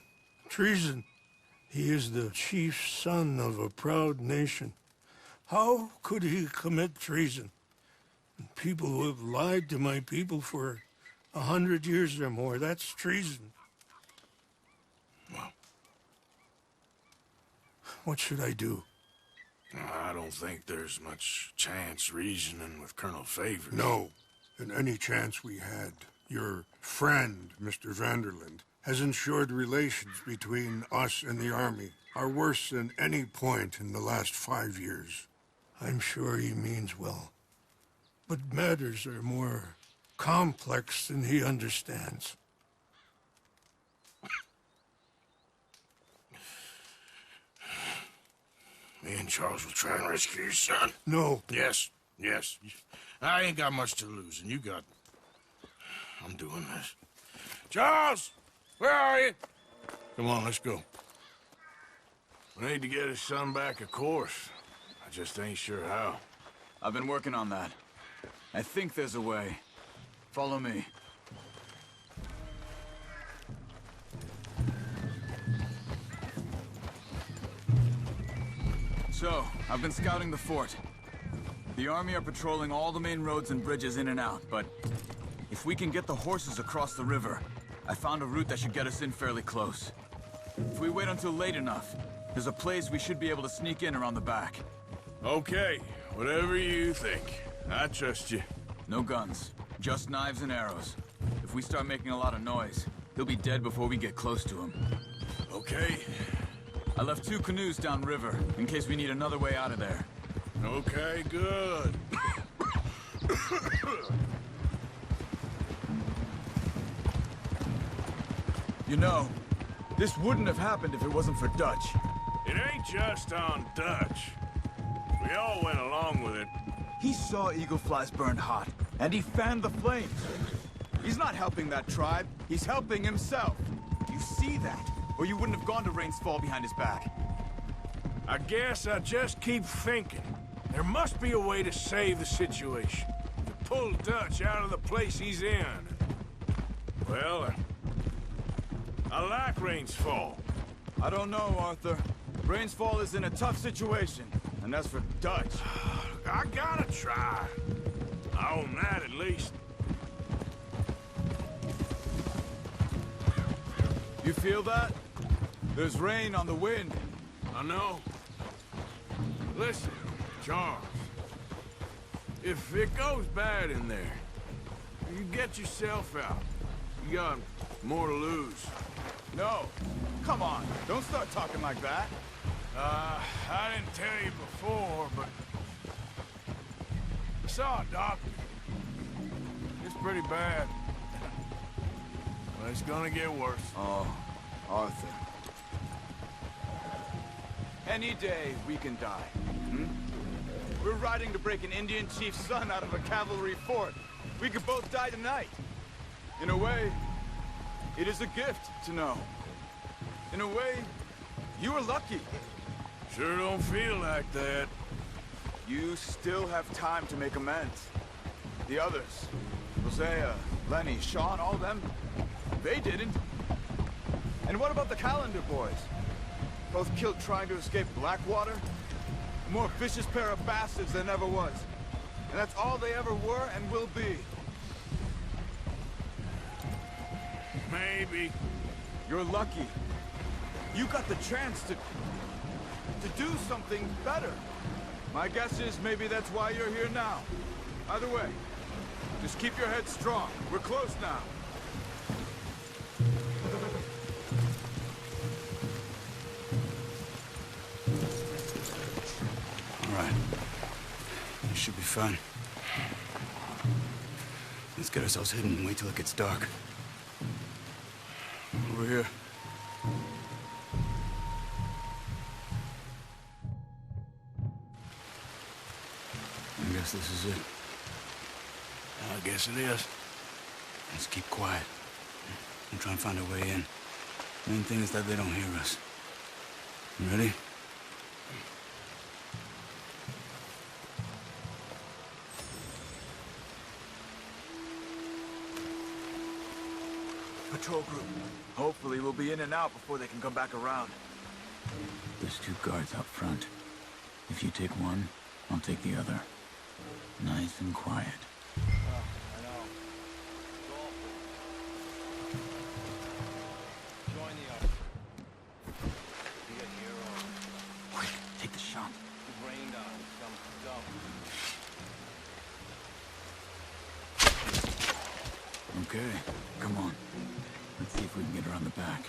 Treason. He is the chief son of a proud nation. How could he commit treason? People who have lied to my people for 100 years or more, that's treason. Well, what should I do? I don't think there's much chance reasoning with Colonel Favors. No. In any chance we had, your friend, Mr. Vanderland, has ensured relations between us and the army are worse than any point in the last 5 years. I'm sure he means well. But matters are more complex than he understands. Me and Charles will try and rescue your son. No. Yes, yes. I ain't got much to lose, and you got... I'm doing this. Charles! Where are you? Come on, let's go. We need to get his son back, of course. I just ain't sure how. I've been working on that. I think there's a way. Follow me. So, I've been scouting the fort. The army are patrolling all the main roads and bridges in and out, but if we can get the horses across the river, I found a route that should get us in fairly close. If we wait until late enough, there's a place we should be able to sneak in around the back. Okay, whatever you think. I trust you. No guns, just knives and arrows. If we start making a lot of noise, he'll be dead before we get close to him. Okay. I left 2 canoes downriver, in case we need another way out of there. Okay, good. You know, this wouldn't have happened if it wasn't for Dutch. It ain't just on Dutch. We all went along with it. He saw eagle flies burned hot, and he fanned the flames. He's not helping that tribe, he's helping himself. You see that, or you wouldn't have gone to Rain's Fall behind his back. I guess I just keep thinking. There must be a way to save the situation. To pull Dutch out of the place he's in. Well, I like Rain's Fall. I don't know, Arthur. Rain's Fall is in a tough situation, and as for Dutch... I gotta try. I own that at least. You feel that? There's rain on the wind. I know. Listen, Charles. If it goes bad in there, you get yourself out. You got more to lose. No. Come on. Don't start talking like that. I didn't tell you before, but... I saw a doctor. It's pretty bad. Well, it's gonna get worse. Oh, Arthur. Any day we can die. Hmm? We're riding to break an Indian chief's son out of a cavalry fort. We could both die tonight. In a way, it is a gift to know. In a way, You were lucky. Sure don't feel like that. You still have time to make amends. The others, Hosea, Lenny, Sean, all them, they didn't. And what about the Calendar boys? Both killed trying to escape Blackwater? A more vicious pair of bastards than ever was. And that's all they ever were and will be. Maybe. You're lucky. You got the chance to do something better. My guess is maybe that's why you're here now. Either way, just keep your head strong. We're close now. All right. This should be fun. Let's get ourselves hidden and wait till it gets dark. Over here. I guess this is it. I guess it is. Let's keep quiet. And try and find a way in. Main thing is that they don't hear us. You ready? Patrol group. Hopefully we'll be in and out before they can come back around. There's 2 guards out front. If you take one, I'll take the other. Nice and quiet. Quick, take the shot. Okay, come on. Let's see if we can get around the back.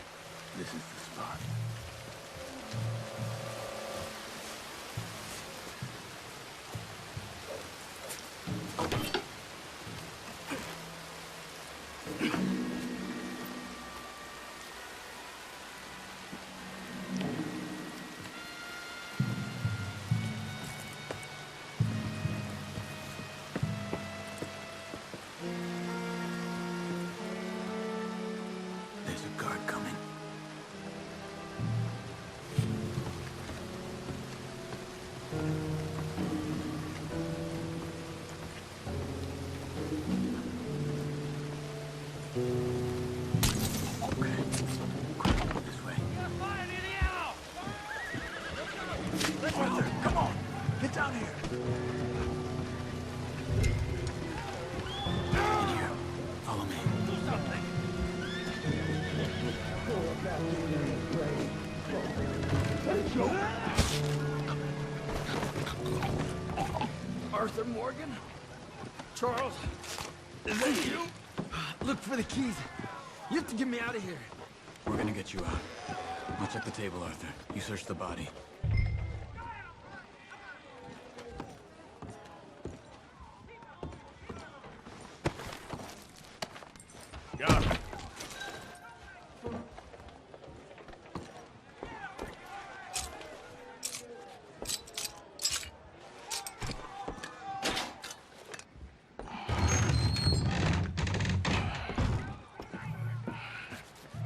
This is the spot. There's a guard coming. Arthur, come on! Get down here! In here. Follow me. Do something! Arthur Morgan? Charles? Is that you? Look for the keys. You have to get me out of here. We're gonna get you out. I'll check the table, Arthur. You search the body. Got it.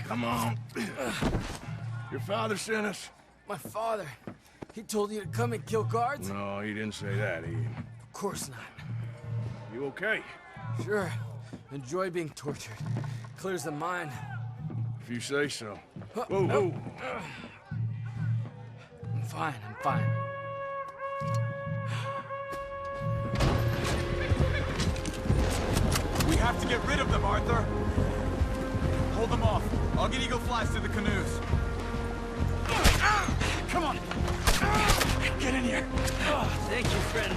Come on. Your father sent us? My father. He told you to come and kill guards? No, he didn't say that. Of course not. You okay? Sure. Enjoy being tortured. Clears the mind. If you say so. Whoa, whoa. I'm fine, I'm fine. We have to get rid of them, Arthur. Hold them off. I'll get Eagle Flies to the canoes. Come on! Get in here! Oh, thank you, friend.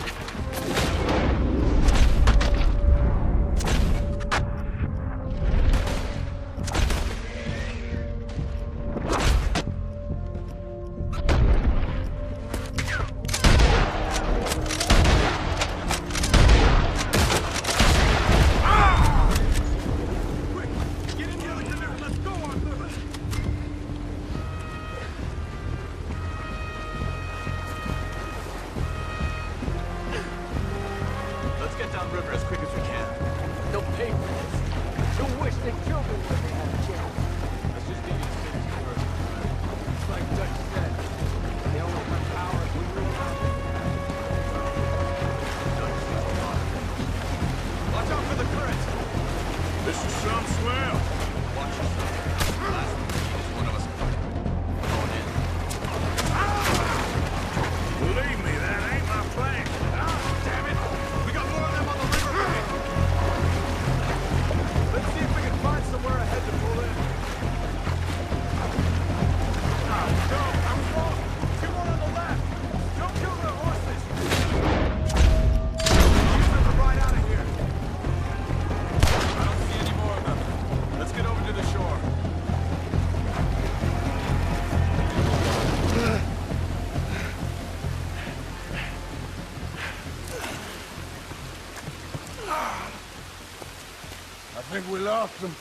them.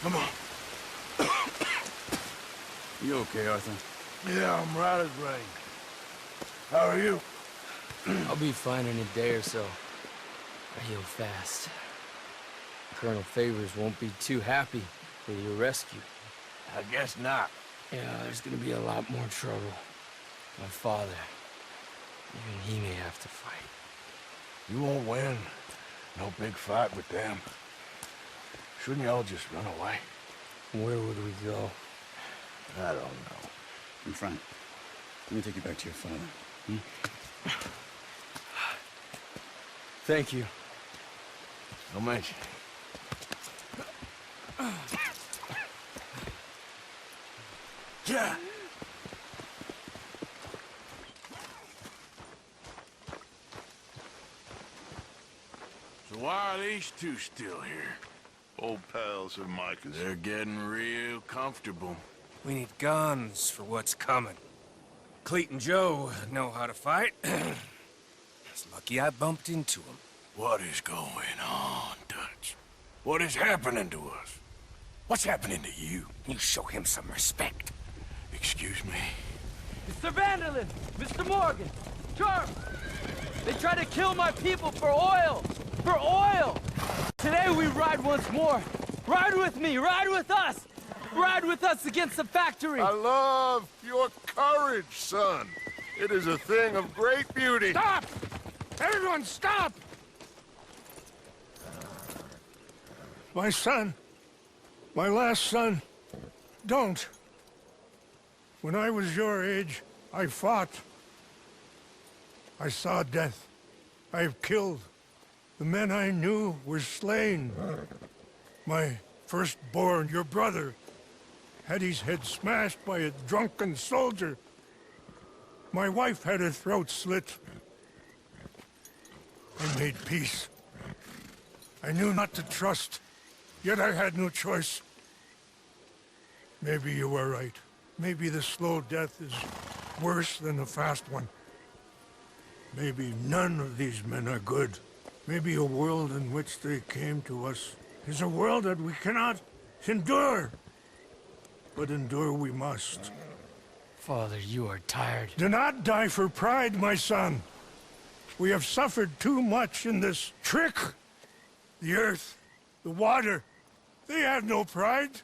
Come on. You okay, Arthur? Yeah, I'm right as rain. How are you? I'll be fine in a day or so. I heal fast. Colonel Favors won't be too happy with your rescue. I guess not. Yeah, there's gonna be a lot more trouble. My father, even he may have to fight. You won't win. No big fight with them. Shouldn't y'all just run away? Where would we go? I don't know. I'm Frank. Let me take you back to your father. Thank you. No mention. Yeah. So why are these two still here? Old pals of Micah's. They're getting real comfortable. We need guns for what's coming. Cleet and Joe know how to fight. It's lucky I bumped into them. What is going on, Dutch? What is happening to us? What's happening to you? You show him some respect. Excuse me? Mr. Vanderlyn! Mr. Morgan! Charm! They try to kill my people for oil! For oil! Today we ride once more! Ride with me! Ride with us! Ride with us against the factory! I love your courage, son. It is a thing of great beauty. Stop! Everyone stop! My son, my last son, don't. When I was your age, I fought. I saw death. I have killed. The men I knew were slain. My firstborn, your brother, had his head smashed by a drunken soldier. My wife had her throat slit. I made peace. I knew not to trust, yet I had no choice. Maybe you were right. Maybe the slow death is worse than the fast one. Maybe none of these men are good. Maybe a world in which they came to us is a world that we cannot endure. But endure we must. Father, you are tired. Do not die for pride, my son. We have suffered too much in this trick. The earth, the water, they have no pride.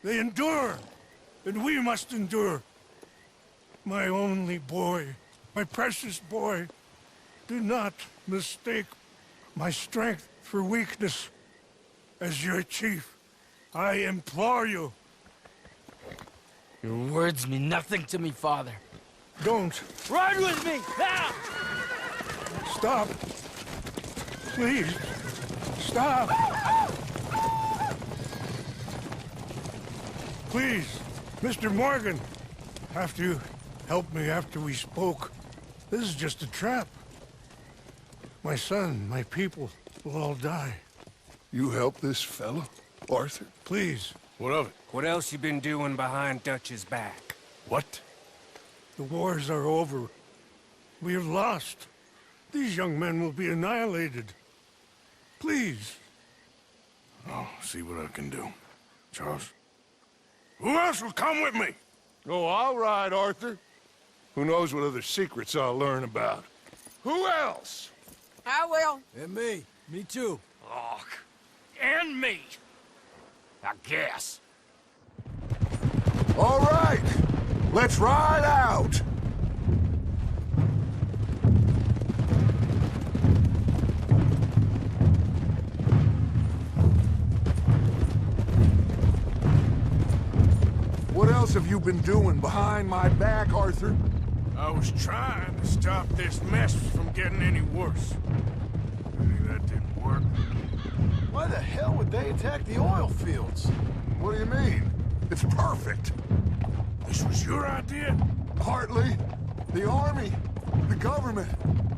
They endure, and we must endure. My only boy, my precious boy, do not mistake my strength for weakness. As your chief, I implore you. Your words mean nothing to me, Father. Don't. Ride with me! Now! Stop. Please. Stop. Please, Mr. Morgan. After you helped me after we spoke, this is just a trap. My son, my people will all die. You help this fella, Arthur? Please. What of it? What else you been doing behind Dutch's back? What? The wars are over. We have lost. These young men will be annihilated. Please. I'll see what I can do. Charles? Who else will come with me? Oh, I'll ride, Arthur. Who knows what other secrets I'll learn about. Who else? I will. And me. Me too. Oh, and me. I guess. All right. Let's ride out. What else have you been doing behind my back, Arthur? I was trying to stop this mess from getting any worse. Maybe that didn't work. Why the hell would they attack the oil fields? What do you mean? It's perfect. This was your idea? Partly. The army, the government,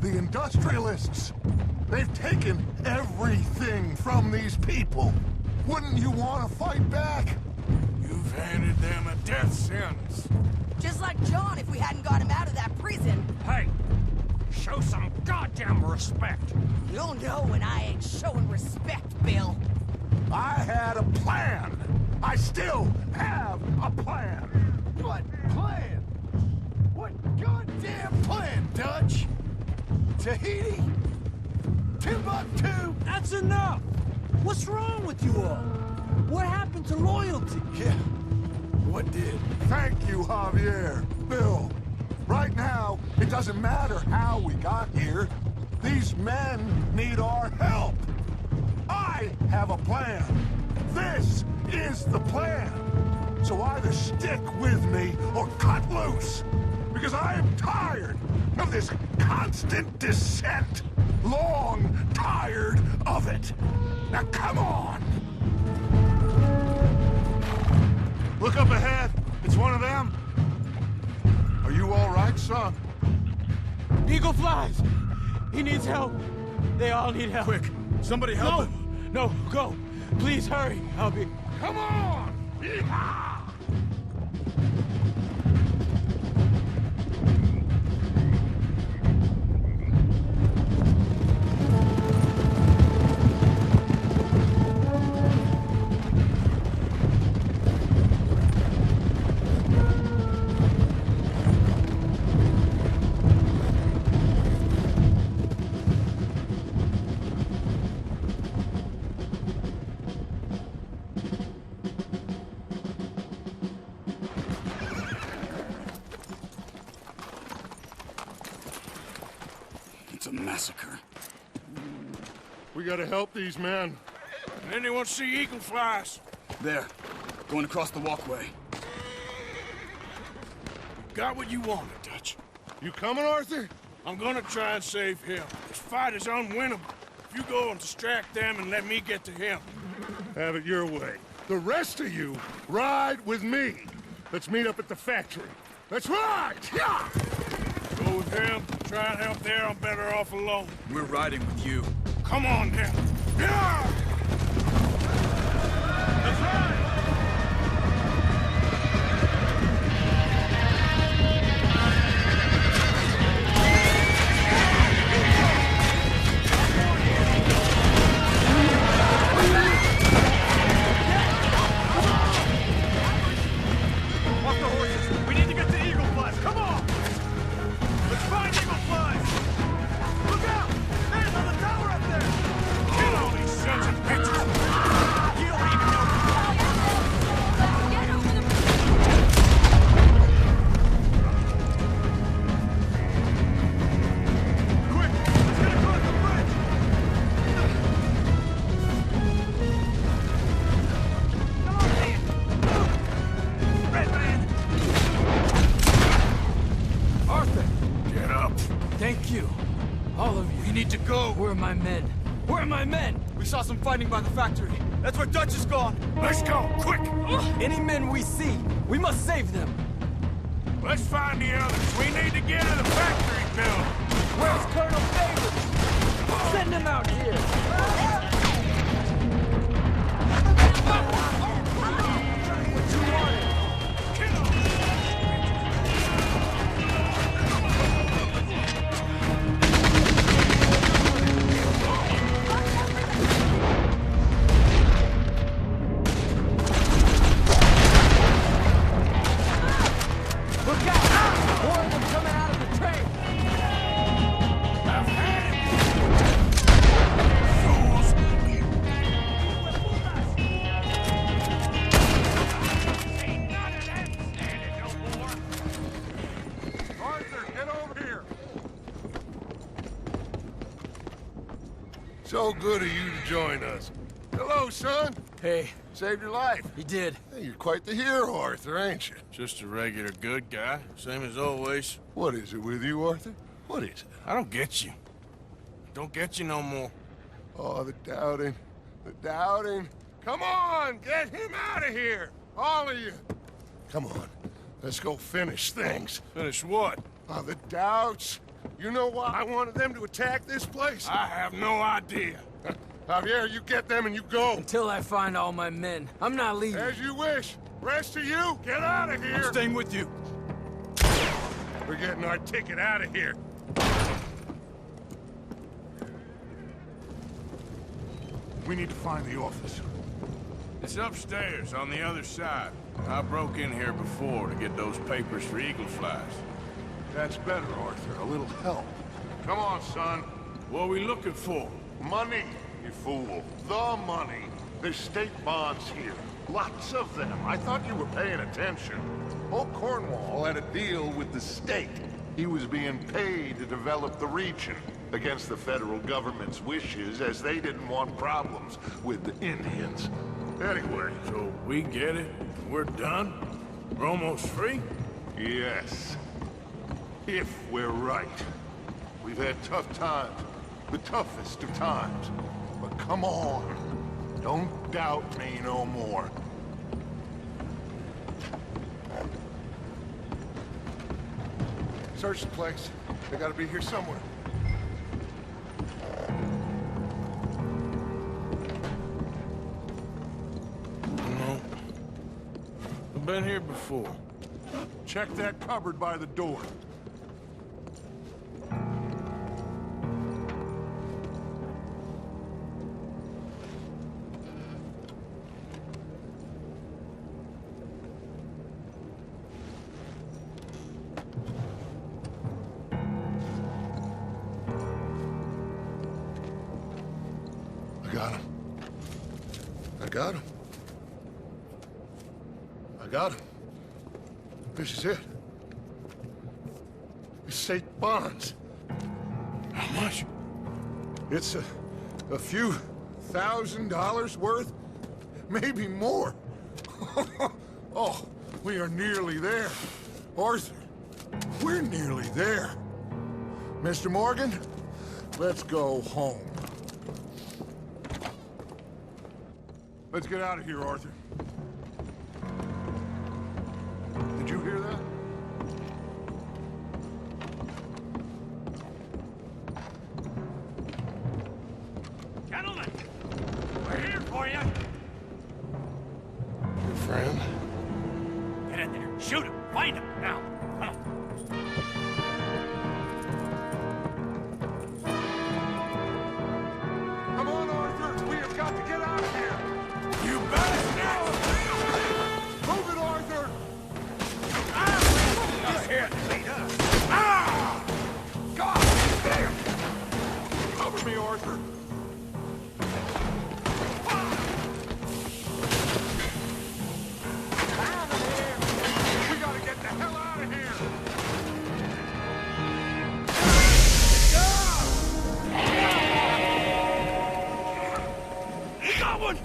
the industrialists. They've taken everything from these people. Wouldn't you want to fight back? You've handed them a death sentence. Just like John if we hadn't got him out of that prison. Hey, show some goddamn respect. You'll know when I ain't showing respect, Bill. I had a plan. I still have a plan. What plan? What goddamn plan, Dutch? Tahiti? Timbuktu? That's enough! What's wrong with you all? What happened to loyalty? Yeah. What did? Thank you, Javier. Bill. Right now, it doesn't matter how we got here. These men need our help. I have a plan. This is the plan. So either stick with me or cut loose. Because I am tired of this constant descent. Long tired of it. Now come on. Look up ahead. It's one of them. Are you all right, son? Eagle flies! He needs help. They all need help. Quick, somebody help him. No, go. Please hurry. I'll be... Come on! Yeehaw! It's a massacre. We gotta help these men. Did anyone see eagle flies? There. Going across the walkway. Got what you wanted, Dutch. You coming, Arthur? I'm gonna try and save him. This fight is unwinnable. If you go and distract them and let me get to him. Have it your way. The rest of you, ride with me. Let's meet up at the factory. Let's ride! Yeah! Go with him. Try and help there. I'm better off alone. We're riding with you. Come on, then. Yeah! Let's ride! Off the horses! We need to get to Eagle Flies! Come on! Let's find Eagle Flies! Look out! There's on the tower up there! Kill all these sons of bitches! You don't even know... Quick! Let's get across the bridge! Come on, man! Move! Red man! Arthur! Get up. Thank you. All of you. You need to go. Where are my men? Where are my men? We saw some fighting by the factory. That's where Dutch is gone. Let's go, quick! Any men we see, we must save them. Let's find the others. We need to get to the factory, Bill. Where's Colonel Beaver? Send him out here. Look out! More of them coming out of the train. I've had it. Fools. Ain't none of that standing no more. Arthur, get over here. So good of you to join us. Hello, son. Hey, Saved your life. he did. Hey, you're quite the hero, Arthur, ain't you? Just a regular good guy, same as always. What is it with you, Arthur? What is it? I don't get you. Don't get you no more. Oh, the doubting. The doubting. Come on, get him out of here. All of you. Come on. Let's go finish things. Finish what? Oh, the doubts. You know why I wanted them to attack this place? I have no idea. Javier, you get them and you go. Until I find all my men, I'm not leaving. As you wish. Rest of you, get out of here. I'm staying with you. We're getting our ticket out of here. We need to find the office. It's upstairs, on the other side. I broke in here before to get those papers for eagle flies. That's better, Arthur. A little help. Come on, son. What are we looking for? Money, you fool. The money. There's state bonds here. Lots of them. I thought you were paying attention. Old Cornwall had a deal with the state. He was being paid to develop the region against the federal government's wishes, as they didn't want problems with the Indians. Anyway. So we get it? We're done? We're almost free? Yes. If we're right. We've had tough times. The toughest of times. But come on. Don't doubt me no more. Search the place. They gotta be here somewhere. No. I've been here before. Check that cupboard by the door. I got him. I got him. I got him. This is it. It's state bonds. How much? It's a few $1,000s worth. Maybe more. Oh, we are nearly there. Arthur, we're nearly there. Mr. Morgan, let's go home. Let's get out of here, Arthur. Did you hear that? Gentlemen, we're here for you. Your friend? Get in there. Shoot him. Find him. Now. Come on. Come on, Arthur. We have got to get out of here. You bastard! Move it, Arthur. Here. Ah! God damn! Cover me, Arthur. Out of here! We gotta get the hell out of here! We got one!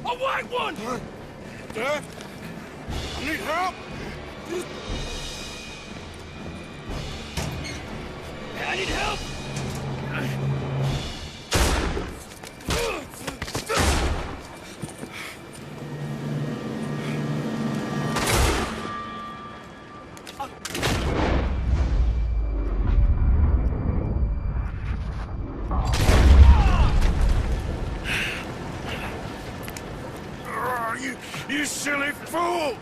A white one! Dad? I need help! I need help! You silly fool!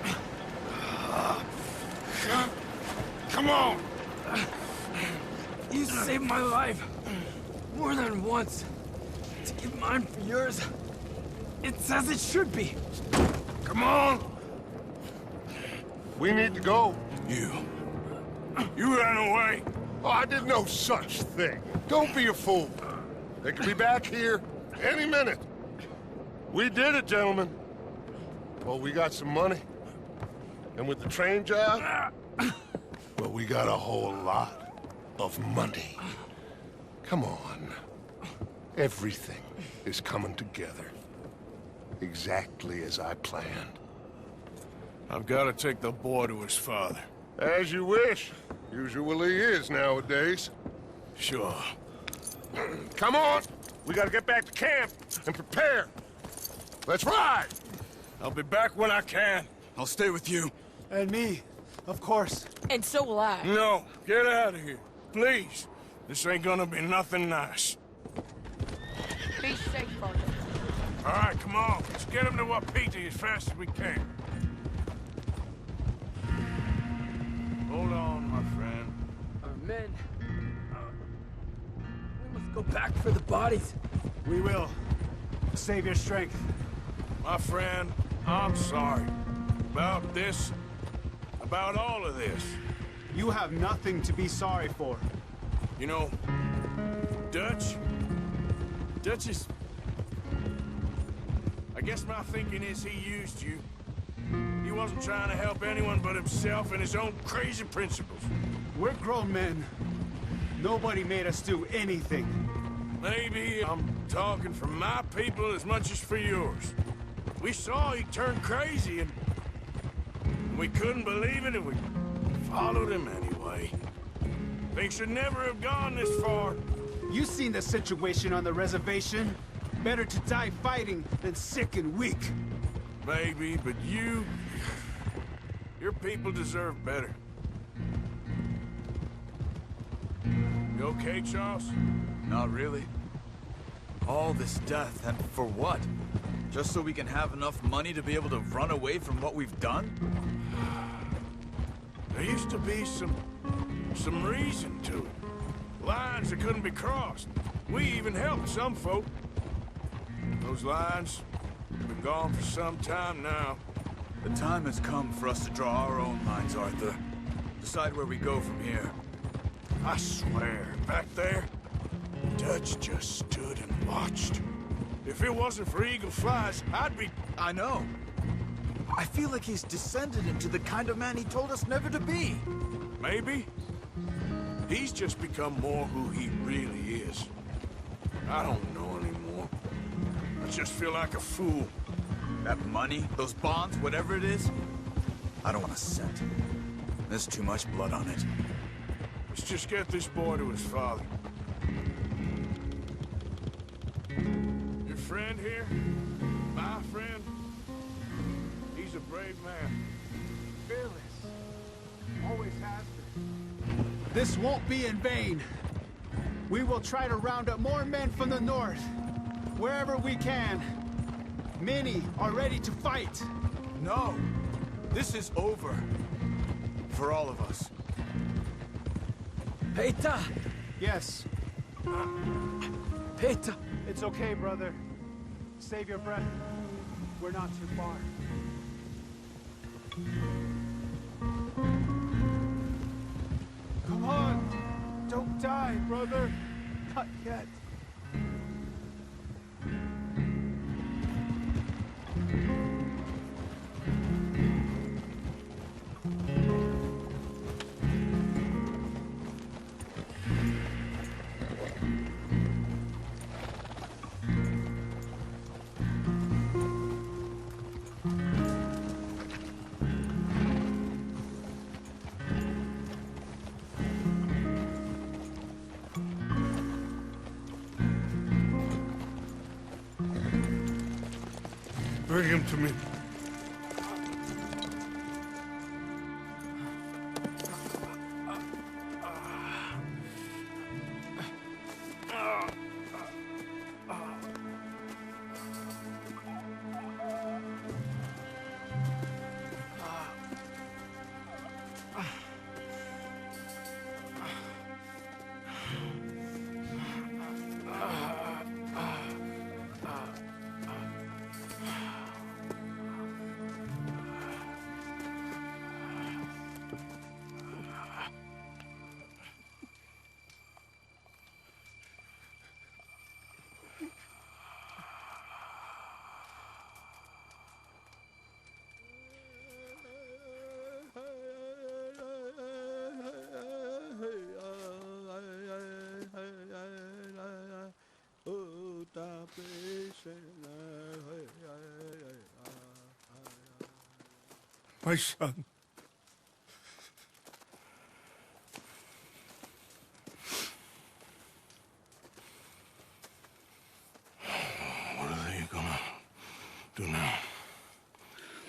Come on! You saved my life. More than once. To give mine for yours. It's as it should be. Come on! We need to go. You ran away. Oh, I did no such thing. Don't be a fool. They could be back here any minute. We did it, gentlemen. Well, we got some money. And with the train job, well, we got a whole lot of money. Come on. Everything is coming together. Exactly as I planned. I've got to take the boy to his father. As you wish. Usually is nowadays. Sure. Come on! We gotta get back to camp and prepare. Let's ride! I'll be back when I can. I'll stay with you. And me, of course. And so will I. No, get out of here. Please. This ain't gonna be nothing nice. Be safe, Arthur. All right, come on. Let's get him to Wapiti as fast as we can. Hold on, my friend. Our men. We must go back for the bodies. We will. Save your strength. My friend, I'm sorry. About this. About all of this. You have nothing to be sorry for. You know, Dutch is... I guess my thinking is he used you. He wasn't trying to help anyone but himself and his own crazy principles. We're grown men. Nobody made us do anything. Maybe I'm talking for my people as much as for yours. We saw he turned crazy and we couldn't believe it and we followed him anyway. Things should never have gone this far. You seen the situation on the reservation. Better to die fighting than sick and weak. Maybe, but your people deserve better. You okay, Charles? Not really. All this death, and for what? Just so we can have enough money to be able to run away from what we've done? There used to be some reason to it. Lines that couldn't be crossed. We even helped some folk. Those lines have been gone for some time now. The time has come for us to draw our own lines, Arthur. Decide where we go from here. I swear, back there, Dutch just stood and watched. If it wasn't for eagle flies, I'd be... I know. I feel like he's descended into the kind of man he told us never to be. Maybe. He's just become more who he really is. I don't know anymore. I just feel like a fool. That money, those bonds, whatever it is, I don't want a cent. There's too much blood on it. Let's just get this boy to his father. Your friend here, my friend, he's a brave man. Fearless. Always has been. This won't be in vain. We will try to round up more men from the north, wherever we can. Many are ready to fight. No, this is over. For all of us. Peter! Yes. Peter! It's okay, brother. Save your breath. We're not too far. Come on! Don't die, brother! Not yet. Bring him to me. My son. What are they gonna do now?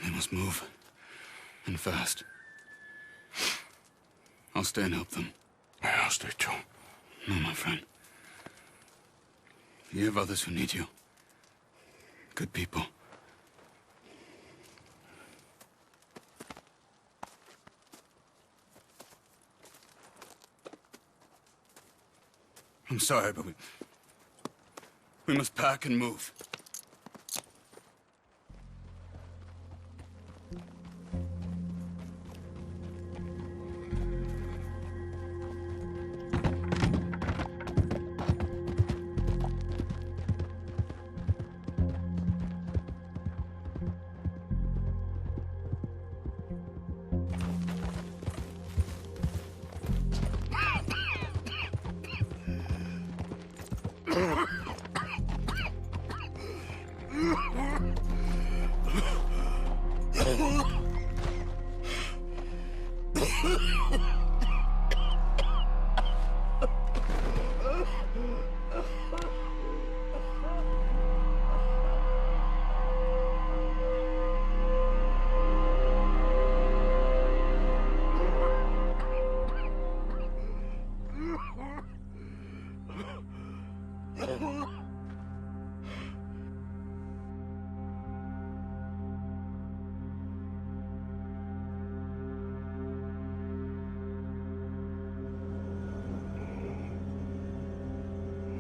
They must move. And fast. I'll stay and help them. Yeah, I'll stay too. No, my friend. You have others who need you. Good people. I'm sorry, but we must pack and move.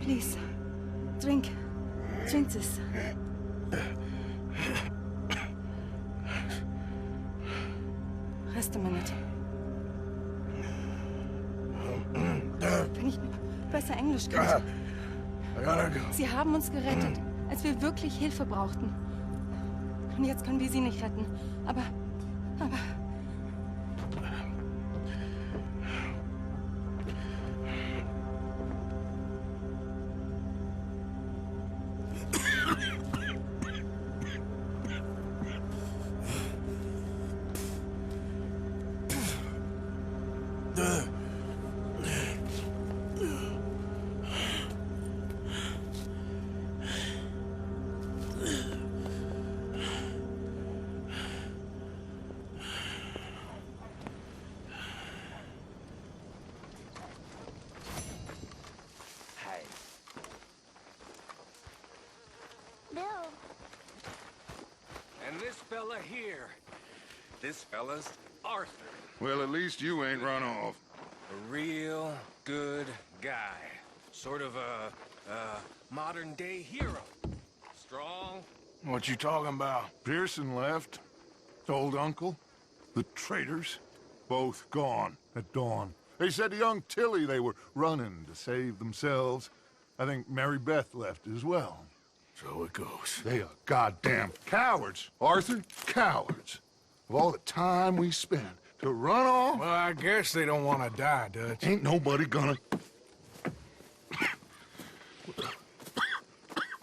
Please, drink. Drink this. Rest a minute. Wenn ich besser Englisch könnte. Sie haben uns gerettet, als wir wirklich Hilfe brauchten. Und jetzt können wir sie nicht retten. Aber... And this fella here. This fella's Arthur. Well, at least you ain't run off. A real good guy. Sort of a modern-day hero. Strong. What you talking about? Pearson left. Old uncle. The traitors. Both gone at dawn. They said to young Tilly they were running to save themselves. I think Mary Beth left as well. So it goes. They are goddamn cowards, Arthur. Cowards. Of all the time we spent to run off... Well, I guess they don't want to die, Dutch. Ain't nobody gonna...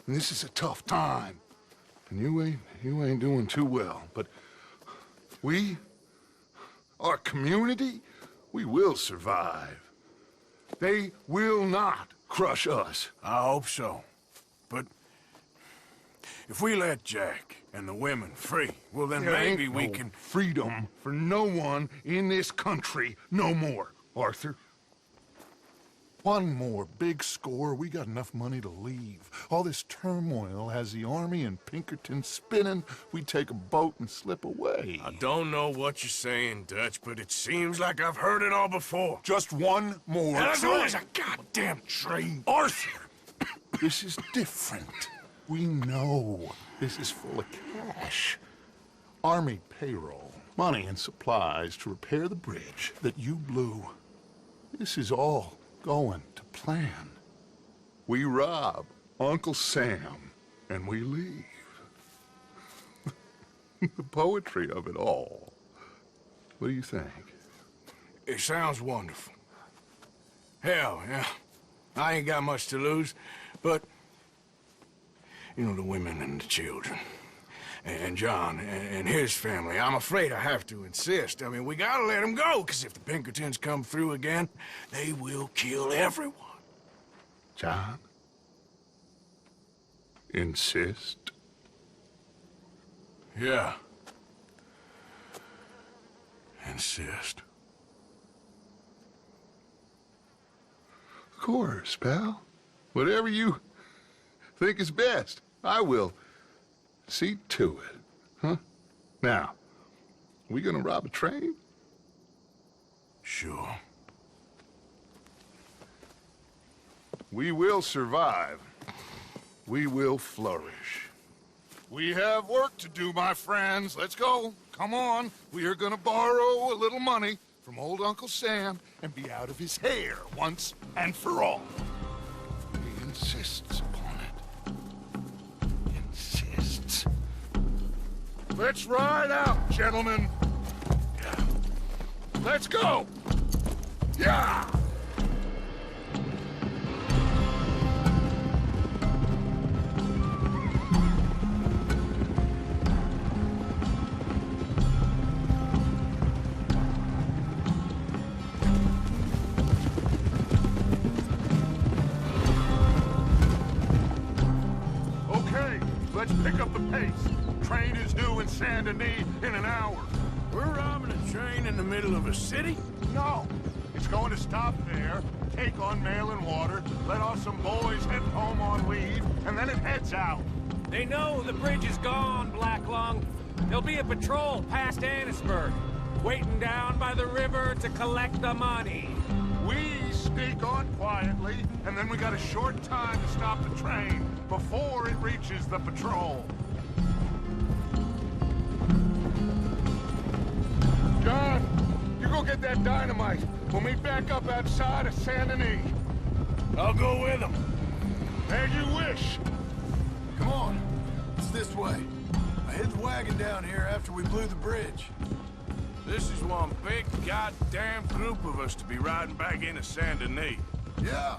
This is a tough time. And you ain't doing too well. But we, our community, we will survive. They will not crush us. I hope so. But if we let Jack and the women free, well then There maybe ain't we no can... freedom for no one in this country no more, Arthur. One more big score, we got enough money to leave. All this turmoil has the army and Pinkerton spinning. We take a boat and slip away. I don't know what you're saying, Dutch, but it seems like I've heard it all before. Just one more And there's train. always a goddamn train. Arthur! This is different. We know this is full of cash. Army payroll, money and supplies to repair the bridge that you blew. This is all going to plan. We rob Uncle Sam and we leave. The poetry of it all. What do you think? It sounds wonderful. Hell, yeah. I ain't got much to lose, but... You know, the women and the children. And John and his family. I'm afraid I have to insist. I mean, we gotta let them go, because if the Pinkertons come through again, they will kill everyone. John? Insist? Yeah. Insist. Of course, pal. Whatever you think is best, I will see to it. Huh? Now, we gonna rob a train? Sure. We will survive. We will flourish. We have work to do, my friends. Let's go. Come on. We are gonna borrow a little money from old Uncle Sam and be out of his hair once and for all. He insists upon it. Insists. Let's ride out, gentlemen. Let's go. Yeah! pace. Train is due in Saint Denis in an hour. We're robbing a train in the middle of a city? No. It's going to stop there, take on mail and water, let off some boys head home on leave, and then it heads out. They know the bridge is gone, Black Lung. There'll be a patrol past Annisburg, waiting down by the river to collect the money. We sneak on quietly, and then we got a short time to stop the train before it reaches the patrol. John, you go get that dynamite. We'll meet back up outside of Saint Denis. I'll go with them. As you wish. Come on. It's this way. I hid the wagon down here after we blew the bridge. This is one big goddamn group of us to be riding back into Saint Denis. Yeah.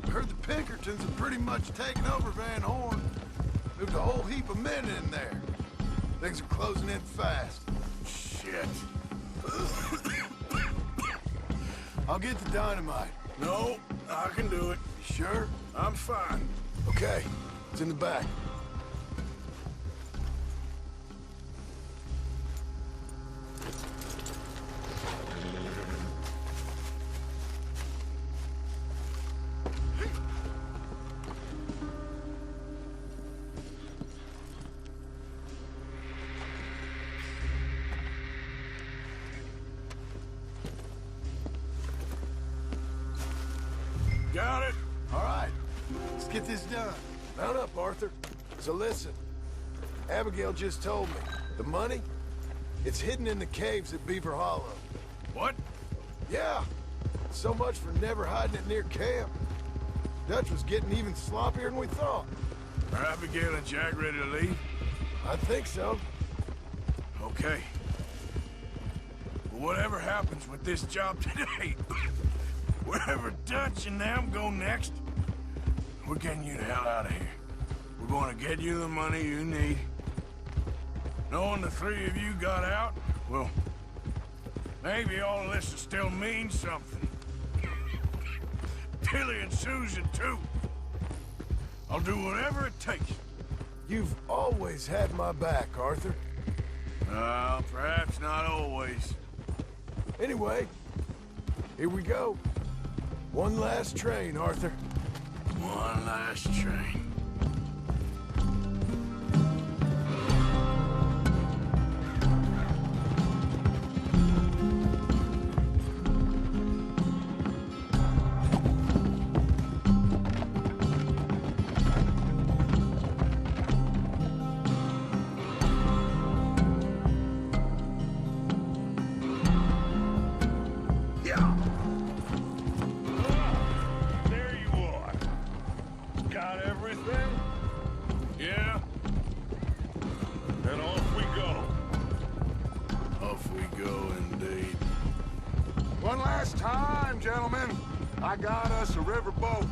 I heard the Pinkertons have pretty much taken over Van Horn. Moved a whole heap of men in there. Things are closing in fast. Shit. I'll get the dynamite. No, I can do it. Sure? I'm fine. Okay. It's in the back. Got it? All right. Let's get this done. Mount up, Arthur. So listen. Abigail just told me. The money? It's hidden in the caves at Beaver Hollow. What? Yeah. So much for never hiding it near camp. Dutch was getting even sloppier than we thought. Are Abigail and Jack ready to leave? I think so. Okay. Well, whatever happens with this job today, wherever Dutch and them go next, we're getting you the hell out of here. We're going to get you the money you need. Knowing the three of you got out, well, maybe all of this will still mean something. Tilly and Susan, too. I'll do whatever it takes. You've always had my back, Arthur. Perhaps not always. Anyway, here we go. One last train, Arthur. One last train. There you are. Got everything? Yeah. Then off we go. Off we go, indeed. One last time, gentlemen. I got us a riverboat.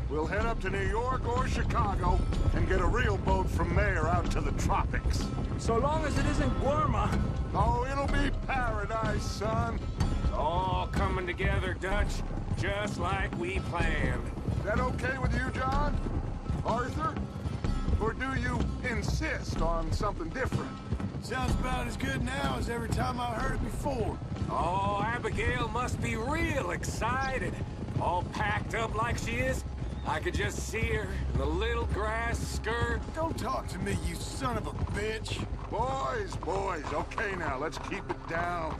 We'll head up to New York or Chicago and get a real boat from there out to the tropics. So long as it isn't Guarma. Oh, it'll be paradise, son. It's all coming together, Dutch, just like we planned. Is that okay with you, John? Arthur? Or do you insist on something different? Sounds about as good now as every time I heard it before. Oh, Abigail must be real excited. All packed up like she is. I could just see her in the little grass skirt. Don't talk to me, you son of a bitch. Boys, okay now, let's keep it down.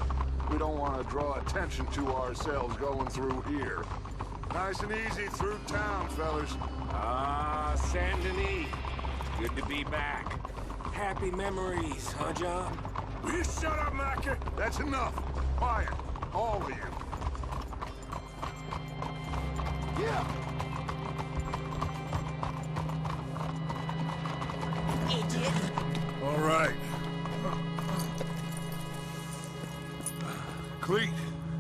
We don't want to draw attention to ourselves going through here. Nice and easy through town, fellas. Saint Denis. Good to be back. Happy memories, huh, John? Will you shut up, Mackie? That's enough. Quiet, all of you. Yeah. Idiot. All right. Cleet,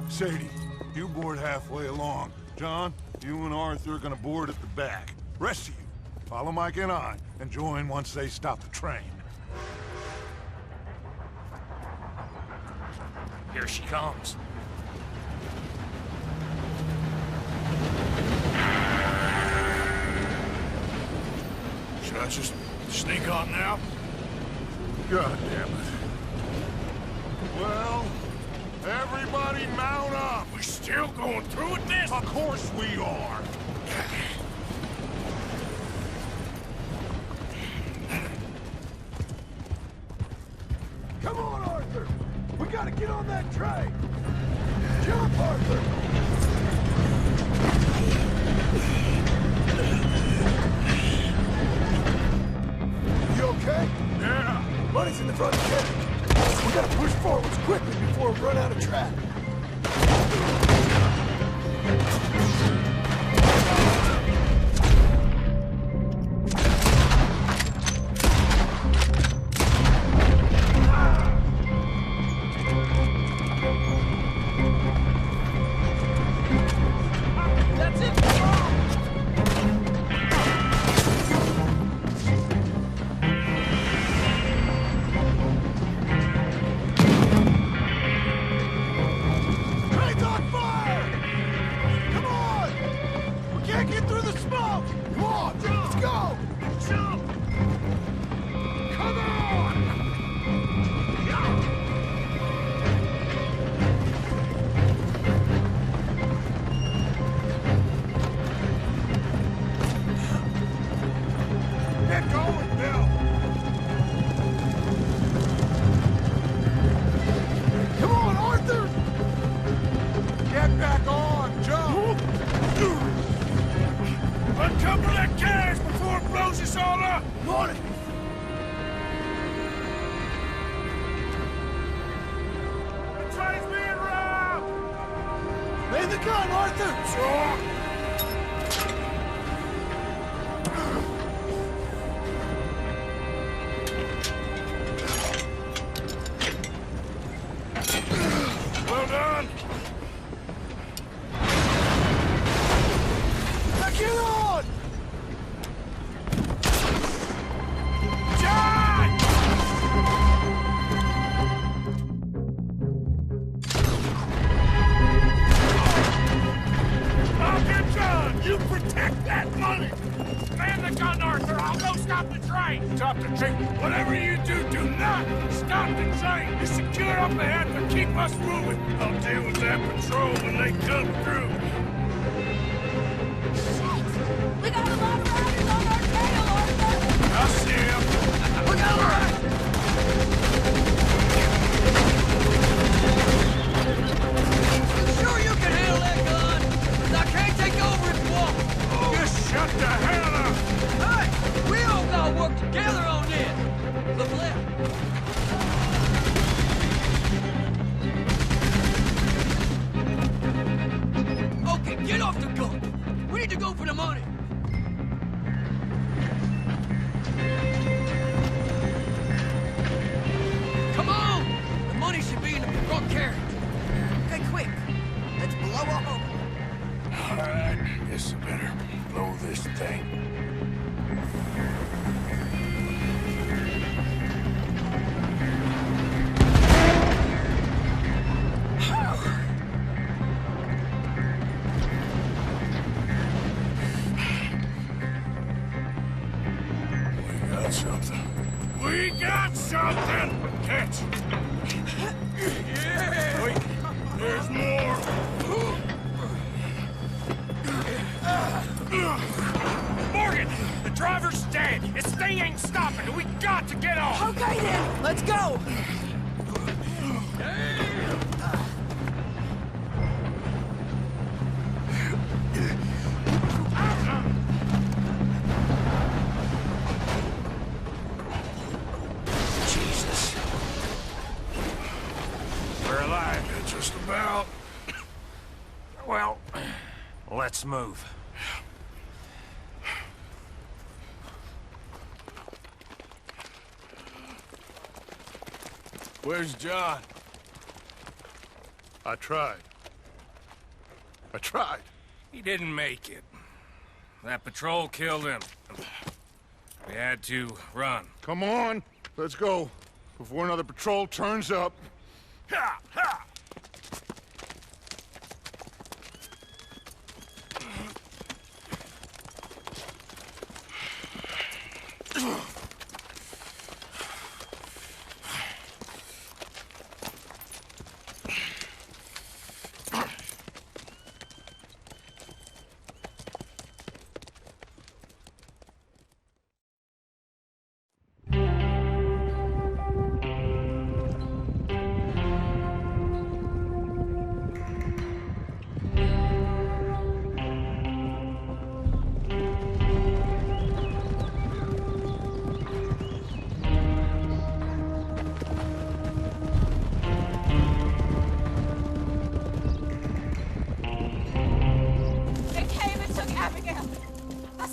Sadie, you board halfway along. John, you and Arthur are gonna board at the back. Rest of you, follow Mike and I, and join once they stop the train. Here she comes. Should I just sneak on now? God damn it. Well, everybody mount up. We're still going through with this? Of course we are. Come on, Arthur! We gotta get on that train! Jump, Arthur! You okay? Yeah. Money's in the front carriage. We gotta push forwards quickly before we run out of track. That's it! Train's on fire! Come on! We can't get through the smoke! Come on, let's go! Jump! Come on! Get going, Bill! Come on, Arthur! Get back on, jump! Uncouple that carriage before it blows us all up! On it! The train's being robbed! Lay the gun, Arthur! Sure! Well done! Now get on! John! Uncle John, you protect that money! Man the gun, Arthur! I'll go stop the train! Stop the train? Whatever you do, do not stop the train! You secure up ahead to keep us moving. I'll deal with that patrol when they come through. We got a lot of riders on our tail, Arthur! I see him. Look out! Sure you can handle that gun? 'Cause I can't take over if you won't. Just shut the hell up! Hey! We all gotta work together on this! Look left. Okay, get off the gun! We need to go for the money! Come on! The money should be in the front carriage. Okay, quick. Let's blow up over. All right, guess I better blow this thing. We got something. We got something! Catch! Yeah! Wait, there's more! Morgan! The driver's dead! This thing ain't stopping! We got to get off! Okay then, let's go! Jesus. We're alive, just about. Well, let's move. Where's John? I tried. He didn't make it. That patrol killed him. We had to run. Come on, let's go. Before another patrol turns up. Ha! Ha!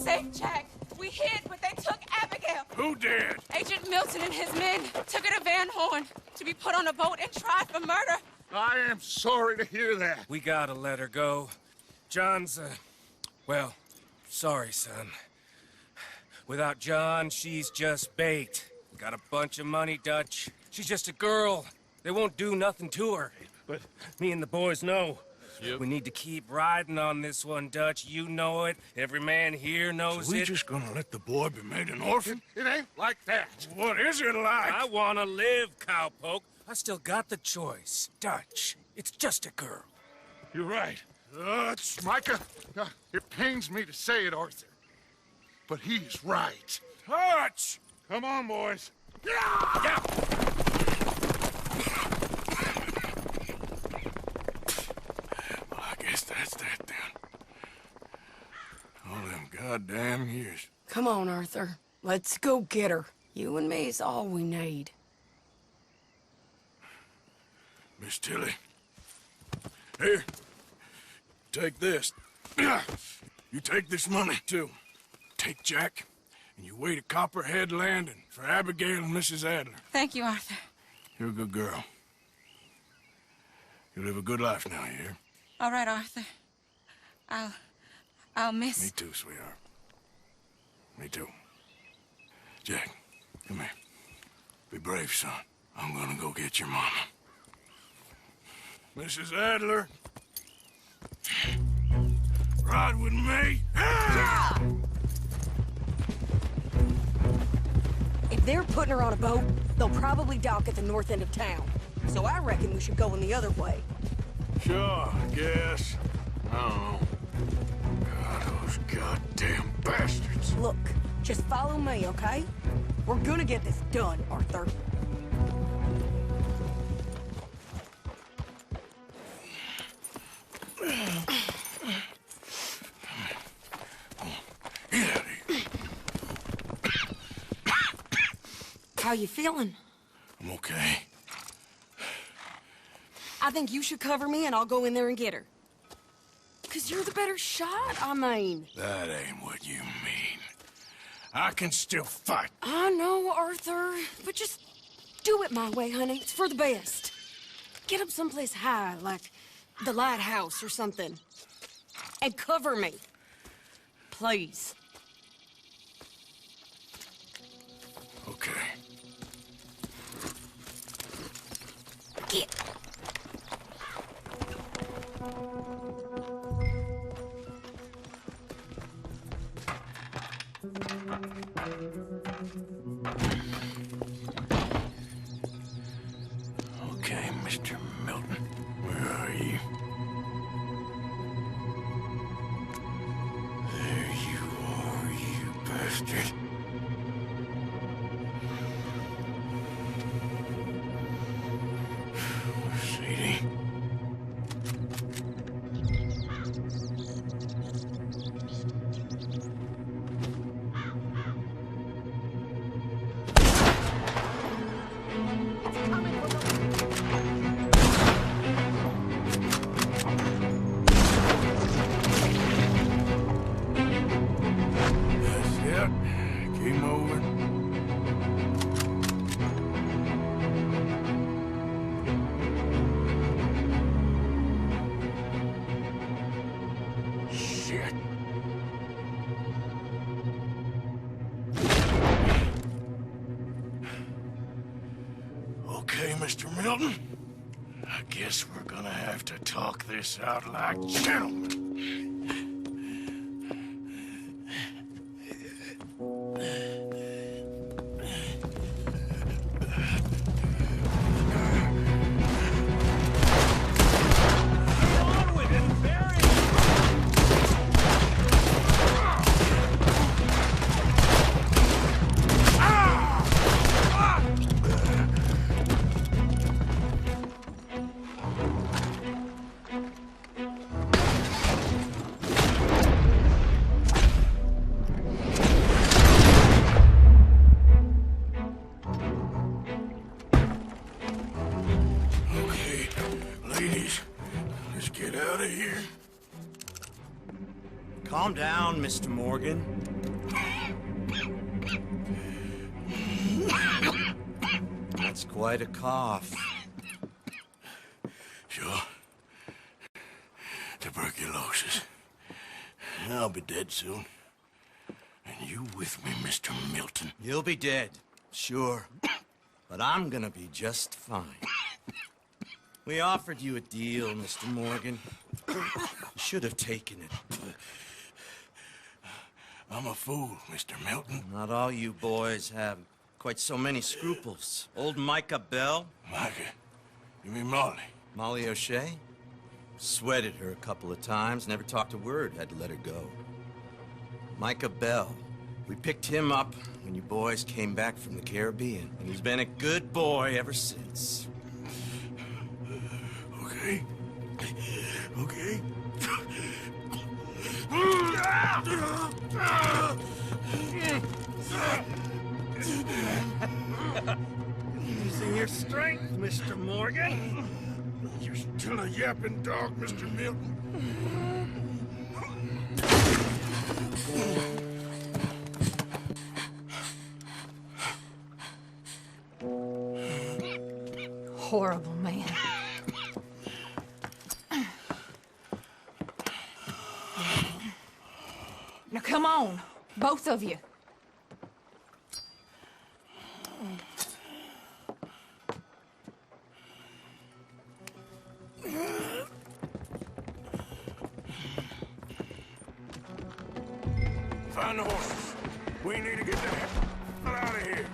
safe, Jack. We hid, but they took Abigail. Who did? Agent Milton and his men took her to Van Horn to be put on a boat and tried for murder. I am sorry to hear that. We gotta let her go. John's, well, sorry, son. Without John, she's just bait. Got a bunch of money, Dutch. She's just a girl. They won't do nothing to her. But me and the boys know. Yep. We need to keep riding on this one, Dutch. You know it. Every man here knows So we it. just gonna let the boy be made an orphan? It ain't like that. What is it like? I wanna live, cowpoke. I still got the choice. Dutch, it's just a girl. You're right. Dutch. Micah, it pains me to say it, Arthur, but he's right. Dutch! Come on, boys. Yeah! Well, I guess that's that then. All them goddamn years. Come on, Arthur. Let's go get her. You and me's all we need. Miss Tilly. Here. Take this. You take this money, too. Take Jack, and you wait at Copperhead Landing for Abigail and Mrs. Adler. Thank you, Arthur. You're a good girl. You live a good life now, you hear? All right, Arthur. I'll miss... Me too, sweetheart. Me too. Jack, come here. Be brave, son. I'm gonna go get your mama. Mrs. Adler. Ride with me. Yeah! If they're putting her on a boat, they'll probably dock at the north end of town. So I reckon we should go in the other way. Sure, I guess. I don't know. God, those goddamn bastards. Look, just follow me, okay? We're gonna get this done, Arthur. How you feeling? I'm okay. I think you should cover me and I'll go in there and get her. 'Cause you're the better shot, I mean. That ain't what you mean. I can still fight. I know, Arthur, but just do it my way, honey. It's for the best. Get up someplace high, like the lighthouse or something. And cover me. Please. Okay. Get. Okay, Mr. Milton. Where are you? There you are, you bastard. Sadie. That's it. Keep moving. Shit. Okay, Mr. Milton. I guess we're gonna have to talk this out like gentlemen. Okay, ladies, let's get out of here. Calm down, Mr. Morgan. quite a cough. Sure. Tuberculosis. I'll be dead soon. And you with me, Mr. Milton? You'll be dead, sure. But I'm gonna be just fine. We offered you a deal, Mr. Morgan. You should have taken it. I'm a fool, Mr. Milton. Not all you boys have quite so many scruples. Old Micah Bell. Micah? You mean Molly? Molly O'Shea? Sweated her a couple of times, never talked a word, had to let her go. Micah Bell. We picked him up when you boys came back from the Caribbean, and he's been a good boy ever since. Okay. Okay. Using your strength, Mr. Morgan. You're still a yapping dog, Mr. Milton. Horrible man. Now come on, both of you. Find the horses. We need to get the hell out of here.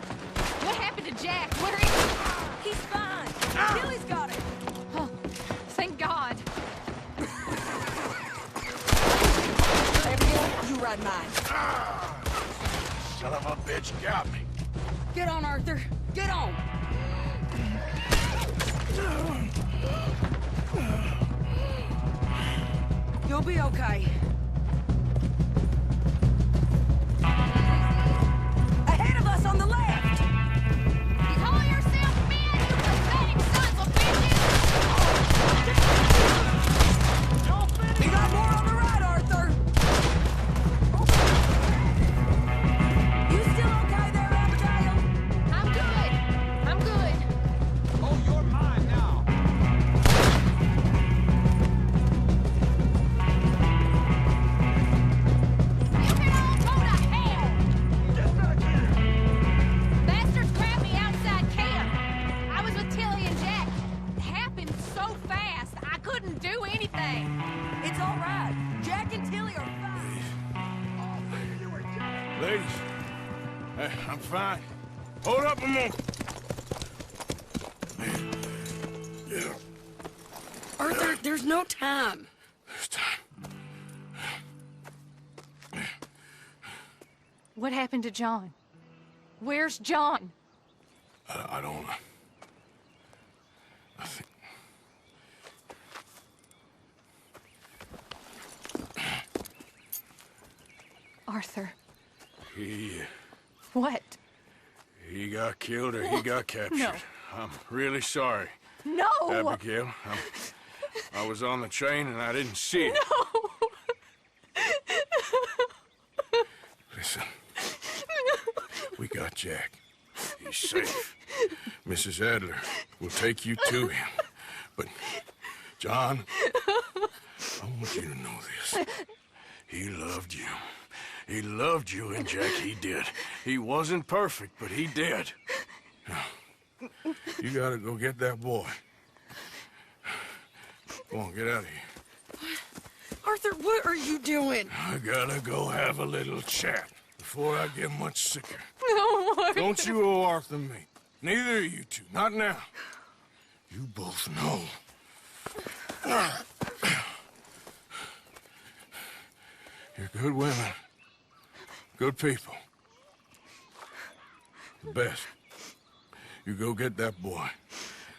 What happened to Jack? Where is he? He's fine. Billy's got him. Oh, thank God. Abigail, you ride mine. Son of a bitch got me. Get on, Arthur. Get on. You'll be okay. Ahead of us on the left! You call yourself men, you pathetic sons of bitches! We got more on the right, Arthur! You still okay there, Abigail? I'm good. I'm good. Oh, you're mine now. You can all go to hell! Get back here! Bastards grabbed me outside camp. I was with Tilly and Jack. It happened so fast, I couldn't do anything. It's all right. Jack and Tilly are fine. Ladies, I'm fine. Hold up a moment. Arthur, there's no time. There's time. What happened to John? Where's John? I don't... I think... Arthur. He What? got killed or he got captured. No. I'm really sorry. No! Abigail, I was on the train and I didn't see it. No! Listen. We got Jack. He's safe. Mrs. Adler will take you to him. But, John, I want you to know this. He loved you. He loved you, and Jack, he did. He wasn't perfect, but he did. Now, you gotta go get that boy. Go on, get out of here. Arthur, what are you doing? I gotta go have a little chat before I get much sicker. No, Arthur. Don't you owe Arthur me. Neither of you two. Not now. You both know. You're good women. Good people. The best. You go get that boy.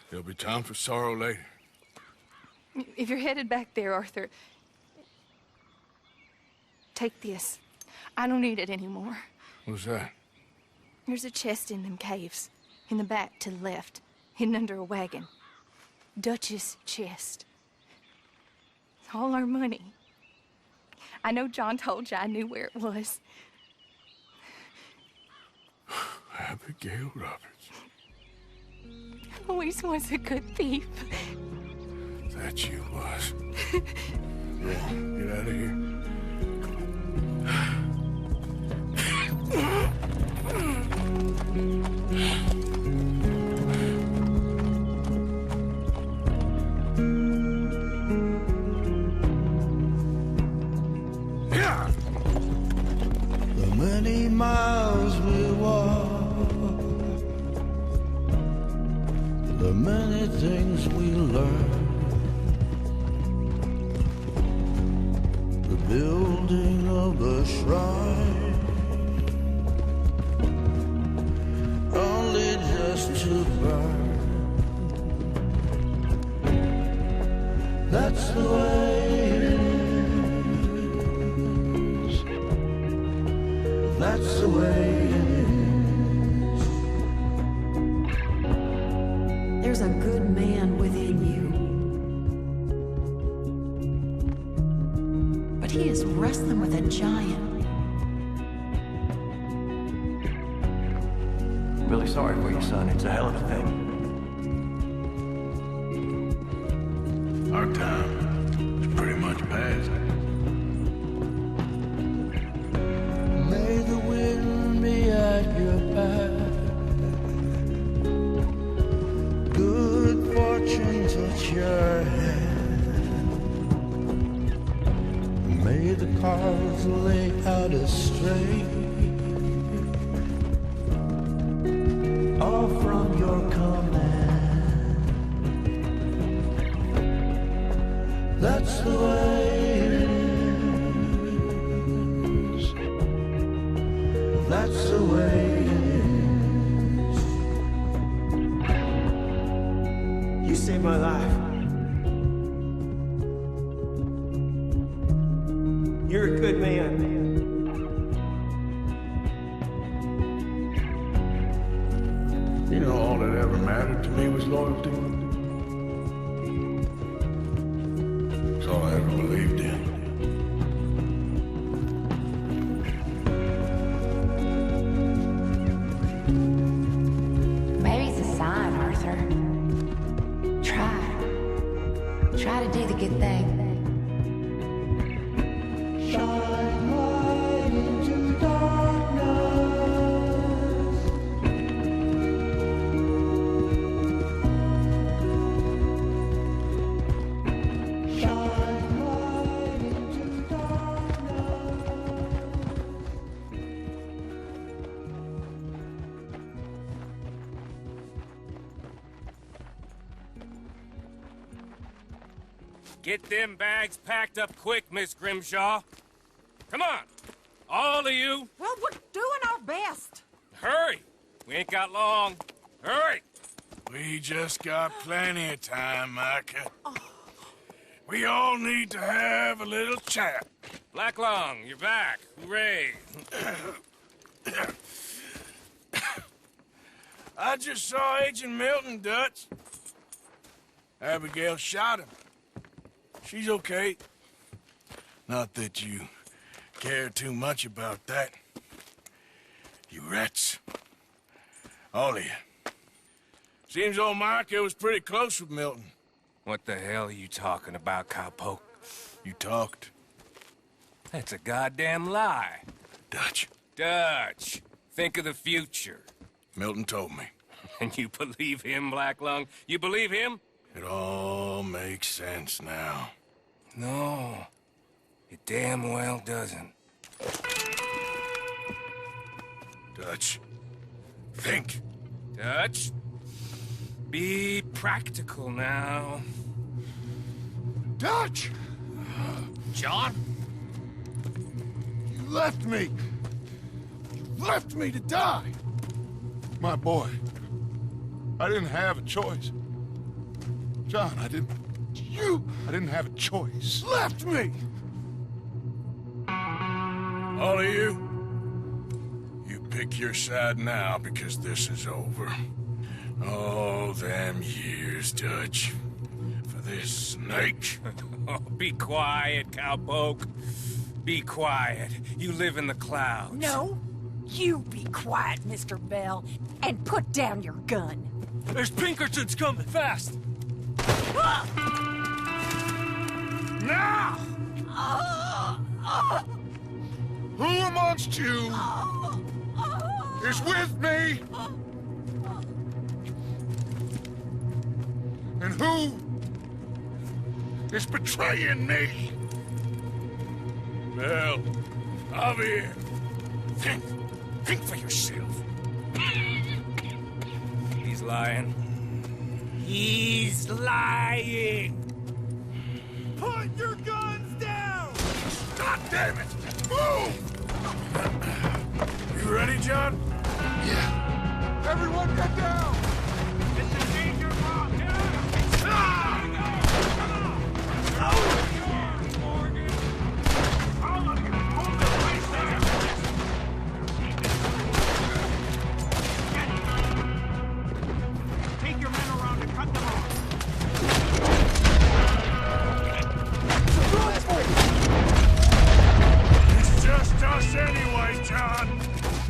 There'll be time for sorrow later. If you're headed back there, Arthur, take this. I don't need it anymore. What's that? There's a chest in them caves. In the back to the left. Hidden under a wagon. Dutch's chest. It's all our money. I know John told you I knew where it was. Abigail Roberts. always was a good thief. That you was. Yeah, get out of here. The many miles we walk, the many things we learn, the building of a shrine, only just to burn. That's the way it is. That's the way it is. There's a good man within you. But he is wrestling with a giant. I'm really sorry for you, son. It's a hell of a thing. Our time is pretty much past. May the wind be at your back. Good fortune touch your hand. May the cards lay out astray, all from your command. That's the way it is. That's the way it is. You saved my life. You're a good man. You know, all that ever mattered to me was loyalty. It's all I ever believed in. Mary's a sign, Arthur. Try to do the good thing. Shine light into darkness. Shine light into darkness. Get them bags packed up quick, Miss Grimshaw. Come on, all of you. Well, we're doing our best. Hurry. We ain't got long. Hurry. We just got plenty of time, Micah. We all need to have a little chat. Black Lung, you're back. Hooray. I just saw Agent Milton, Dutch. Abigail shot him. She's okay. Not that you care too much about that. You rats. All of you. Seems old Micah was pretty close with Milton. What the hell are you talking about, cowpoke? You talked. That's a goddamn lie. Dutch. Dutch, think of the future. Milton told me. And you believe him, Black Lung? You believe him? It all makes sense now. No, it damn well doesn't. Dutch, think. Dutch, be practical now. Dutch! John? You left me! You left me to die! My boy, I didn't have a choice. John, I didn't have a choice. Left me! All of you, you pick your side now because this is over. All them years, Dutch, for this snake. Oh, be quiet, cowpoke. Be quiet. You live in the clouds. No, you be quiet, Mr. Bell, and put down your gun. There's Pinkertons coming, fast! Now! Who amongst you is with me? And who is betraying me? Well, Javier, think for yourself. He's lying. He's lying! Put your guns down! God damn it! Move! You ready, John? Yeah. Everyone get down! This is danger, Bob! Get out! Take your men around and cut them off. It's just us anyway, John.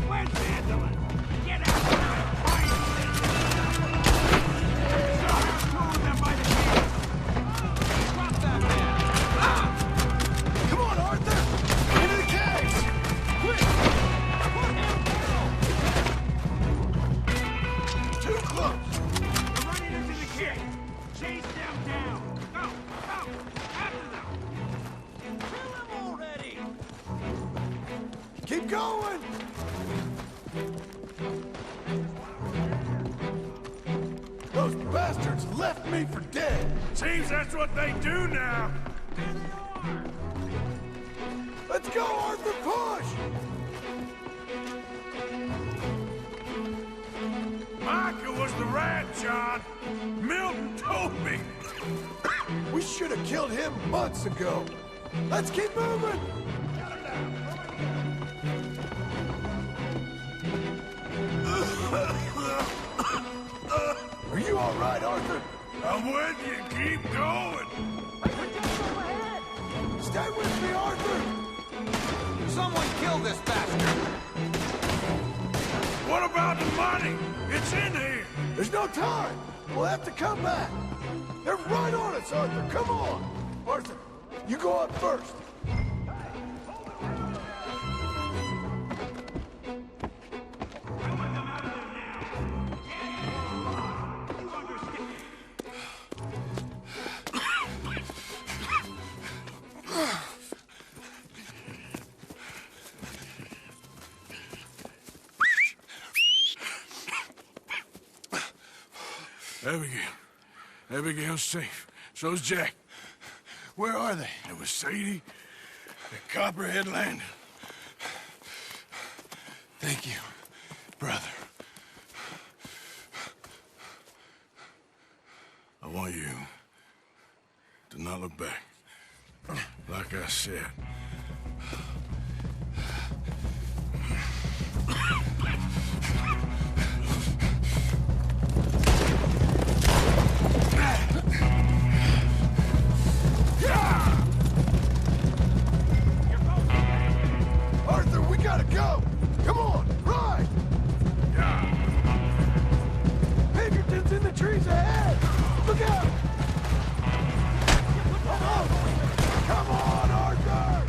Where's Vandalin? Get out now! Drop that man! Come on, Arthur! Into the caves! Quick! Put him down! Too close! They're running into the cave! Chase them down! Go! Go! After them! Kill him already! Keep going! Those bastards left me for dead! Seems that's what they do now. Let's go, Arthur, push! Micah was the rat, John. Milton told me. We should have killed him months ago. Let's keep moving! Are you all right, Arthur? I'm with you. Keep going. Stay with me, Arthur! Someone kill this bastard! What about the money? It's in here. There's no time! We'll have to come back! They're right on us, Arthur! Come on! Arthur, you go up first! Abigail's safe. So's Jack. Where are they? It was Sadie at Copperhead Landing. Thank you, brother. I want you to not look back. Like I said. Arthur, we gotta go! Come on, ride! Pinkerton's in the trees ahead! Look out! Come on! Come on, Arthur!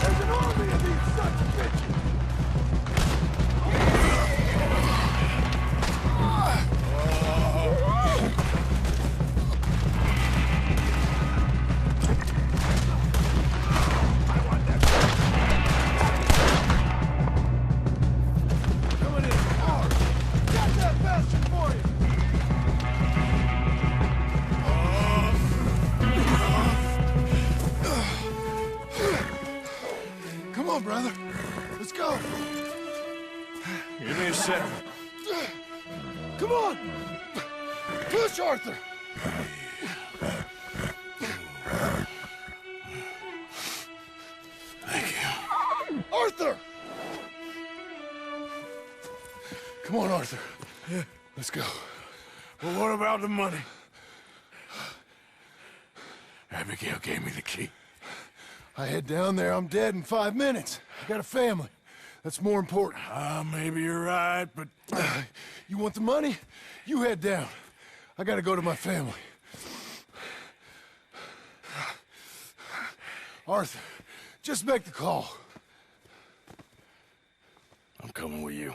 There's an army of these sons of bitches! Coming in hard! Got that bastard for you! Come on, brother. Let's go. Give me a second. Come on! Push, Arthur! Thank you. Arthur! Come on, Arthur. Let's go. Well, what about the money? Abigail gave me the key. I head down there, I'm dead in 5 minutes. I got a family. That's more important. Maybe you're right, but... You want the money? You head down. I gotta go to my family. Arthur, just make the call. I'm coming with you.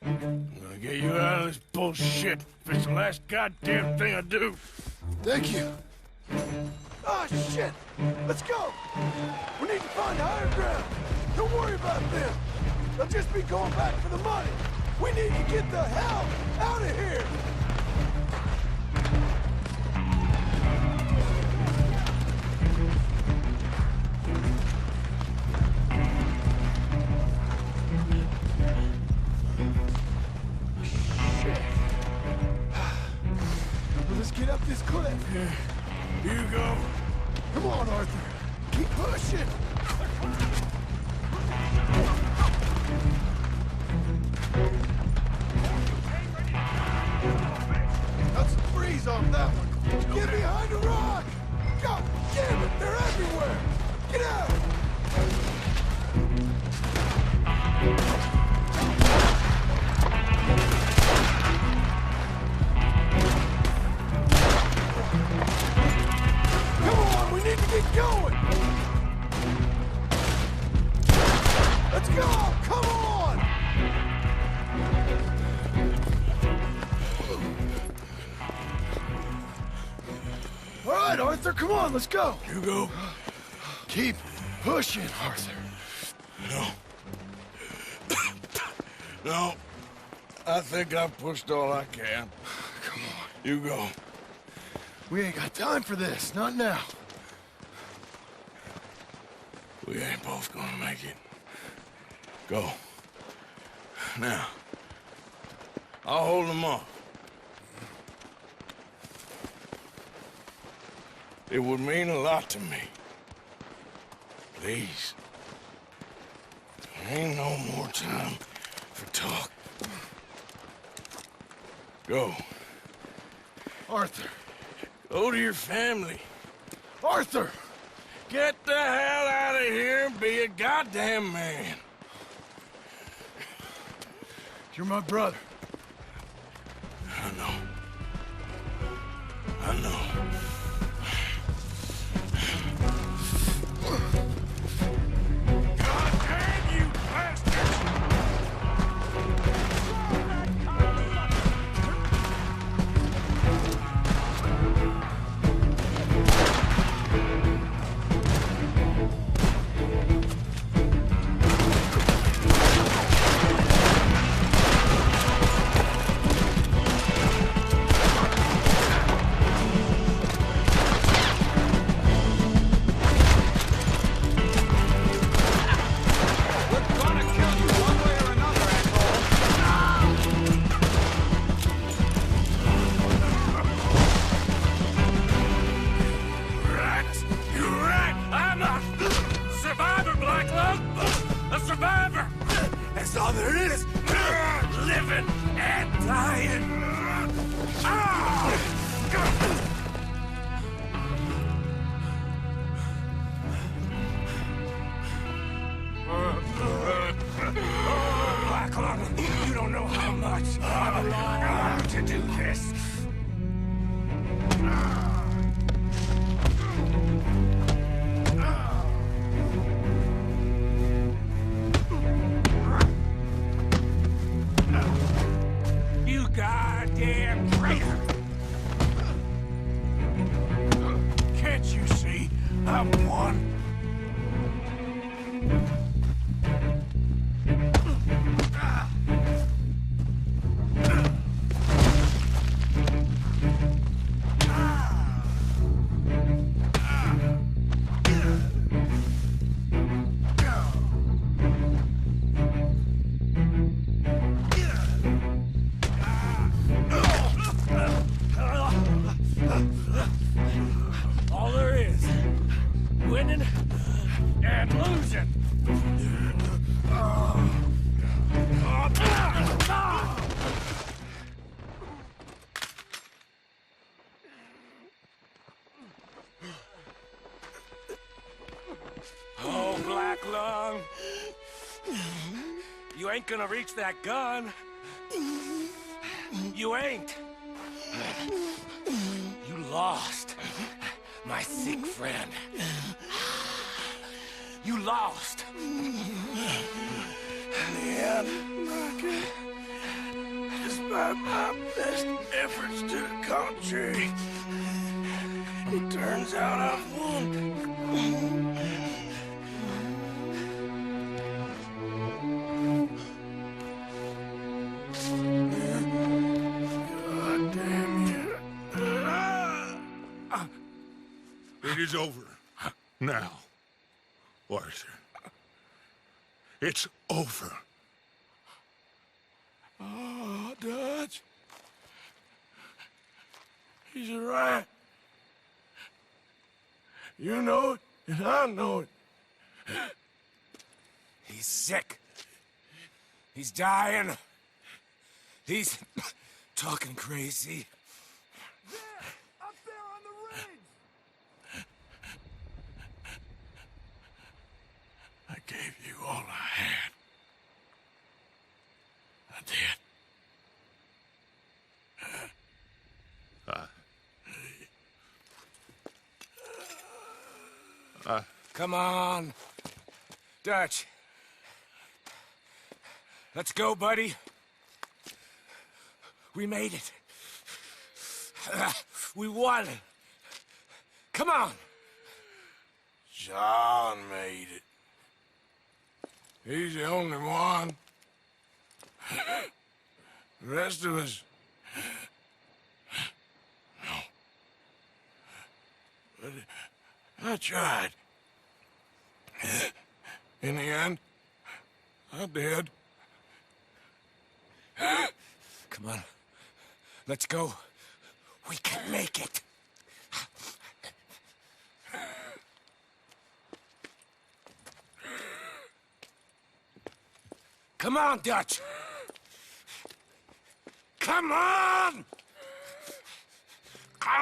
I'm gonna get you out of this bullshit if it's the last goddamn thing I do. Thank you. Oh, shit! Let's go! We need to find higher ground. Don't worry about them. They'll just be going back for the money. We need to get the hell out of here! Shit. Let's get up this cliff. Here you go. Come on, Arthur. Keep pushing. Got some freeze off that one. Get behind the rock. God damn it, they're everywhere. Get out. Come on, we need to get going. Let's go. Come on. All right, Arthur, come on, let's go. You go. Keep pushing, Arthur. No. No. I think I've pushed all I can. Come on. You go. We ain't got time for this, not now. We ain't both gonna make it. Go. Now. I'll hold them off. It would mean a lot to me. Please. There ain't no more time for talk. Go. Arthur. Go to your family. Arthur! Get the hell out of here and be a goddamn man. You're my brother. I know. I know. God damn you, bastards! You don't know how much I've longed to do this. You goddamn traitor! Can't you see I'm one? All there is, winning and losing. Oh, Black Lung, You ain't gonna reach that gun. You ain't. You lost, my sick friend. You lost. In the end, despite my best efforts to the contrary, it turns out I've won. God damn you. It is over. Now, Arthur. It's over. Oh, Dutch. He's a riot. You know it, and I know it. He's sick. He's dying. He's talking crazy. Up there on the ridge! I gave you all I had. I did. Come on. Dutch. Let's go, buddy. We made it. We won. Come on. John made it. He's the only one. The rest of us... No. But I tried. In the end, I did. Come on. Let's go. We can make it. Come on, Dutch. Come on! Come